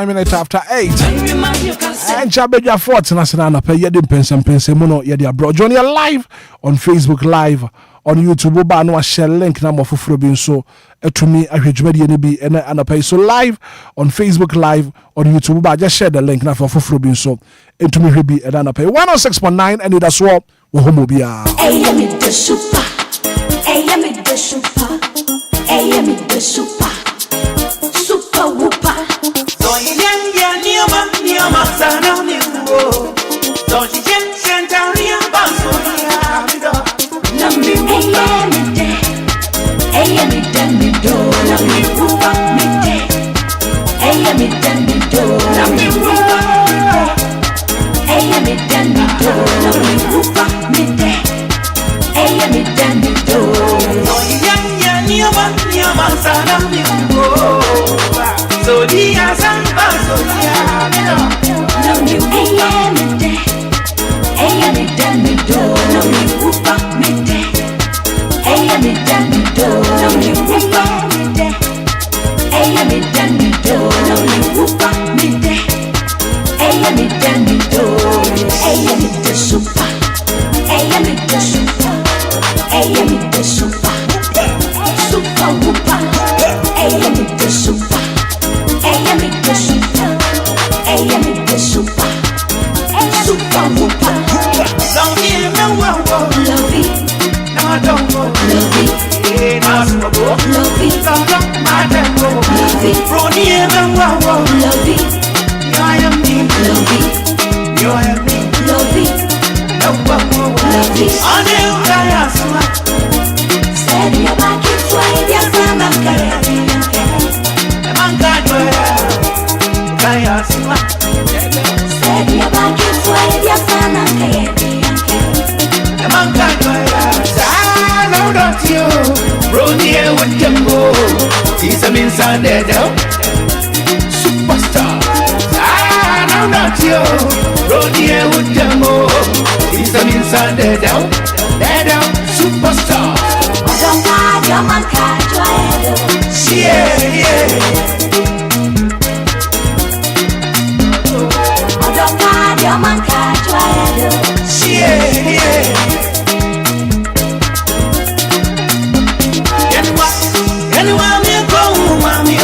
minutes after 8. And Chabeja Fort National pay yedim pense mono yedia bro. Join you live on Facebook Live on YouTube. Oba no share link na mofufuro bi so etumi ahwedwumadi ne bi ene anapay so live on Facebook Live on YouTube. Oba just share the link na mofufuro bi so etumi hwe bi ene anapay 106.9 Anidaso Wɔhɔ Obia. AM the super. AM the super. AM the super. Super whooper. Nioma sana niwo. Don't you get down here, Banso? Nambi wupa mi de. Eya mi den mi do. Nambi wupa mi de. Eya mi den mi do. Nambi wupa mi de. Eya mi den mi do. Nambi wupa mi de. Eya mi den mi do. Nioma sana niwo. So dia samba so dia no you AM de AM de mi do no you wupa mi de AM de mi do no you wupa mi de AM de mi do no you wupa mi de AM de mi do AM de super AM de super AM de super super wupa AM de super AM the super, AM the super, super whooper. Don't give me one word, love it. No, I don't go, love it. Love it. Don't look my tempo, love it. Don't give me one word, love it. You are me, love it. You are me, love it. No one more, love it. On you, I steady about you, sway your son of Ghanaian. Steady about you, sway your son of Ghanaian. I know that you run here with them go. See some inside there, superstar. I know that you run here with them go. He's an inside dead down, superstar. Don't hide your man, catch your head. Yeah. Don't hide your man, catch your head. Yeah. Anyone me go, mommy.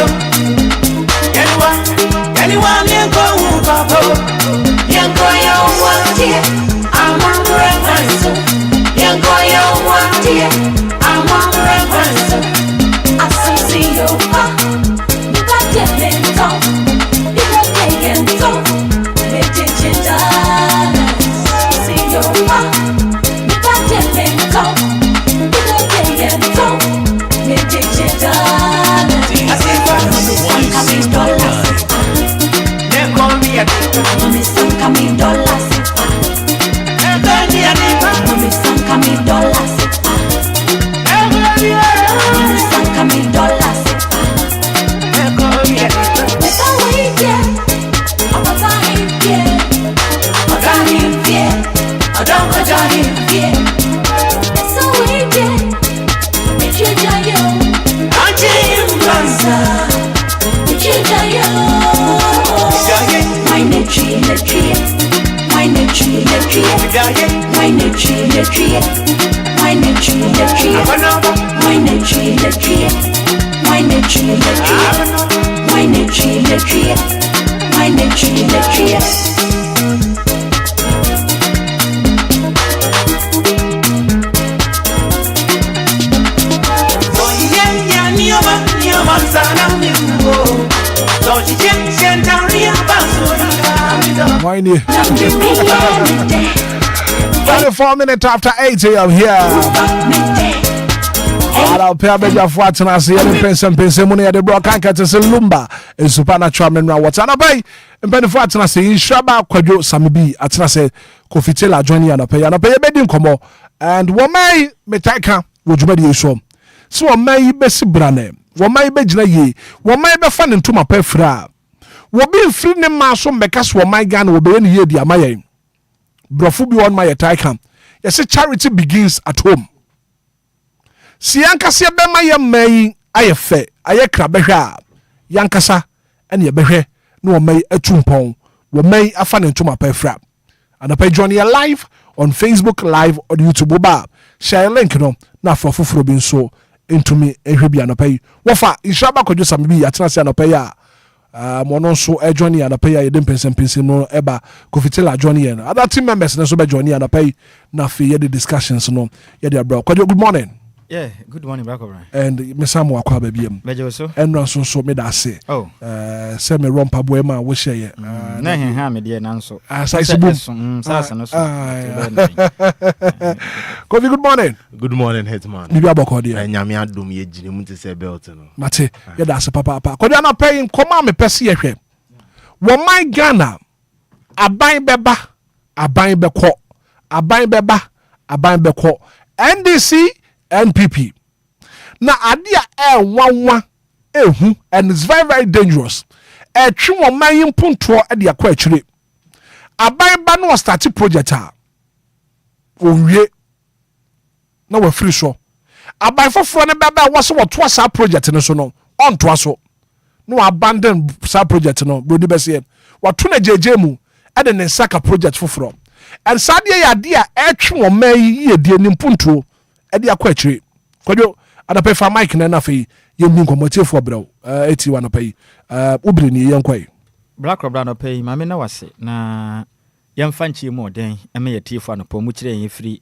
Anyone me go, papa. Young boy, you want it. I'm on the reference. Young boy, you want it. I'm on the reference. I see you. You got to live on. You got to take it on. Make it done. See you. You got to live on. You got to take it on. Make it done. I see $1 dollars. They call me a Mommy son coming dollars. Mommy son coming dollars. Mommy son coming dollars. They call me a Never wait yet. I'm a time here. I'm dying here. I'm dying here. So wait yet. Make you die. I'm Jim Lanza. Make you die. Wine the tree, the tree. Wine the tree, the tree. Wine the tree, the tree. Wine the tree, the tree. Wine the tree, the tree. Wine the tree, the tree. Wine the tree, the tree. Wine the tree, the tree. Mind you. 24 minutes after 8 a.m. here. I'll pay a bit of what I see any person money at the block and catch a Lumba in supernatural mineral water. And I pay and pay the fat and I say in Shaba Quadro Samibi at Nase Kofitela joining and I pay a bedding como and what may metaka would you be so. So a may be Sibrane, what may be Jay, what may be fun into my pay fra. What be free name maso mekas what my gun will be any year dear my Brofubi on my attack. Yes, a charity begins at home. Si yankasa bema ye mai aye fe aye kra behwa yankasa ene ye behwe no mai atumpon wo mai afa ne ntoma pa fra and pa join you live on Facebook live on YouTube ba share link no na for foforo bi nso into me ehwe bia no pa yi wo fa inshaba kodwo sam bi atena se no pa ya mo no nso e join you no pa ya ye dem pensem no eba kofitela join you other team members no so be join you no pa yi na fe ye the discussions no ye dey bro kodwo good morning. Yeah, good morning, Black O'Brien. And Messamu Aqua Baby. Bejoso. And Ransom so made us say. Oh, semi rompa boema, we share ye. Nahin Hammy, dear Nanso. As I said, Kofi, good morning. Good morning, Hitman. You are Bokodi. And Yamia Dum ye Jim to say Belton. Mate, yeah, that's a papa. Kodiana paying, come on, me Percy. Well, my Ghana, a buying beba, a buying beko, a buying beba, a buying beko, NDC. NPP. Now, idea one and it's very, very dangerous. A true one my punto at the aquature. A buy ban started project. Oh, yeah. No, we're free so. A buy for front baba was what twice our project in a sono on twaso. No abandon sub project no, Brody Bessie. What tuna JJmu and then Saka project for from. And Sadia idea a true one may ye dear Nimpunto. Edi akwetri kodwo adape fa mic na nafe yemni nkomotie fo bro 81 apai ubiri ni yenkwai Black O'Brien apai mame na wase na yemfa nchi mu den eme yetie fo anopo mu kire yen free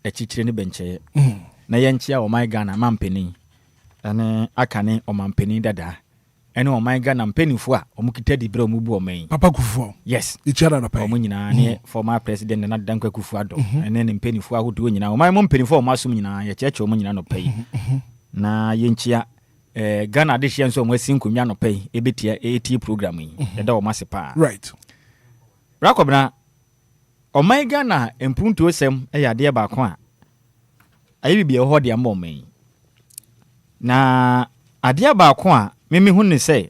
echichire ne benche na yenchia o my Ghana mampeni ane akane o mampeni dada ene o my Ghana mpenifo a omukita di bro mu bu o man Papa Kufuor yes ichara na pai omu nyina ne former president na Dankwa Kufuor ene ne mpenifo ahodo nyina o my mpenifo o masum nyina ye cheche omu nyina no pai na yenchia Ghana de hia nso o masin kunwa no pai ebetia AT program yi eda o masepa right rakobna o my Ghana empuntu osem ya de ba ko a ayi bibia ho de am o man na ade ba ko a mimi hu ne say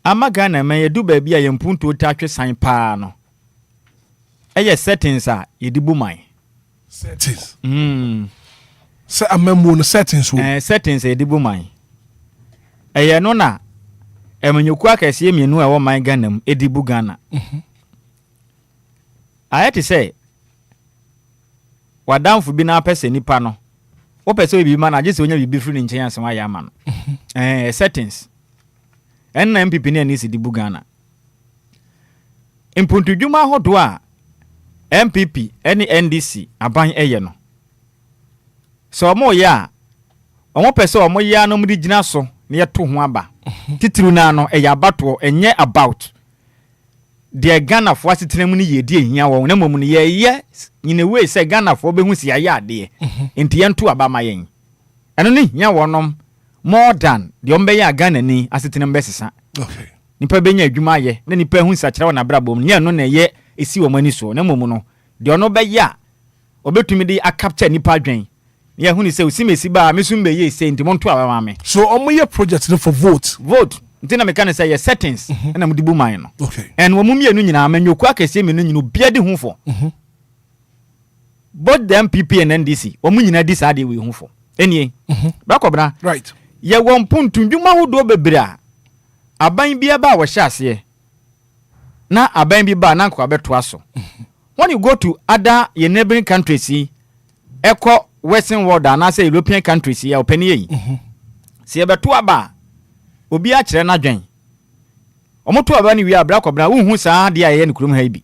ama Ghana man yedu ba bia yempuntu tatwe san pa no ɛyɛ settings a yɛde bu man settings sɛ amamu no settings wo settings a yɛde bu man ɛyɛ no na ɛmanyoku akɛseɛ mmienu a ɛwɔ man Ghana mu ɛde bu Ghana ayɛ te sɛ wadamfo bi na apɛ sɛ nipa no wopɛ sɛ obi ma na agye sɛ onya bibi firi ne nkyɛn asɛm ayɛ ama no settings ɛnna MPP ne ani si de bu Ghana mpuntudwuma ahodoɔ a MPP ɛne NDC aban ɛyɛ no sɛ ɔmo yɛ a ɔmo pɛ sɛ ɔmo yɛ no mo de gyina so na yɛto ho aba titiru na no ɛyɛ abatoɔ ɛnyɛ about deɛ Ghana fo asetena mu ne yɛdi ehia wɔn na mmom no yɛyɛ nyinawei sɛ Ghana fo bɛhu si ayɛ adeɛ enti yɛnto aba ma yɛn ɛno ne hia wɔnom more than deɛ ɔmbɛyɛ Ghana ni asetena mbɛsesa okay nipa bɛnya adwuma ayɛ na nipa hu sakyerɛ wɔ na brabom ne no na ɛyɛ esi wɔ mani so na mmom no deɛ ɔno bɛyɛ a ɔbɛtumi de acapture nipa adwen ne hu ni sɛ osimesi ba mesum bɛyɛ sɛ enti monto aba ma me so ɔmo yɛ project no for vote nti na meka ne sɛ yɛ settings na mo de bu man no okay and wɔn mu mienu nyinaa manyoku akɛseɛ mienu nyinaa obia de hu fo both the MPP and NDC wɔn mu nyinaa di saa de we hu fo enie bakɔbra right yɛ wɔn puntundwuma hodoɔ bebree a aban bi aba a wɔhyɛ aseɛ na aban bi ba na nkɔ abɛtoa so when you go to other your neighboring countries ɛkɔ western world anaasɛ European countries a ɔpɛni yi sɛ yɛbɛto aba obi a kyerɛ na dwen ɔmoto aba ne wi abra kɔbra wohu saa de a yɛ ne kurom ha bi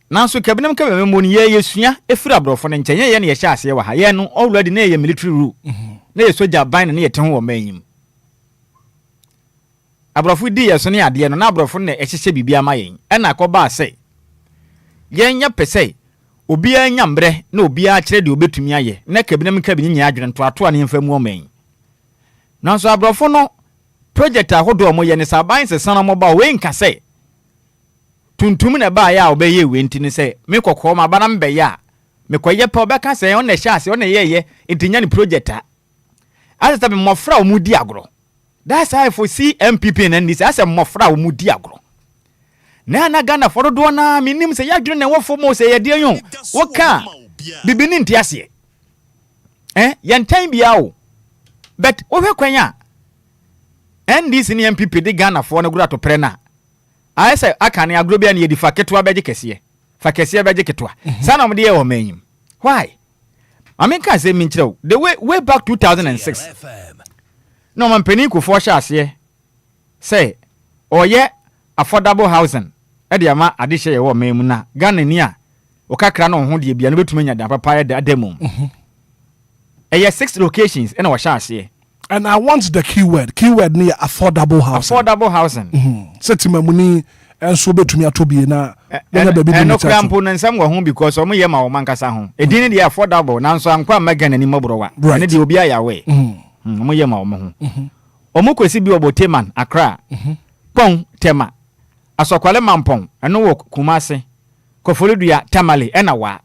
nanso kabinam ka bɛmɛ mo ne yɛ sua efira abrɔfo ne nkyɛn yɛ ne yɛ hyɛ aseɛ wɔ ha yɛ no already na yɛ military rule na yɛ soja ban ne yɛ te ho wɔ manyim abrɔfo di yɛ so ne adeɛ no na abrɔfo ne ɛhyehyɛ bibia ma yɛn ɛna akɔba sɛ yɛn nya pɛsɛ obi a nya mbrɛ na obi a kyerɛ de obetumi ayɛ na kabinam ka bi nya adwene to ato ne mfa mu ɔman nanso abrɔfo no project ahodo mo ye ne saban se sana mo ba we nka se tuntum na ba ya obeye we ntini se me kokko ma bana mbe ya me koye pa obeka se on na hya ase on na ye ntinya ni project a asa be mofra o mudi agro that's how for MPP and this asa mofra o mudi agro na Ghana for do na minim se ya dwene ne wofo mo se ye de yon wo ka bibini nti ase yentan bia o but wo hwe kwanya NDC ni MPP de Ghana for no gura to pre na I say aka ne agro bia ne yedi fa ketwa beje kese fa kese beje ketwa sana mo de ye o manyim why I mean can say min kire the way back 2006 no man peni ko for sha ase say oye affordable housing e de ama ade hye ye wo manyim na Ghana ni a o kakra no ho de bia no betuma nya da papa ye da demo 6 locations and wa sha ase. And I want the keyword near affordable housing. Affordable housing. Setima muni and so betumi atobie na and no crampo na nsam wo ho because omo ye ma wo mankasa ho. Edin de affordable na nso ankwa Megan ni mobrowa. Ne de obi aya we. Omo ye ma wo ho. Omo kwesi bi oboteman Accra. Pon tema. Asokwale mampon eno wo Kumase. Kofolodua Tamale ena wa.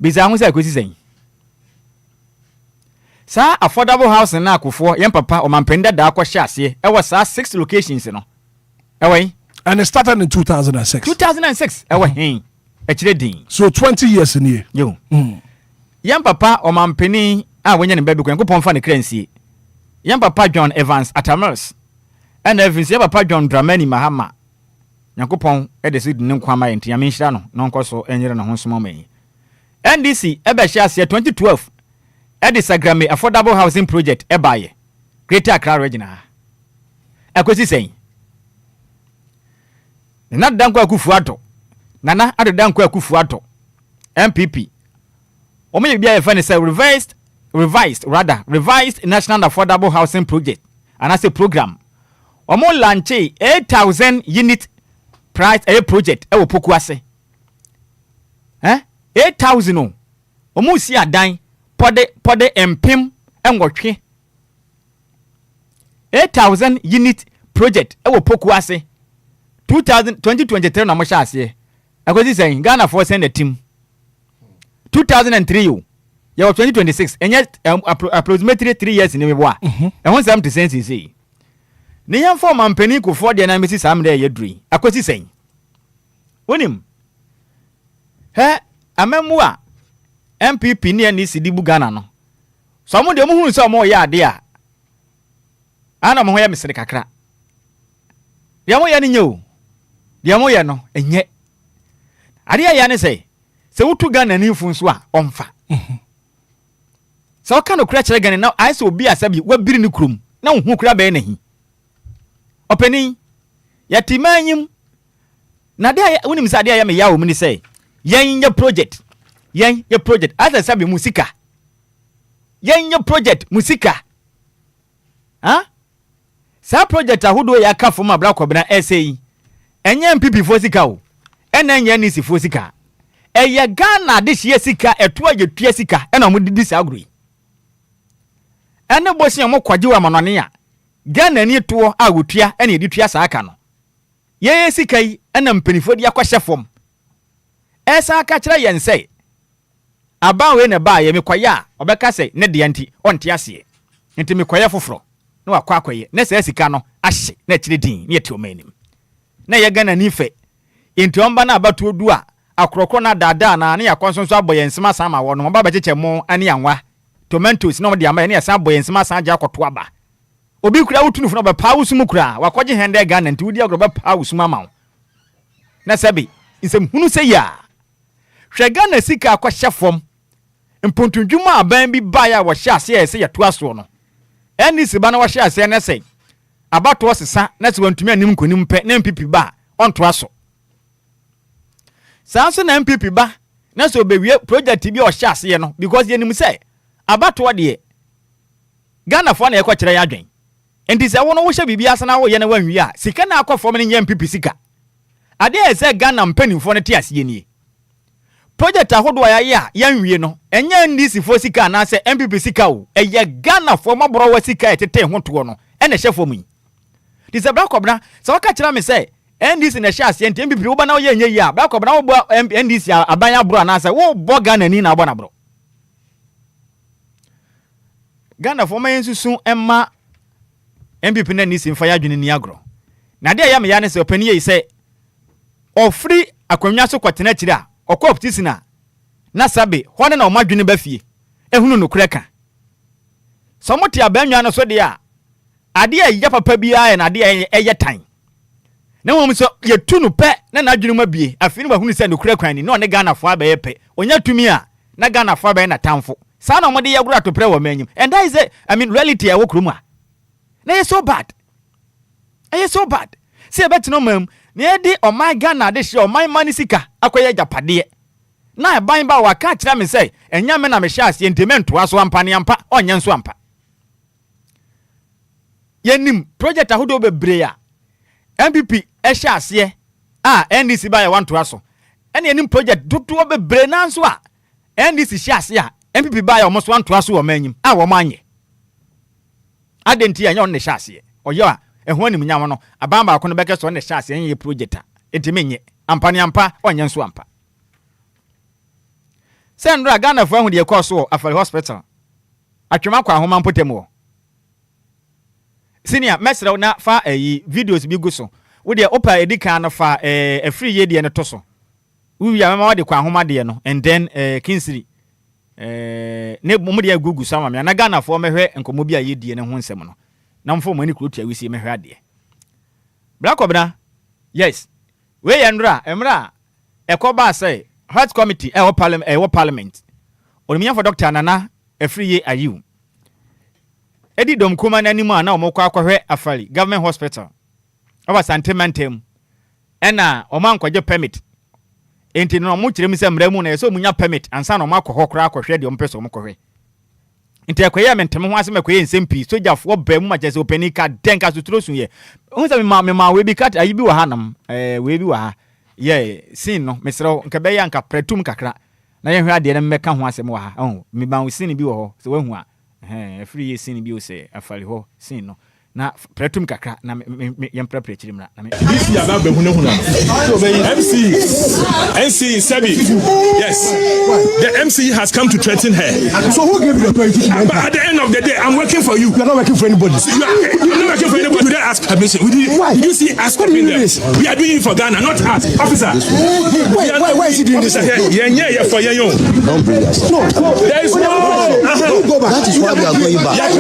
Biza ho se kwesi sen. Sa affordable housing na akufo yen papa o mampenda da akwa ase e was 6 locations no e and it started in 2006 e hen e kire din so 20 years in here yo yen papa o mampeni a wonya ne baby ko pon fa ne kransie yen papa John Evans Atamers and Evans yen papa John Dramani Mahama Yakopon e de sid ne kwama yen tia menhira no no nkoso enyere no ho somo man NDC e be hye ase 2012 Edisa Grammy affordable housing project ebaye Greater Accra region akwesi sen na danko akufu ato nana adanko akufu ato MPP omo bia ye fa ne say revised national affordable housing project and as a program omo launch 8,000 unit price a project e wo poku ase 8,000 no omo si adan pode empim enwotwe 8,000 unit project e wo poku ase 2023 na mo sha ase akwesi sen Ghana for send the team 2003 yo ye 2026 enye approximately 3 years ni mebo a e won sam to sense say ne yan for mampani ko for de na mesi sam de ye duri akwesi sen wonim he amemu a MPP ne ni sidi bu Ghana no so mo de mo hunu so mo ya ade a ana mo ho ya mesere kakra de mo ya ne nyo de mo ya no enye ade ya ne se wutu Ghana ni funso a omfa so ka no kura kire Ghana na ai se obi asabi wa biri ni kurum na hu kura be na hi openi yatimanyim na de unim sa de ya me yawo mu ni se yen ye project asa sabi musika yen ye project musika ha sa project ahodo ya ka fo ma bra kwabena essay enye MPP fo sika o ena enye ni si fo sika eye Ghana de hie sika eto ayetua sika ena mo didi sa agro yi ene bosi mo kwaje wa manone ya Ghana ni to a wotua ena edi tua sa aka no ye sika yi ena mpanifo de akwahye fom esa aka kire yen sei aba we ne ba ye mekwaya obeka sei ne de anti onte ase enti mekwaya foforo na wakwa akwaye na se sika no ahye na kire din ne eti omanim na ye Ghana ni fe enti omba na abatu odu a akrokro na dada na ne yakonsonso aboyensima sama wo no omba becheche mo ane anwa tomatoes na omde ama ne yasa aboyensima san ja akoto aba obi kura wotunu funa ba pa wusum kura wakoje hende Ghana enti wudi agroba pa wusum ama na sabi nsem hunu se ya hwe Ghana sika akwahye fom mpontundwuma aban bi ba ya wo hye ase ese yeto aso no eni siba na wo hye ase na se abato sesa na se wantumi anim konim pe na MPP ba onto aso sanso na MPP ba na so bewie project bi o hye ase no because yenim se abato de Ghana fo na ye kwakire ya adwen enti se wo no wo hye bibia ase na wo ye na wanwi a sika na akofo me ne MPP sika ade ese Ghana mpanimfo ne te ase nie project ahodo ya yanwie no enya ndisi fo sika na se MPP sika o eye Ghana fo mabro wa sika etete ho to no ene hye fo mu di se bra kobna se waka kira me se ndisi na hye ase enti MPP wo ba na wo ye nye yi a bra kobna wo bo ndisi aban abro na se wo bo Ghana ni na abo na bro Ghana fo ma yensusun emma MPP na ndisi mfa ya dwene ni agro na de ya me ya ne se opani yi se ofri akwanwa so kwatena kira okoptisina na sabe hone na omadwene ba fie ehunu no kureka so moti abanwa no so de a ade ya papa bia na ade eye tan na wom so yetu no pe na nadwene ma bie afini ba hunu se no kurekwan ni no ne Ghana fo abaye pe onya tumi a na Ghana fo abaye na tanfo sa na omode ye gura to pre wa manyim and that is reality e wo kroma na ye so bad se betino mam na edi o my Ghana de hye o my money sika akoye japade na eban ba waka kira me say enya me na me hye ase entemento aso ampane ampa onye nso ampa yenim project ahodo bebre ya MPP hye ase NDC ba ya wanto aso ene yenim project dodo bebre na nso a NDC hye ase a MPP ba ya omo so wanto aso wo manyim wo manye adenti anya on ne hye ase oyo a eho anim nyam no abamba akono beke so ne hye ase enye project a entimenye ampane ampa onye nso ampa Sandra Ghana fo ahu de ekoso afari hospital atwema kwa ahoma mpotem wo senior mesra na fa videos bi guso wo de opa edikan na fa free ye de ne toso wi ya mama de kwa ahoma de no and then Kinsiri ne mo de agugu sama me na Ghana fo mehwe enkomo bi a ye die ne ho nsem no na mfo mo ani krotu awisi mehwe ade Black Obna yes we yandra emra ekoba say health committee parliament onimiya for Dr. Nana Afriye ayu edi dom kuma na animu na omokwa akwahwe afari government hospital oba santimentem ena omankwaje permit enti no mo kirem se mramu na so munya permit ansa na omakwa kra akwahwe de ompeso omkohwe enti akwaya mentem ho asem akwaya nsempi sojafo ba mu maje se openika denka sutrosu ye onza me ma we bi kat ayi bi wa hanam we bi wa ha ye sin no mesro nka be ya nka pretum kakra na ye hwe ade na mmeka ho asem wa ha me ba sin bi wo ho se wahu a free ye sin bi o se afari ho sin no na pretum kakra na yem prepare chirim na this year ba be hunahuna MC Sebi yes the MC has come to threaten her. So who gave you the permission? But at the end of the day I'm working for you. You are not working for anybody. You're not working for anybody. We don't ask permission. Why? Did you see us copying them? We are doing it for Ghana, not us. Officer. Why is he doing this? Yeah, for you. Don't bring yourself. No. There is no. Don't go back. That is why we are going back. Yeah,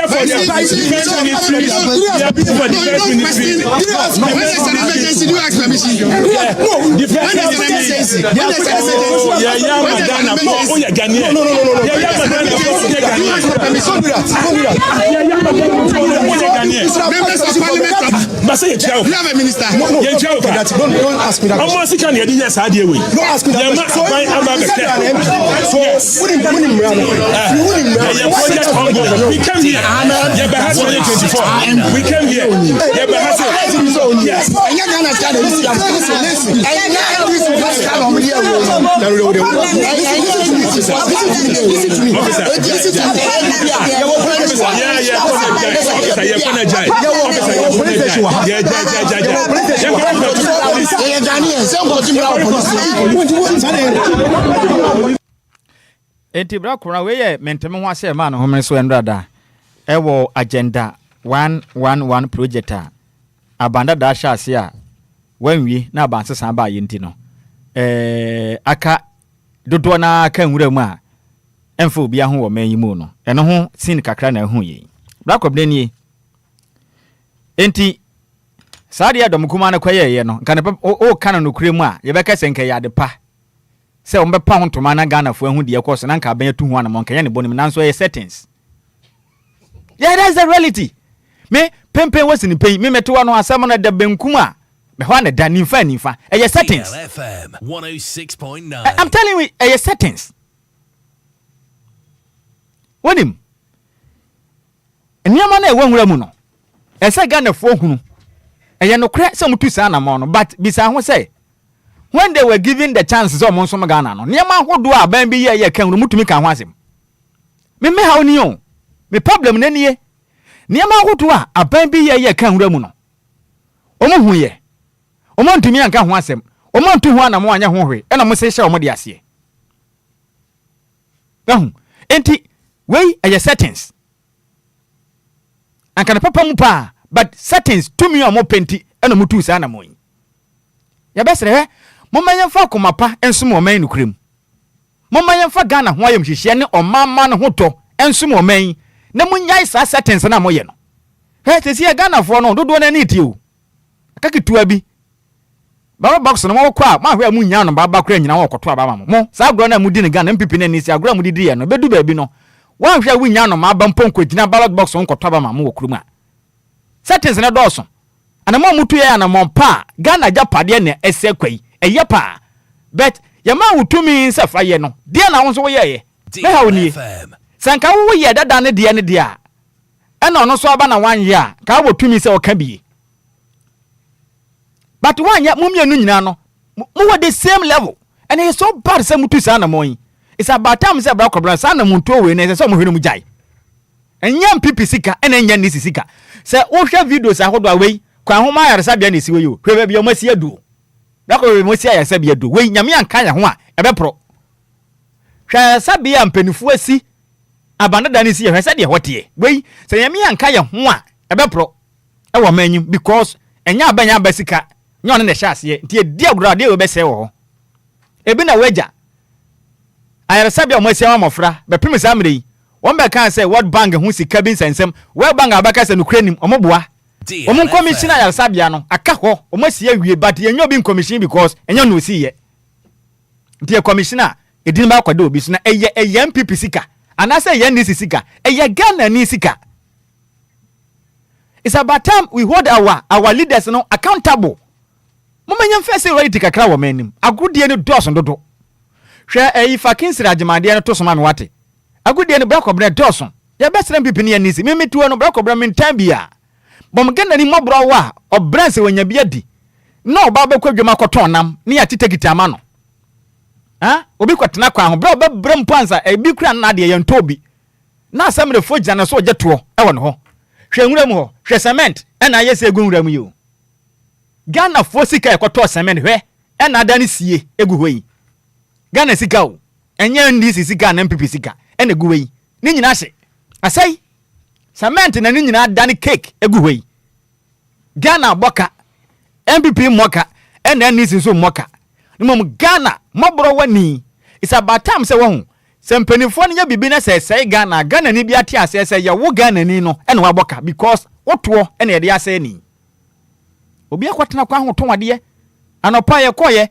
for the defense ministry. Yeah, for the defense ministry. Do you ask permission? No. Defense ministry. Yeah, Madonna. Oh, yeah, Ghanaian. Yeah, Madonna. You have a minister. Don't ask me that. Don't ask me that. We came here. We came here. Enti bra kora we ye menteme ho ase ma no homre so enrada ewo agenda 111 project a abanda da sha ase a wanwi na abanse san ba yenti no aka dodo na aka nwura mu a emfa obi aho wo man yi mu no eno ho sin kakra na hu yi bra kobne ni enti saade adom kuma na kwaye ye no nka ne o kana no kure mu a ye beka senka ya de pa se o mbepa ho ntoma na Ghana fo ahu de yekoso na nka ban atu hu anamo nka ye ne bonim nanso ye settings. Yeah, that's the reality. Me pempen wasini pay me meto no asam na da benkum a me ho na da nimfa ye settings. DLFM 106.9. I'm telling you ye settings. Wonim eniama na ewanwura mu no ese Ghana fo hunu eye no kre se mutu sa na mo no but bisa ho say when they were given the chance so mo nso Ghana no niama hodo a ban bi ye kan no mutumi kan ho asem me ha oni o me problem na nie niama hodo a aban bi ye kan wura mu no omo hu ye omo ntumi anka ho asem omo ntu ho na mo anya ho hwe e na mo se hye omo de ase enti wey eye settings anka na papa mu pa but settings to me omo penti e na mutu sa na mo yi ya besere momanya fa komapa enso mo man nukrem momanya fa Ghana ho ayem hihye ne omama ne hoto enso mo man na munyai sa settings na moye no tesi Ghana fo no dodo na ni ti o akakitua bi baba box no mo kwa ma hwe amunya no baba kra nyina wo koto aba mo sa agro na mudi ne Ghana mpipi na ni si agro mudi di ye no bedu ba bi no wan hwe awunya no ma ba mponko gina ballot box on koto aba mo wokruma settings na doso ana mo mutu ye ana mo pa Ghana japade na ese kwai eye pa but ye ma wutumi se fa ye no de na won so ye ye me ha oni sanka wo ye dada ne de a ena ono so aba na wan ye a ka wotumi se o ka bi but wan ye mumye nu nyina no mo were the same level and it's so bad say mutu sa na mo yi it's about time say bra kobra sa na muntu we ne se mo hwenu mu jai enya mpipi sika ena enya ni sika se wo hwe videos ahodo awe kwa homa yaresa bia ne siwe yo hwe ba bia o masi adu dako we mosi ayasa bia adu we nyame anka ya ho a ebe pro hwe sabia mpanifu asi abanada ne si hwe se de hote we se nyame anka ya ho a ebe pro e wo manyim because enya abanya basika nyon ne hyase nti edi agurade we be se wo ho ebi na waja ayaresa bia o masi amofra be pim sa amre yi won be kan say World Bank hu sika bi nsensem World Bank abaka se no kranim omoboa omo commissioner ayaresa bia no aka ho o masi awie but yenyo bi commission because enyo no si ye nti commissioner edin ba kwade obi so na eye MPP sika anase eye ni sika eye Ghana ni sika. It's about time we hold our leaders no accountable. Mama nyam fese right kakra wo manim agudie ne doso dodo hwe fakin sira agimade ne to so ma me wate agudie ne brakobra doso ya besere MPP ne anisi memetuo no brakobra men tambia bom Ghana ni mobro wa obranse wanya bia di no ba be kwadwuma koton nam ne ya titekita ama no obi kwatena kwa ho bra be brem pansa ebi kura na de ye ntobi na asem de fo gya na so gye to e won ho hwe nwura mu ho hwe cement e na ye se egu nwura mu yo Ghana fo sika e koto cement hwe e na da ne sie egu ho yi Ghana sika o enye ndi sika na MPP sika e na egu ho yi ni nyina hye asai cement na ni nyina da ne cake egu ho yi Ghana boka MPP moka e na ni so moka nimom Ghana mobro wani it's about time say won sempenifo ne ya bibi na say Ghana ni bi ate ase say ya wo Ghana ni no e na waboka because woto e na ye de ase ni obi akwatena kwa ho tonwade anopa ye koye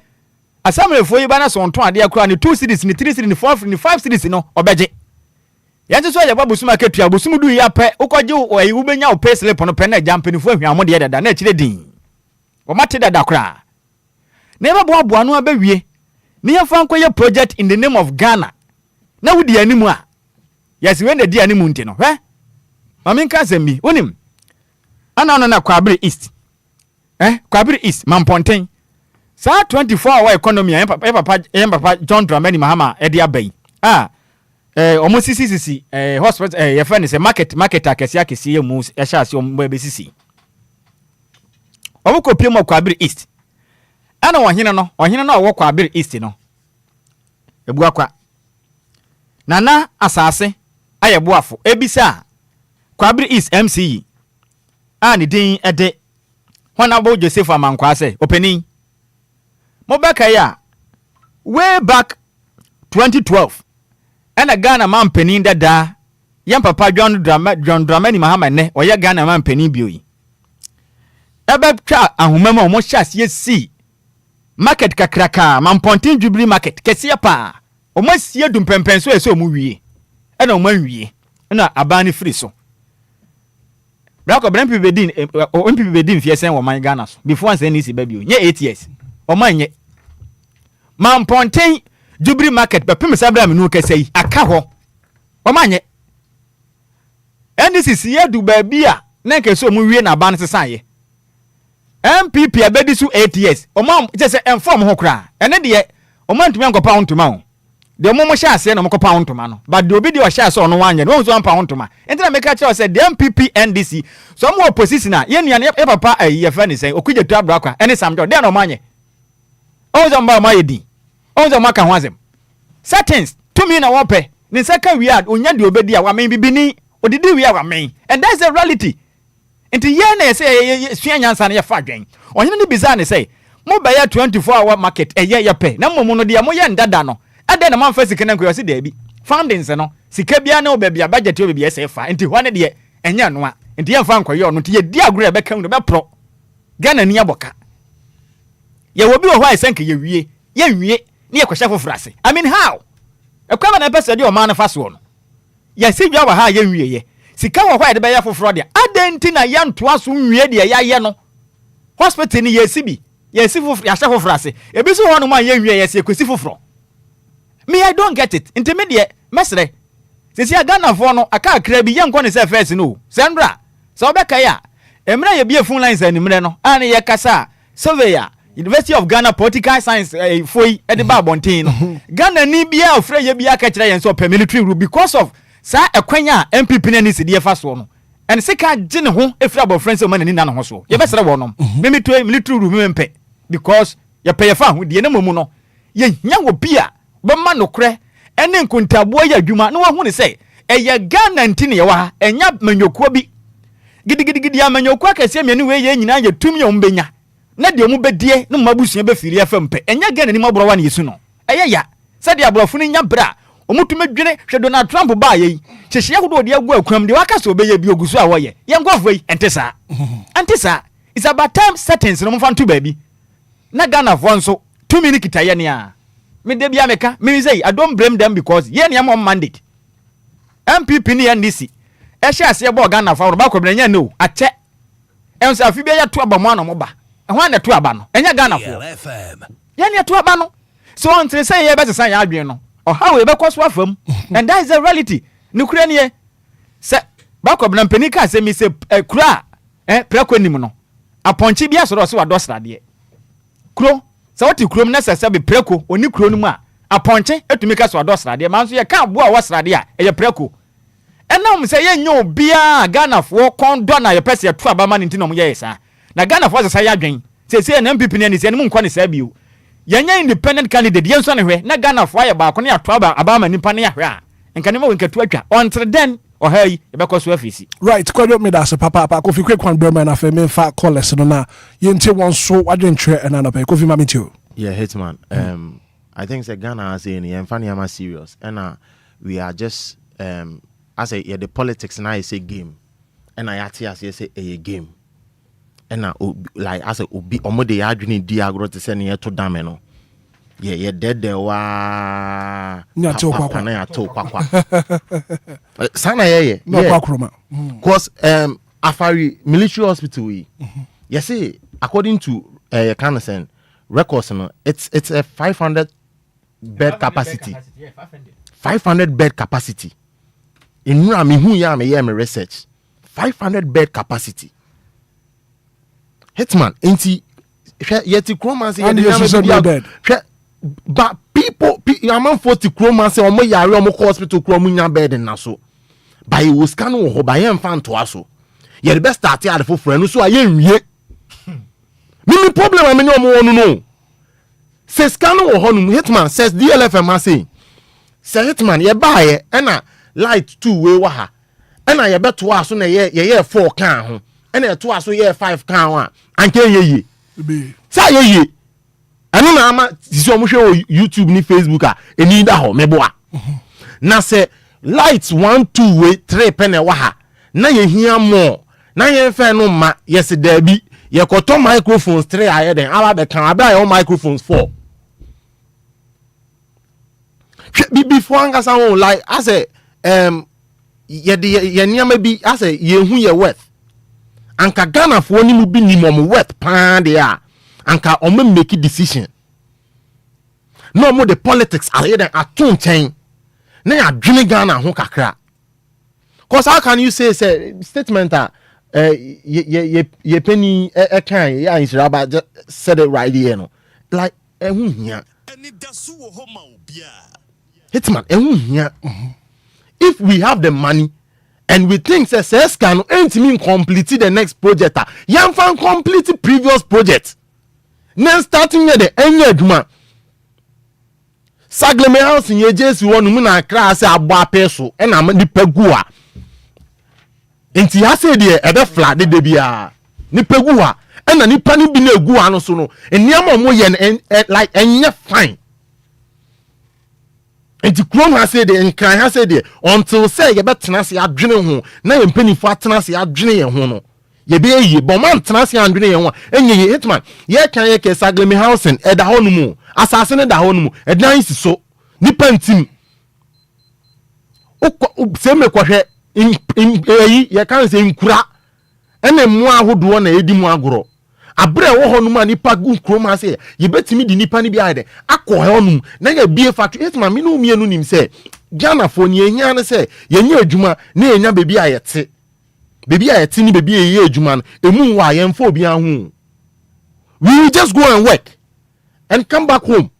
asamrefo yi ba na so tonwade akura ni 2 cities ni 3 cities ni 4 ni 5 cities no obeje yanti so ya babusum aketua busum du ya pe ukoje oyi ubenya o pay slip no pe na jampenifo ahwiamo de dada na chire din o mate dada kura na ba boa boa no abawie ni yafa nkoye project in the name of Ghana na wudi animu a yesi when the di animu nti no hwe mami nka sembi onim ana ona na Kwabere East Kwabere East Mamponten sa 24 hour economy ya papa John Dramani Mahama e dia bai omo sisi hospital ye fa ni se market akesi mu e sha ase omo be sisi omo kopie mo Kwabere East ana ohene no owo Kwabere East no ebu akwa nana asase ayeboafo ebisa Kwabere East MCE ani din ede Honorable Joseph Amankwase opening Mobeka ya way back 2012 and Ghana man penin dada yan papa John Dramani Mahama ne oya Ghana man penin bioi ebe twa ahumema omo chas yesi market kakraka Mamponten Jubilee market kese pa omo sie dum pempenso eso omo wie e na omo wie na abani free so Brako Brempi bedin fiesen wo man Ghana so before say ni si babio nye 8 years o man nye Mamponten Jubilee market be pem sabra me no kasai aka ho o man nye NDC ye du ba bia na nke so mu wie na ban sesan ye MPP abedi su 8 years o man je se inform ho kra ene de o man tumi ankopa ontuma ho de mo sha ase na mo kopa ontuma no but de obi de o sha ase ono wanye no so ampa ontuma entina meka che o se de MPP NDC so mo opposition na ye nua ye papa ye fa ni se okuje tu abra kwa ene samjo de no manye o zo mba ma ye di o zo maka ho azem settings to me na wope ni seka wiad onya de obedi a wa men bibini odidi wi a wa men and that's the reality enti ye na say sua nyansa na ye fa dwen onye ni bizarre ni say mo ba ya 24 hour market ye pe na mo no de mo ye ndada no ade na man fa sika na nkoyo si da bi fundings no sika bia na obabia budget obabia se fa enti ho ne de enya no a enti ye fa nkoyo no ti ye di agro be kan no be pro Ghana ni aboka ye wo bi wo ho ai senke ye wie ni ye kwahye fofrase I mean how ekwa na pese de o man fa so no ye si dwa wa ha ye wie ye sika wo ho ai de be ye foforo de adenti na ye ntoa so wie de ye no hospital ni ye si bi ye si foforo ya hye fofrase e bi so ho no man ye wie ye si kwesi foforo me I don't get it intermediate mesre sisi Ghana for no aka akra bi ye nko ne se first no sendra so obeka ya emra ye bi phone lines animre no ani ye kasa surveyor University of Ghana Political Science foi ede ba bontin no Ghana ni bia ofre ye bia ka kire yen so per military rule because of sa ekwanya MPP na ni sidie fa so no en sika gine ho efra bo friends o man ni na no so ye besere wo no military rule mempe because ye pay fa ho die na momu no ye nya wo bia be ma no kre ene nkuntabo ya adwuma no wo hu ni say eye Ghana ntini ye wa enya manyokuo bi gidigidi amanyokuo akase mienu we ye nyina ye tumi o mbenya na de omu bedie no mabusua be firi FM pe enya Ghana ni mabro wa na yesu no eye ya se de abrofo ni nya bra omutume dwene hwe Donald Trump ba ye hyehye hodo de agu akwam de waka so obeye bi ogusu a wo ye nkofo yi entesa it's about time settings no mfa nto ba bi na Ghana fo nso tumi ni kitaye ne a me de bia meka me say I don't blame them because ye ne am mandate MPP ni NDC e hye ase bo Ghana fo ba kwabra nya no ache enso afi bia ya to aba mo ana mo ba ho na to aba no enya Ghana fo DLFM ye ne to aba no so until say ye be say ya adwen no o how we be kwaso afam and that is the reality nukure ne se ba kwabra mpani ka se mi se kura prekonim no aponchi bia so so wado srade kuro sa wati kuro na sese be preko oni kuro no mu a aponche etumi ka so wado srade man so ye ka abo a wo srade a ye preko ɛna say ye nyo bia Ghana for kondo na ye pese ye to abama ne ntino mo ye sa na Ghana for say ya dwen say na MPP ne say ne mo nkwa ne sa bio yenya independent candidate yen so ne hwe na Ghana for ye ba ko ne ya to abama nipa ne ya hwe a nka ne mo nkatu atwa until then or hey e be so afisi right kwado me da se papa Kofi kwekwan brema na fe me fa callers no na yente won so adwentre na pe Kofi ma metio yeah Hitman I think say Ghana as in Enfani am serious and we are just I say yeah the politics now is a game and I say a game and like I say obi omo de adwene di agro te se ne to dame no yeah dead there wa nya to kwakwa na ya to kwakwa sana yeah no kwakroma cause Afari military hospital you see according to Canada records no it's a 500 bed capacity 500 bed capacity in me who ya me research 500 bed capacity Hitman enti yeti kroma say bed but people among 40 kroma say omo yare omo hospital kroma nya bed na so by we scan wo by em fan to aso ye the best start ya for friend so aye nwie me problem am ni omo wonu no say scan wo ho no Hitman says DLFM ma say Hitman ye baaye na light 2 we wa ha na ye beto aso na ye 4 kan ho na to aso ye 5 kan ho anke ye sa ye anu na ama sisi omo hwe YouTube ni Facebook a eni da ho meboa na say light 1 2 we 3 pe na wa ha na ye hia mo na ye fe no ma yes da bi ye koto microphones 3 aye den aba be kan aba ye microphones 4 before angasa won like I say ye niam bi I say ye hu ye worth anka Ghana fo ni mu bi ni mom worth pan de a anka o me make decision no more the politics are here atun chen na ya dwene Ghana ho kakra cause how can you say statement ye penny kan ya insiraba just said it right here no like hu hia Anidaso Wɔhɔ ma Obia Hitman hu hia if we have the money and we think say can ain't mean complete the next project yan fan complete previous project then starting here the enye aduma sagleme house in yejesu wonu mu na kra say abo apeso e na ni pegu a enti ha say de e be flat de bia ni pegu a e na ni pani bi na egu ano so no eniam mo ye like enye fine enti krom ha say de nkran ha say de until say ye betena se adwene ho na ye mpanifo atena se adwene ye ho no ye be ye bo man tena se adwene ye ho enye ye Hitman ye kan ye ke sagleme housing e da ho no mu asase ne da ho no mu e dan si so ni pantim o se me kwahwe ye kan se nkura ene mu ahodo na edi mu agoro abre wo ho no ma nipa gu krom ha say ye betimi di nipa ni bi ade akọ he onum na ye bie factory Hitman me no mienu nim say Ghana fo ni ehia ne say ye nya adwuma na ye nya bebi ayete ni bebi ye adwuma no emu wa ye mfo obi ahu we will just go and work and come back home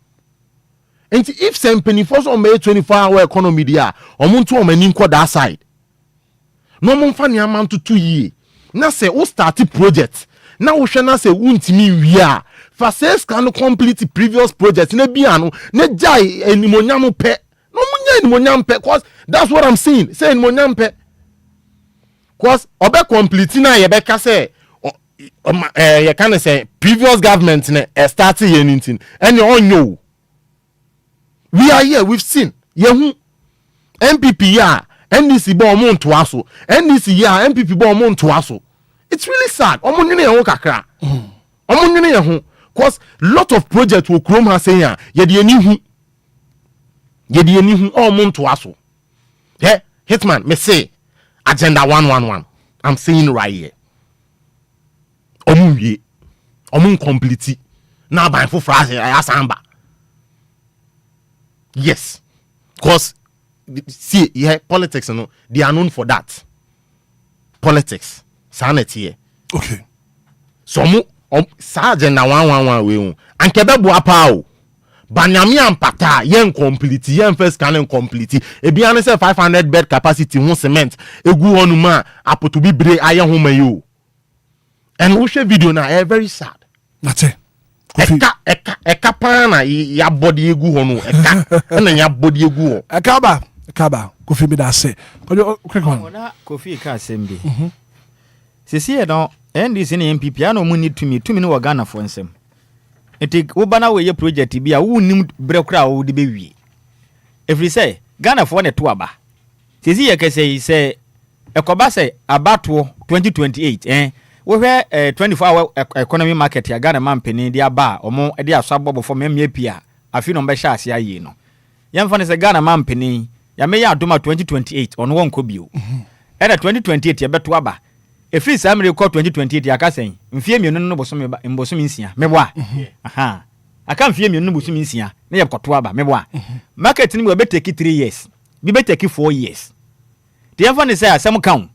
and if some penny force on May 24-hour economy dia omuntu o mani nko that side no mo mfa ni amanto 2 year na say o start project na wo hwe na say untimi wia fa says can complete previous project na bia no na jai enimonyam pe no munya enimonyam pe cause that's what I'm saying say enimonyam pe cause obe complete na ye be ka say you can say previous government na started here anything and you all know we are here we've seen yehu MPP ya NDC bo omo nto aso NDC ya MPP bo omo nto aso it's really sad omo nwene ye ho kakra omo nwene ye ho cause lot of projects will chrome ha say ya ye de ani hu omo nto aso Hitman me say agenda 111 I'm saying right here omu complete na ban for phrase asamba yes cause see yeah politics no they are known for that politics sanity here okay so mu agenda 111 we anke be bo apa o Banyami ampata yen complete yen first scanning complete ebi ane say 500 bed capacity won cement egu honuma apoto bibre aye homa yo and we share video na very sad that's it eka pana ya body egu hono eka na ya body egu ho ekaba Kofi me da say quick one Kofi ka sembi sisi e no NDC ne MPP ana mu ni tumi no wa Ghana for nsem enti wo bana we ye project bi a wo nim brekura wo de bewie every say Ghana for ne to aba sisi ye kese say ekoba say abato 2028 wo hwe 24 hour economy market ya Ghana man peni dia ba omo de aso abobo for memie pia afi no be sha ase aye no yemfa ne say Ghana man peni ya me ya adoma 2028 ono won ko bio era 2028 ye beto aba efiri samre ko 2028 ya kasen mfie mienu no bosom nsia meboa aha aka mfie mienu no bosom nsia na ye koto aba meboa market ni we be take 3 years bi be take 4 years the even say asem kan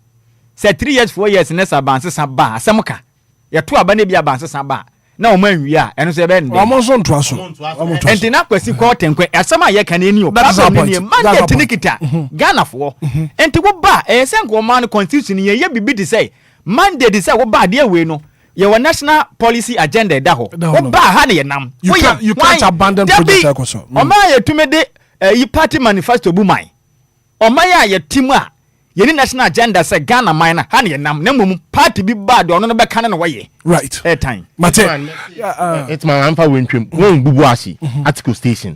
say 3 years 4 years na sa ban sesa ba asem ka ye to aba na bi aba sesa ba na o man wi a eno so be nde omo so nto aso enti na kwasi ko tenkwe asem a ye kan ani o market ni kita Ghana for enti wo ba se nko man constitution ye bibi di say Monday they say what bad there we no your national policy agenda da ho what bad ha na nam you can't abandon project akoso o ma ye tume de yi party manifesto bu mai o ma ya team a ye ni national agenda say Ghana man na ha na nam na mum party bi bad ono no be kan na waye right time mate it's my amfa wentwem won bubu asi article station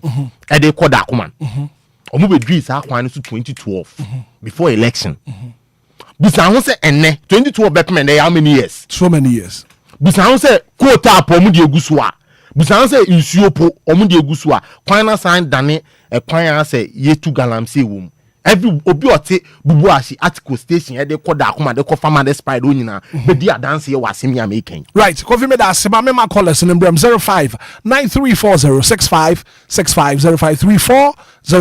e dey call da koman o mu be dwi sa kwan so 2012 before election Busan say enne 22 Batman how many years? So many years. Busan say quota po mu de egusua. Busan say insuo po omu de egusua. Kwan na sign dane e kwan say yetu galamsey wom. Every obi ote bubu ashi article station e de koda akoma de ko farmer de spider onyina be di adanse ye wasemi amaken. Right, coffee me da sema me ma call us in 05 9340 65 65 0534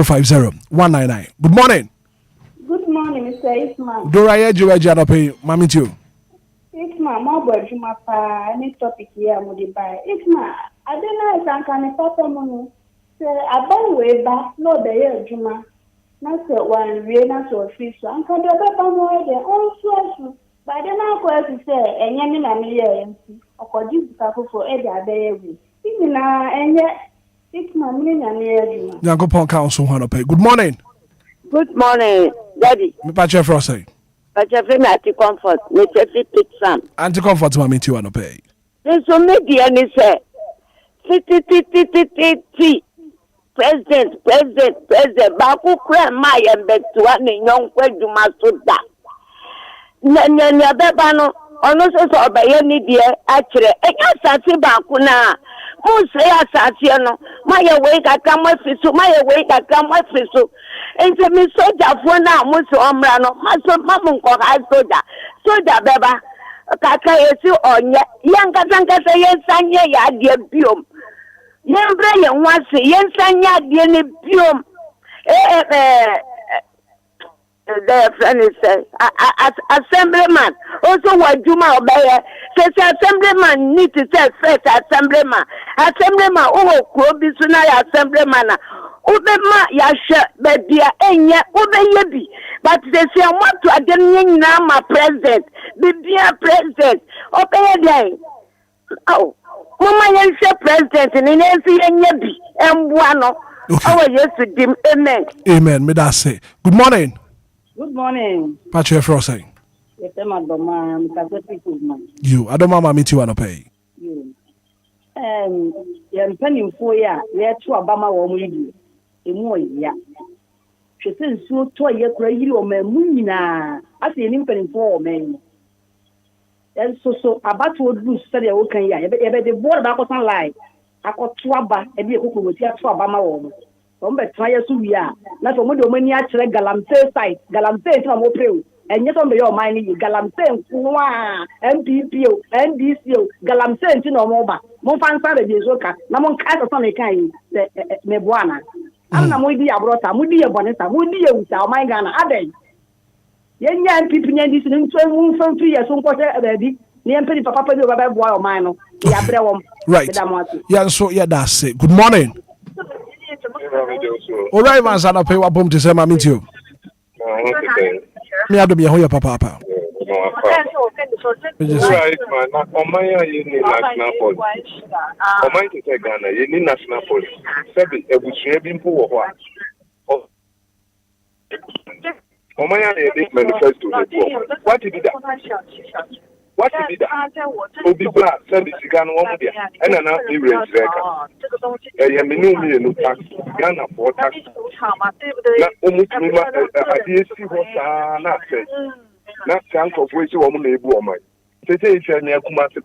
050 199. Good morning. Good morning, Mr. Hitman. Dora ye jiwe jana pay mami too. Hitman, mo bo juma pa any topic here mo dey buy. Hitman, I don't know if I can papa mo no. Say aban we ba no dey here juma. Na say one we na so free so. An ka do papa mo dey on so. But then na ko say enye mi na mi here enti. Okoji buka fofo e dey abeye wi. Ibi na enye Hitman mi na mi here juma. Yankopon council hano pay. Good morning. Good morning, Daddy. Me pache frosay. Pache me ati comfort. Me chefi pizza. Anti comfort mami ti wano pay. So me di ani say. President. Baku kre ma yembetu ani nyonkwe juma soda. Ne beba no. Ono so obeye ni die akire. Eka sati baku na. Mo say asati no. Ma ye we kaka mo fisu. Ente mi soja fona mo so omra no. Ma so mamu nko ha soja beba. Kaka yesi onye. Yanka se yensanye ya die biom. Yembre ye nwase yensanye adie ne biom. The friend is assemblyman. Also, what Juma obey says assemblyman need to say first assemblyman. Assemblyman, oh, Krobisuna assemblyman. Ubema yasha bedia enya ubeyebi. But they say I want to again now my president. Bibia president. Obey day. Oh, Mama yensha president and in every enyebi and one. Oh, yes, with him. Amen. Amen. Me that say. Good morning. Good morning. Pache frosay. Yes, I'm a doma. You, I don't mama meet you wanna pay. You. You're penny for ya. We're to Obama or we emu ya hwese nsuo to ye kura yiri o mamuna ase ni mpanimfo o man so abato odu study e wo kan ya ye be de board ba ko san line akoto aba e de ekoko woti ato aba ma wo mo be try so wi a na so mo de o mani a kire galamte site galamte to mo preu enye to be yo man ni galamte nko a MPP o NDC o galamte nti no mo ba mo fansa de so ka na mo nka so na kan yi me boana amna mo di abrota mo di ye bonesa mo di ye uta o my Ghana aden yenya MPP nya di sin nto mu fam tu ye so nko se baby ni empiri papa bi o baba boa o man no ya bre wom right yeah so yeah that's it. Good morning. All right, man, son, I pay what bump to say, Mammy, too. Me, I do be a hoya, papa. Right, man. On my national policy. On my Ghana, you need national policy. Sebi, a bush having poor what? On my manifesto. What did that? What did that? Obi Black, Sebi, Sigan, Wombia, and an appearance record. A minimum tax, Ghana for tax. Almost I did see what not said. Not chunk of which woman may be woman. They say it's a near Kumasi.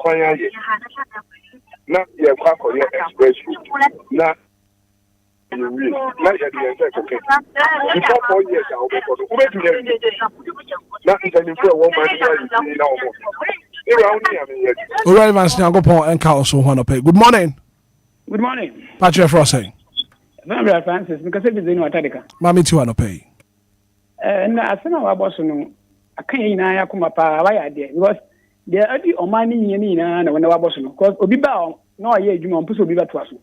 Not your quack or your express route. Not you will. Not at the end. Okay. Before 4 years, I'll be for the way to them. Not intending for a woman. All right, man, I'll go on and call so one pay. Good morning. Good morning. Patrick Frosting. Francis, because it is in Watadica. Mammy, to an pay. And I think our boss, I can't come up. Why I did because there are the Omani and when I was because Obiba, no, I hear you on Pusso Biba to us.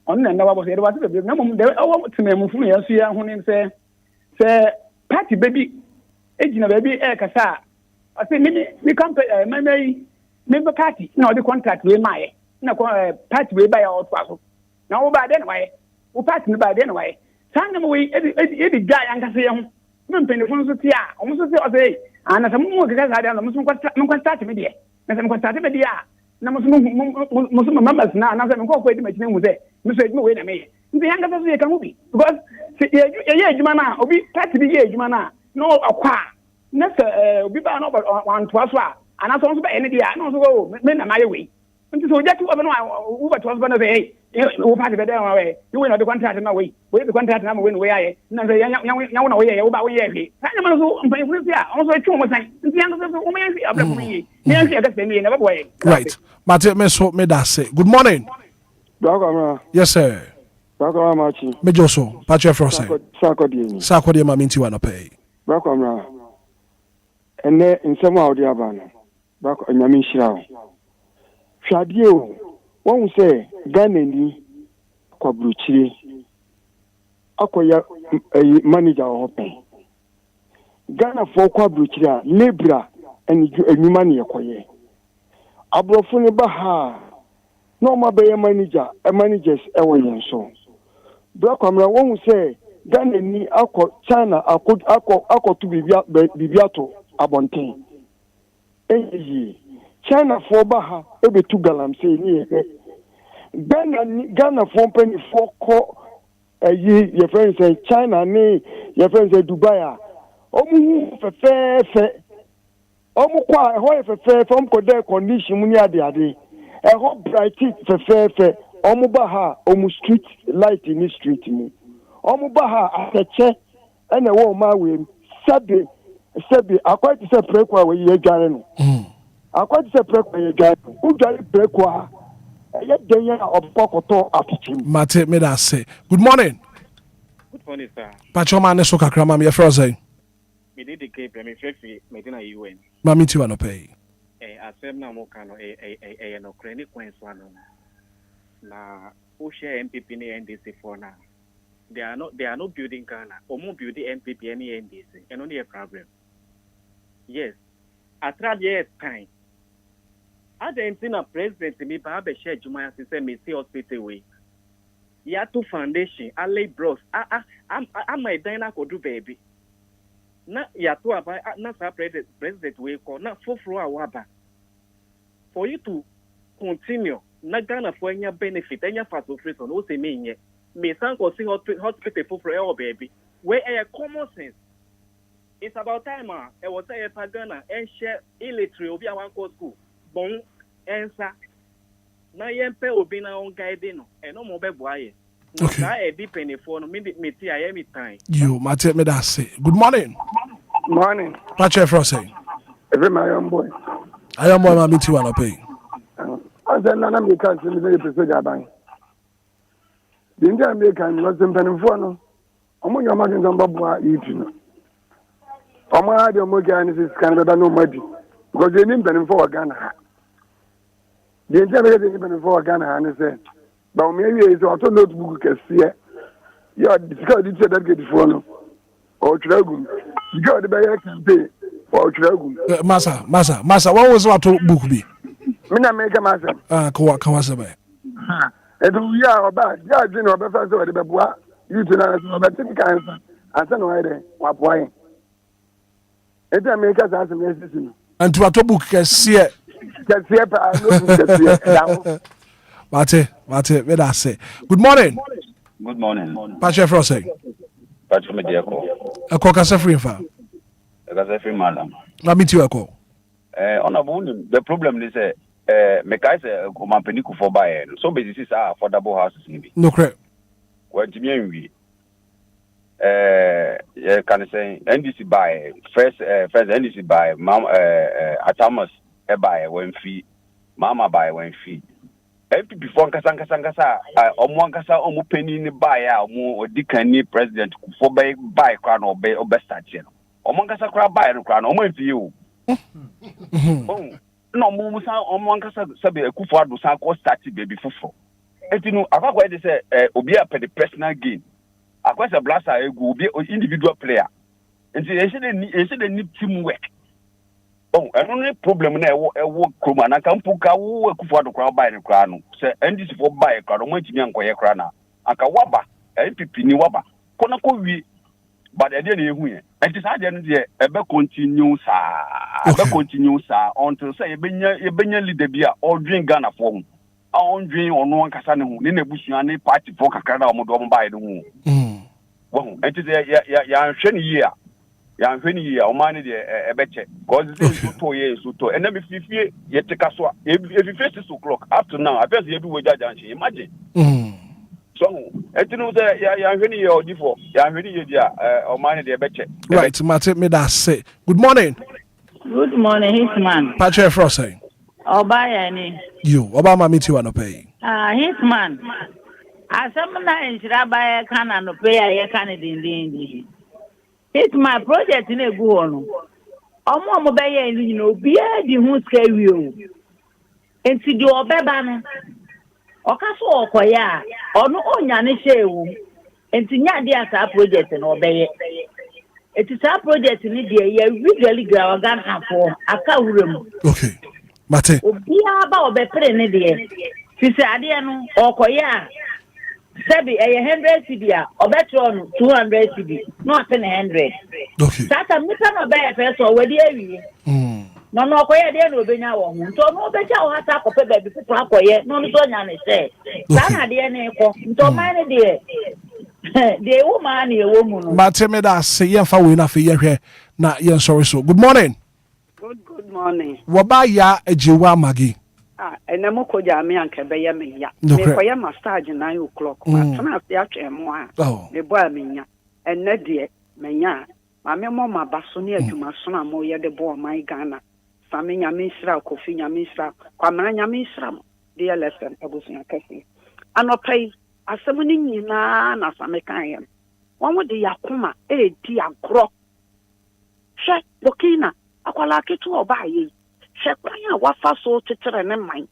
On and I was there was a big number. There are to me, when say, Patty baby, agent baby, Kasa. I say, me come member party. No, the contract with my no party way by our travel. Now, by then way, who party by then way. Send them away, every guy and can say, almost say, and as a more because I don't start media. As I'm constantly media. Muslim members now, and I'm going to make them with it. Mr. Wait a minute. The younger person can movie because, yeah, Jumana, or be party the year, Jumana, no, a qua. Next, we buy one to us, and I saw any day. I know, men are my way. So just to over to us, but hey, you party better away. You will not the contract in my way. Wait the contract number when we are. Now, the young way about way. I also a two more time. The younger woman, I'm me. Nancy, I guess they never way. Right. But me so me that say. Good morning. Yes, sir. Major so. Patrick Frosting. Sakodi, Mammy, to an pay. And then in some of the Abana, back on Yamin Shroud. Shadio, one say, Ghanaian, Quabruchi, Akoya, a manager open. Ghana for Quabruchia, Libra, and a money acquire. Abrofuni Baha, no more by a manager, a manager's away and so. Black Amra won't say, Ghanaian, China, Ako to be Biato. Abontain. China for Baha, every 2 gallons say near Ghana for penny 4 a year, your friends say China, nay, your friends say Dubai. For fair, Omukwa, however, fair from Kodak condition, Muniadi, a hot bright for fair, Omubaha, Omu street light in the street. Omubaha, at a check, and a woman will Saturday. Sebi akwati se prekwa we ye dware no akwati se prekwa ye dware u dware prekwa ye denya obokoto apichim mate me da say good morning sir pacho man so kakra ma me say me did the cape me fefi me dina UN mami ti wa no pay asem na mo kan no no kreni kwenso ano na o share MPP ni NDC for now they are not building Ghana omo building MPP any NDC and only a problem. Yes, after years time. I didn't see a president me by a share Jumaya system me see hospital way. Yatu foundation, I lay bros. I'm my diner could do baby. Not Yatu about not president way call not for waba. For you to continue, not Ghana for any benefit, any fast free on what's a mean yet. Me son go sing hospital for your baby. Where a common sense. It's about time, I was a Pagana and share illiterate Obia one school. Bon answer. Na yempe obina on guiding and no more boy. Okay. Deep in the phone, me every time. You, Mate, me that say. Good morning. Morning. Patrick Frosting. Every my own boy. I am one meet you on a pay. I said, none of me can't see the procedure bank. The Indian American was in Penifono. Among your mountains on Babua, eating. Oma the Moganis Canada no muddy because they didn't benefit for Ghana. The Indian benefit for Ghana and said, but maybe it's also notebook can see Yeah, sika di say delegate for no. O tragum. Sika di be campaign. O tragum. Masa, what was what book be? Me na make masa. Ka wasa ba. Edu ya oba, ya dwene obefa so de beboa. You to na so be take cancer. Asa no ide, wa boy. Edu America sa se me sisi. And to book kese. Kese pa no book kese. Mate, where I say. Good morning. Good morning. Pache Frosting. Pache Mediaco. A coca free fa. A free madam. Let me to a call. The problem is me guys company for buy so businesses are affordable houses in no correct. When Jimmy can say NDC buy first NDC buy Atamas buy when fee mama buy when fee before nkasa omo nkasa omo penny ni buy a omo odikani president for buy crown or best start you omo nkasa crown buy no crown omo fee o no mo sa omo nkasa sabe akufo ado sa ko start baby fofo etinu akwa dey say Obia per the personal gain akwa say blaster egu obi individual player enti e say need teamwork. No problem na ewo kroma na kampu ka wo akufo ado kra buy ne kra no say NDC for buy kra no mantimi ankoye kra na aka waba MPP ni waba kona ko wi but e dey na ehu ye enti sa dey no dey ebe continue sa until say e benya leader bia odwen Ghana for hu ondwen ono ankasa ne hu ne na busua ne party for kakra na omodo omo buy ne hu enti ya hwe ne yi a ya hwe ni ya o man de ebeche cause this is so ye so to and me fifie ye tika so if you face 6 o'clock up to now I first you do waja janshi imagine so etinu say ya hwe ni ye odifo ya hwe ni ye dia o man de ebeche right mate me that say good morning Hitman Pache Frosting Obia ni you Obama meet you no pay Hitman asamna inshira baya kana no pay ya kana dindindi it's my project in a go on. Omo be ye you know be di hu scary o. Enti di obeba no. Okaso okoya ono onya ne shewu. Enti nya di asa project no obeye. Eti sa project ni de ye really gra Ghana for aka wuram. Okay. Mate. Obia ba obepre ne de. Sisi ade no okoya Sebi 100 cedi obetron 200 cedi not 100 okay tata mita no be first o we dey awie no okoye dey no obenya wo hu nto no obeja wo hata kope baby people akoye no no so nya ne say sana dey ne ko nto man dey dey woman e wo mu no mate me da say yen fa we na fe ye hwe na yen sorry so good morning good morning wo ba ya ejewa magi ene mo ko ja me anka be ya me ya me ko ya massage 9 o'clock ma tana se atwe mo a me bo a me nya ene de me nya ma me mo ma baso ne adwuma so na mo ye de bo my Ghana sa me nya me sra kofi nya me sra kwa ma nya me sra mo DLFM abusun akasi anopai asem ni nyina na sa me kan ye won mo de yakoma di agro she Burkina akwala ketu oba ye Shekwanya wafa so tetere ne man.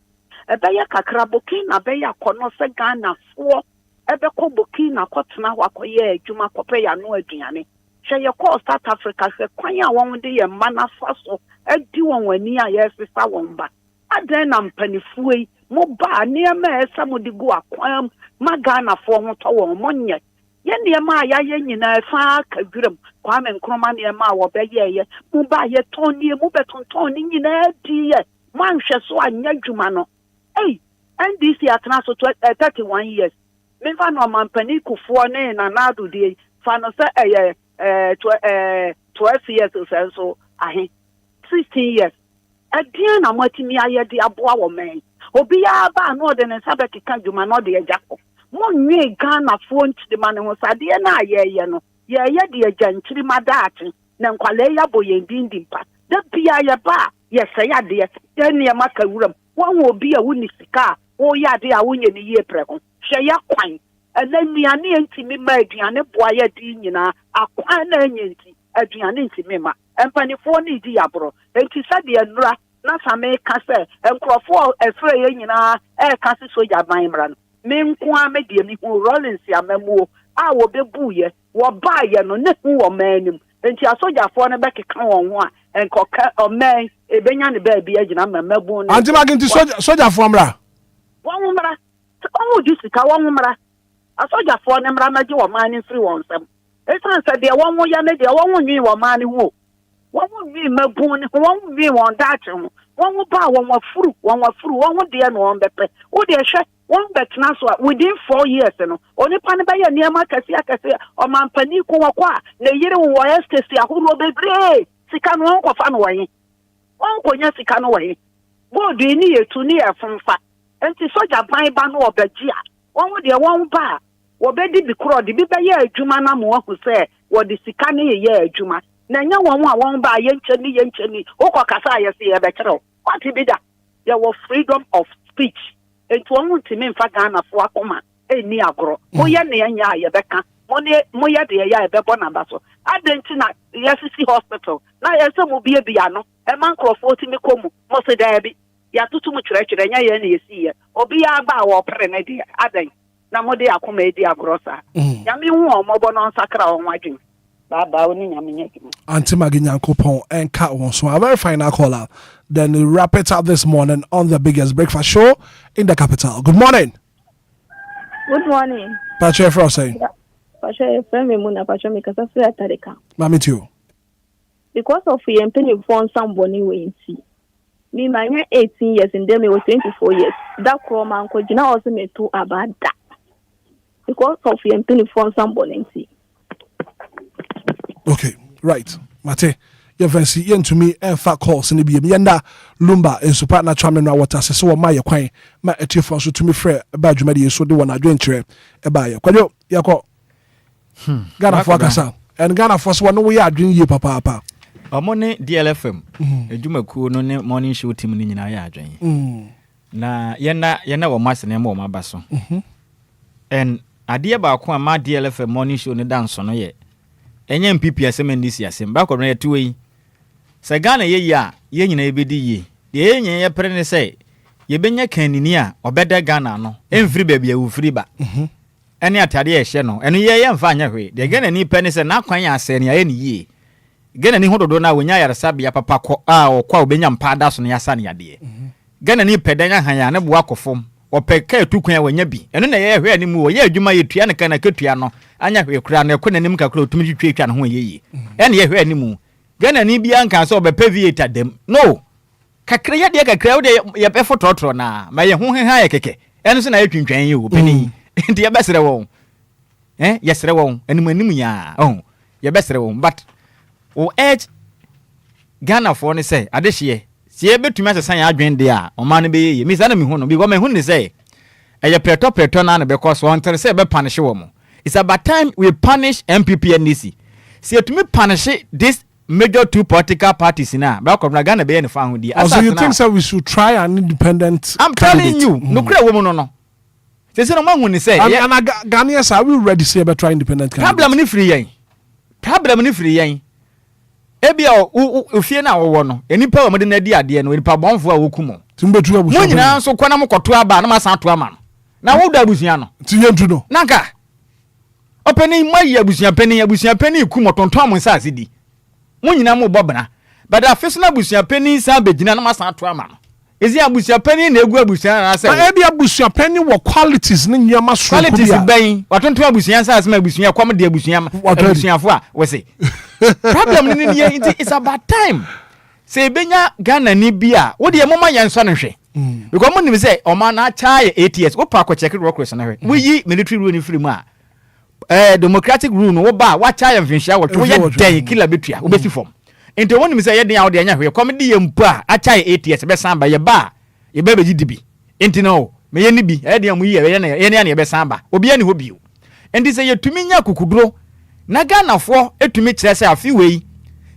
Ebe ya kakra Burkina be ya kono se Ghana fo. Ebe ko Burkina kotena wakoye adwuma kope ya no aduane. She ye ko South Africa se kwanya won de ye mana fa so. Edi won wani a ye sisa won ba. Aden na mpanifu yi mo ba niema esa mo de go akwam ma Ghana fo ho to won monye. Ye niema ya ye nyina fa kadwuram Kwame Nkrumah niema wo be ye mu ba ye toni mu betonton ni nyina di ye man hwe so anya dwuma no NDC atena so 31 years me fa no mampani kufo ne na nadu die fa no se 12 years so ahe 16 years adian na matimi aye di aboa wo men obi ya ba no de ne sabeki kan dwuma no de ejako mo nwe Ghana fo ntide ma ne ho sade na aye no ye de agyanchiri madaache na nkwale ya boye ndindi mpa da bia ye ba ye se ya de ye ne maka wuram won obi a woni sika wo ya de a wonye ne ye preko hwe ya kwan anuane ntimi ma aduane boa ye di nyina akwan na anyenti aduane ntimi ma empanifo ne di yabro enti sade enura na same ka se enkrofo efre ye nyina e ka se soja ban mra no me nko a me de mi hu Rollins amamuo a wo bebu ye wo ba ye no ne hu wo manim enti asojafo no bekeka won ho a enkoka omen ebenya ne ba bia gina mamabu ne anti maginti sojafo mra won mra o ju sika won mra asojafo ne mra maji wo man free won sam esan se de won wo ya ne de won wo nwi wo man ho won wo nwi mabu ne won nwi won dache ho won wo ba won wafuru won de no won bepe wo de hwe won betna so within 4 years no oni pan ba ye niam akase o man pani ko wakwa na yire wo estate ahuro bebre sika no won kofa no wan won konya sika no wan board ni yetu ni efumfa enti soja ban ba no obagia won wo de won ba wo bedi bi kro de bi ba ye adwuma na mo hu se wo de sika ne ye adwuma na nya won a won ba ye nchani okokasa ye se ye be kire what be da there was freedom of speech enti won ntimi mfa Ghana fo akoma eni agoro moye ne nya ye beka moye de ya ebebo na ba so adenti na yesisi hospital na yese mo bia bia no e man crofo ti me komu mo se da bi ya tutu mu kyerɛkyerɛ nya ye na yesi ye obi ya ba wo pere na di adan na mo de akoma edi agoro sa ya mi hu o mo bo no nsakra won wadwen baba oni nya me nya anti maginyankopon enka won so a very final caller. Then we wrap it up this morning on the biggest breakfast show in the capital. Good morning. Good morning. Patrick Frosting. Patrick FM Muna Patrick Mikasa Free Atarika. Mami too. Because of your penny phone somebody we see. Me my 18 years and then me was 24 years. That chroma ko jina also me too about that. Because of your penny phone somebody see. Okay, right. Mate. Fancy to me and fat calls in the Yenda Lumba is super natural mineral water. So my quine, my etiphon so to me fair about you so the one I drink a buyer. Quadio Yako Ghana for Casa and Ghana for one we are drinking you, papa. A money DLFM, a Jumaku no morning show team in our drain. Na yena wa master name or my basso. And a dear Bakwa, my DLFM morning show in dance on ye. Any MPP asem this year, same back on 2 way. Sagana ye nyina ebedi ye. Ye ye prene say, ye benya kanini a obeda Ghana no. Emfiri ba bia ufiri ba. Ene atade ye hye no. Eno ye mfa anya hwe. De Ghana ni pene se na kwan ya ase ne ye ne ye. Ghana ni hododo na wonya yaresa bia papa ko a okwa obenya mpa da so ne yasa ne yade. Ghana ni pedanya han ya ne bo akofom. Opeka etukwan wanya bi. Eno na ye hwe animu ye adwuma ye tua ne kana ketua no. Anya hwe kura na ekonanim kakra otumi twetwa ne ho ye. Ene ye hwe animu. Ghana ni bia nka so obepa vieta dem no kakra ya de kakra wo de ye befo trotro na ma ye ho heha ye keke eno so na ye twintwan ye openi ndi ye besere won ye sere won anim ya ye besere won but o edge Ghana for ne say adehye sie ye betumi asesan ya adwen de a o ma ne be ye mi sa na mi hu no bi go me hu ne say eye preto na ne be cause on tere say be punish wo mo. It's about time we punish MPP and DC. See to me punish this major two political parties now. So you think so we should try an independent I'm candidate? Telling you, no clear woman no. They say no man when they say and Ghanaians are we ready to try independent candidate? Problem ni free yen. Problem ni free yen. Ebia o fie na wo no. Enipa wo de na di ade no enipa bonfo a wokumo. Timbetu abusu. Mo nyina so kwana mo koto aba na masan to ama no. Na wo da abusuya no. Tiyentu no. Nanka. Openi mayi abusuya peni kumo tonton am nsa asidi. Mo nyina mo bobna but afesona abusuya peni sa begina na masan to ama no ezi abusuya peni na egu abusuya na say e bia abusuya peni wo qualities ni nyama so qualities ben watonto abusuya sa asema abusuya kwam de abusuya fo a we say problem ni it's about time say benya Ghana ni bia wo de mama yanso no hwe because mo nim say o ma na chae ATS wo pa ko check records na hwe we yi military rule ni free mu a democratic rule no wo ba wa chae mfinhia wo to ye den killer betua wo besi form ente woni mi say ye den a wo de anya hwe comedy ye mpa a chae ATS be san ba ye ba ye ba be gidibi ente no me ye ni bi e den mu ye ne ye be san ba obi ani ho bio ente say ye tumi nya kukuduro na Ghana fo etumi kire say afi wei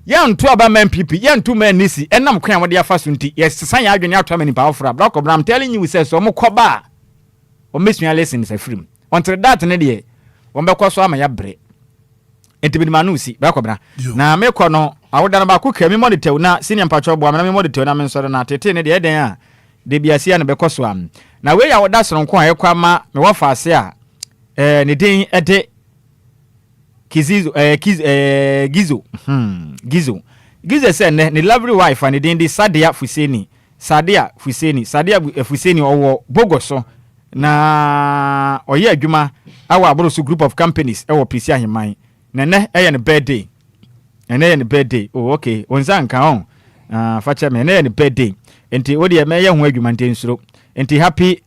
ye nto aba man MPP ye nto man nisi enam kwan wo de afa so nti ye sesan ya adwene atwa mani pa ofra block I'm telling you say so mo koba o mesua lesson say free until that ne de wonbekọ so ama ya bre enti manu si ba kwabra na me kọ no awoda na ba ko kami monitor na senior mpacho bo na me monitor na me nsoro na tete ne de den a de biasia na bekọ so am na we ya woda soronko a ekwa ma me wo faase a ne den ede Gizo said ne lovely wife and the Sadia Fuseni or Bogoso na oye adwuma our abrosu group of companies e wo prisia himai nene eye birthday oh okay onza nka on facha me eye birthday enti wo de me ye ho adwuma ntensuro enti happy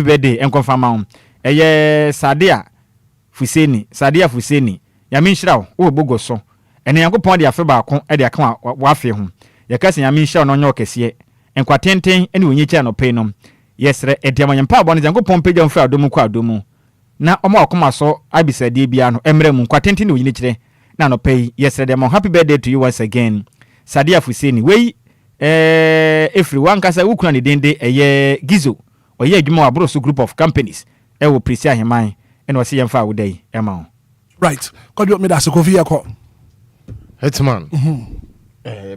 birthday enkonfama on eye Sadia Fuseni ya minhira wo Bogoso ene yankopon de afe ba ko e de aka wa afe ho ya kase ya minhira no nyo kese enkwatenten ene wonyi cha no pe no yesre ediamanya mpa abone jango pompeja mfa adomu kwa adomu na omo akoma so abisade bia no emre mu kwatenti ne oyini kire na no pay yesre dem happy birthday to you once again Sadia Fuseni wey everyone kasa ukuna ne dende eye Gizo oye adwuma abroso group of companies e wo prisia heman ene wose yemfa awodai ema right kodo me da se kofi yako Hitman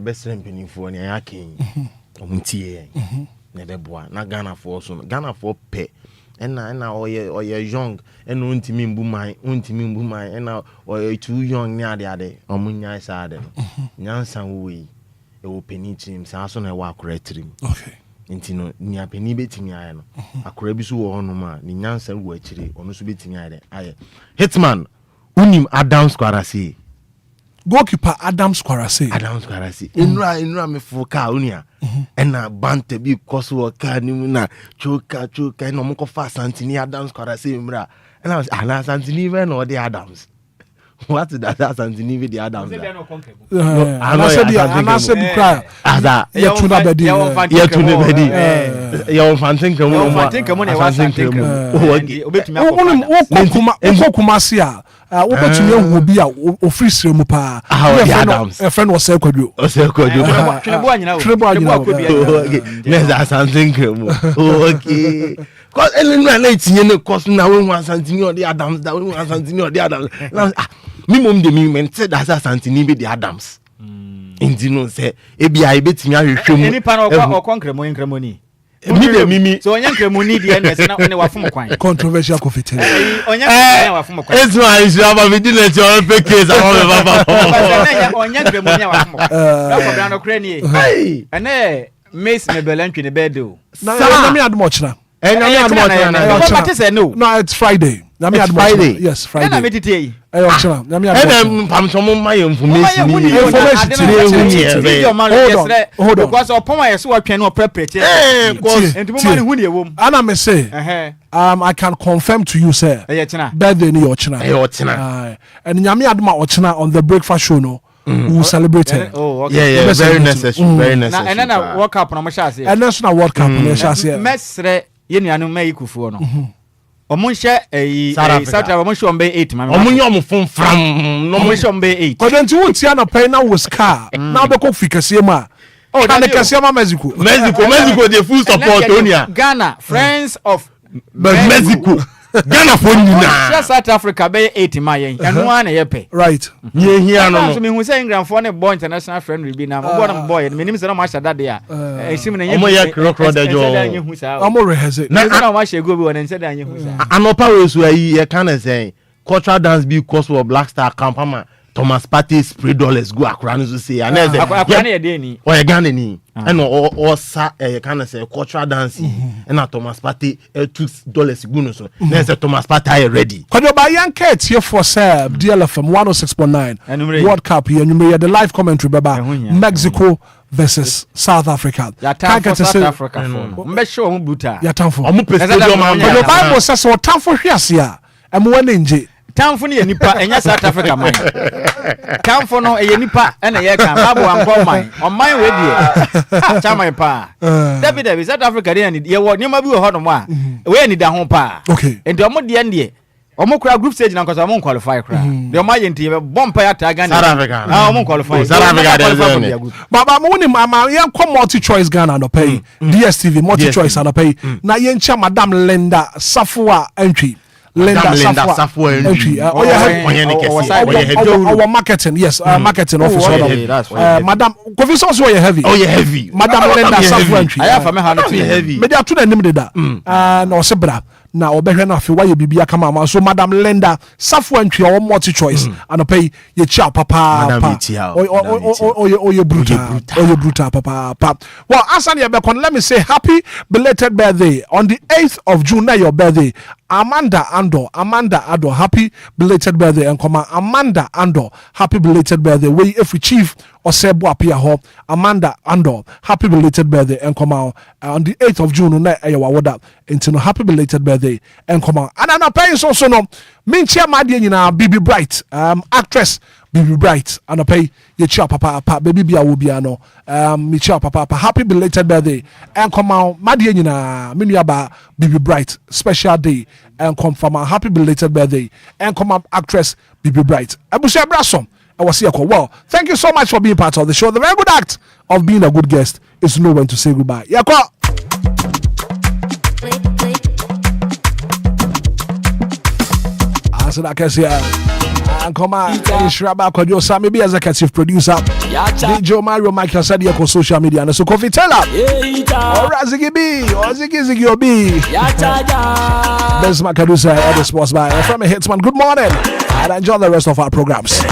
best mpinifo ne yakin omutie ne beboa na Ghana for pe na oye young and untimi mbuman na oye too young ni ade omunya sade nyansan we e wo peni team sa so na wa curating okay ntino ni apeni betimi aye no akora bi so wo hono ma ni nyansan wo akire ono so betimi aye Hitman unim Adams Kwarase goalkeeper Adams Kwarase enura me foka unia ena bante bi koso ka ni na choka no mo ko fa Santini Adams Kwarase mra ena ala Santini ve no the Adams what is that Santini ve the Adams ana se bi cry ada ya tuna bedi ya fantin kamo ne wa fantin kamo obetumi akọ kumasi a wobetumi ehu bi a ofrisire mu pa a friend was say kwadwo Trebo anyina meza Santini kamo okay cause enu na itinye ne cause na we wan Santini or the Adams that we wan Santini or the Adams mi mom de mi mente that Santini be the Adams indi no say ebia ebetimi ahwehwem eni pa na okwankremo ni mimi so onyankremoni de na se na wafom kwan controversial confetti onyankremoni wafom kwan ezwa isaba mi dile ti on pe case awon baba onyankremoni wafom kwan na ko no kra ni ene Mace ne belantwe ne bedo na me admo china no it's Friday na me admo yes Friday na metiti china na me admo pamsomo my information hold on because upon my so atwen no prepare and mo man hu ne wom ana me say I can confirm to you sir birthday ni your china and nyame admo ochina on the breakfast show no we celebrate it. Oh, okay. Yeah, very necessary, very necessary. And then I World Cup no mo sha say. And then na World Cup no sha say. Mesre ye nuanu mai kufuo no. Omo hye South Africa omo hye ombe 8 ma. Omo nyom fomfram no mo hye ombe 8. Kodenti wo tia na pay na was car. Na be ko fikase ma. Oh, na kase ma Mexico the full support Tonia. Ghana, friends of Mexico. Ghana for na South Africa be 8 ma yen eno an yepe right ye hia no so me hu say England for ne boy international friend be na mo na boy me nim say na ma sha dade a esim na ye mo ye krokro de jo amo reheze na ma sha go bi wona nse da ye hu sa anopa we so ayi ye kan say cultural dance be cause for Black Star Campama Thomas Party spray dollars go akra no so say and say akra na ye dey ni o ye Ghana ni and o sa ye kan say cultural dance and Thomas Party $2 go no so na say Thomas Party ready kodo ba yanket here for say DLFM 106.9 World Cup here you the live commentary baba Mexico versus South Africa can't South Africa mbe show mu buta ya tanfo omo presidio man the Bible says so tanfo hwase a emo wane nje tamfo ne nipa enya South Africa man tamfo no ye nipa ena ye kan babo anko man oman we die chama pa David South Africa dey ni ye wo nyoma bi wo ho no mo a we ni da ho pa okay enti omo de ndie omo kura group stage na nkoso omo qualify kura de omo ye nti bompa ya ta Ghana South Africa omo qualify South Africa baba mo ni mama ye ko multi choice Ghana no pay DSTV multi choice na pay na ye ncha Madam Linda Safua entry Linda Safwa entry. Our marketing, yes, marketing officer. Madam, Kofi also heavy. Oh, yeah, heavy. Madam Linda Safwa entry. I have a man heavy. Media to the name da. No sebra. na obehwe na afi why bibia kama ma so Madam Lenda Safo Antwi o multi choice anopai ye chia papa oye brutal papa. Well, Asan Yabekon, let me say happy belated birthday on the 8th of June. Now your birthday, Amanda Ando, happy belated birthday. And come Amanda Ando, happy belated birthday. We if we chief or Sebo appear ho, Amanda Ando, happy belated birthday. And come on the 8th of June. Na ayawa wada into no happy belated birthday. And come on, and I'm paying so no. Minchia Madian, Bibi Bright, actress. Bibi Bright, and I pay your child papa, baby Bia Wubiano, me child papa, happy belated birthday, and come out, Madiana, Miniaba, Bibi Bright, special day, and come from a happy belated birthday, and come up actress Bibi Bright. Abusha Brasson, I was here. Well, thank you so much for being part of the show. The very good act of being a good guest is to know when to say goodbye. Yako. I said, I can see. And come on, Shraba Kojo Sammy be executive producer. DJ Mario Michael said you on social media. And so Kofi Teller. Or Razigi B. Or Ziggy Obi. This is my producer, Eddie Sports by from Hitman. Good morning. And enjoy the rest of our programs.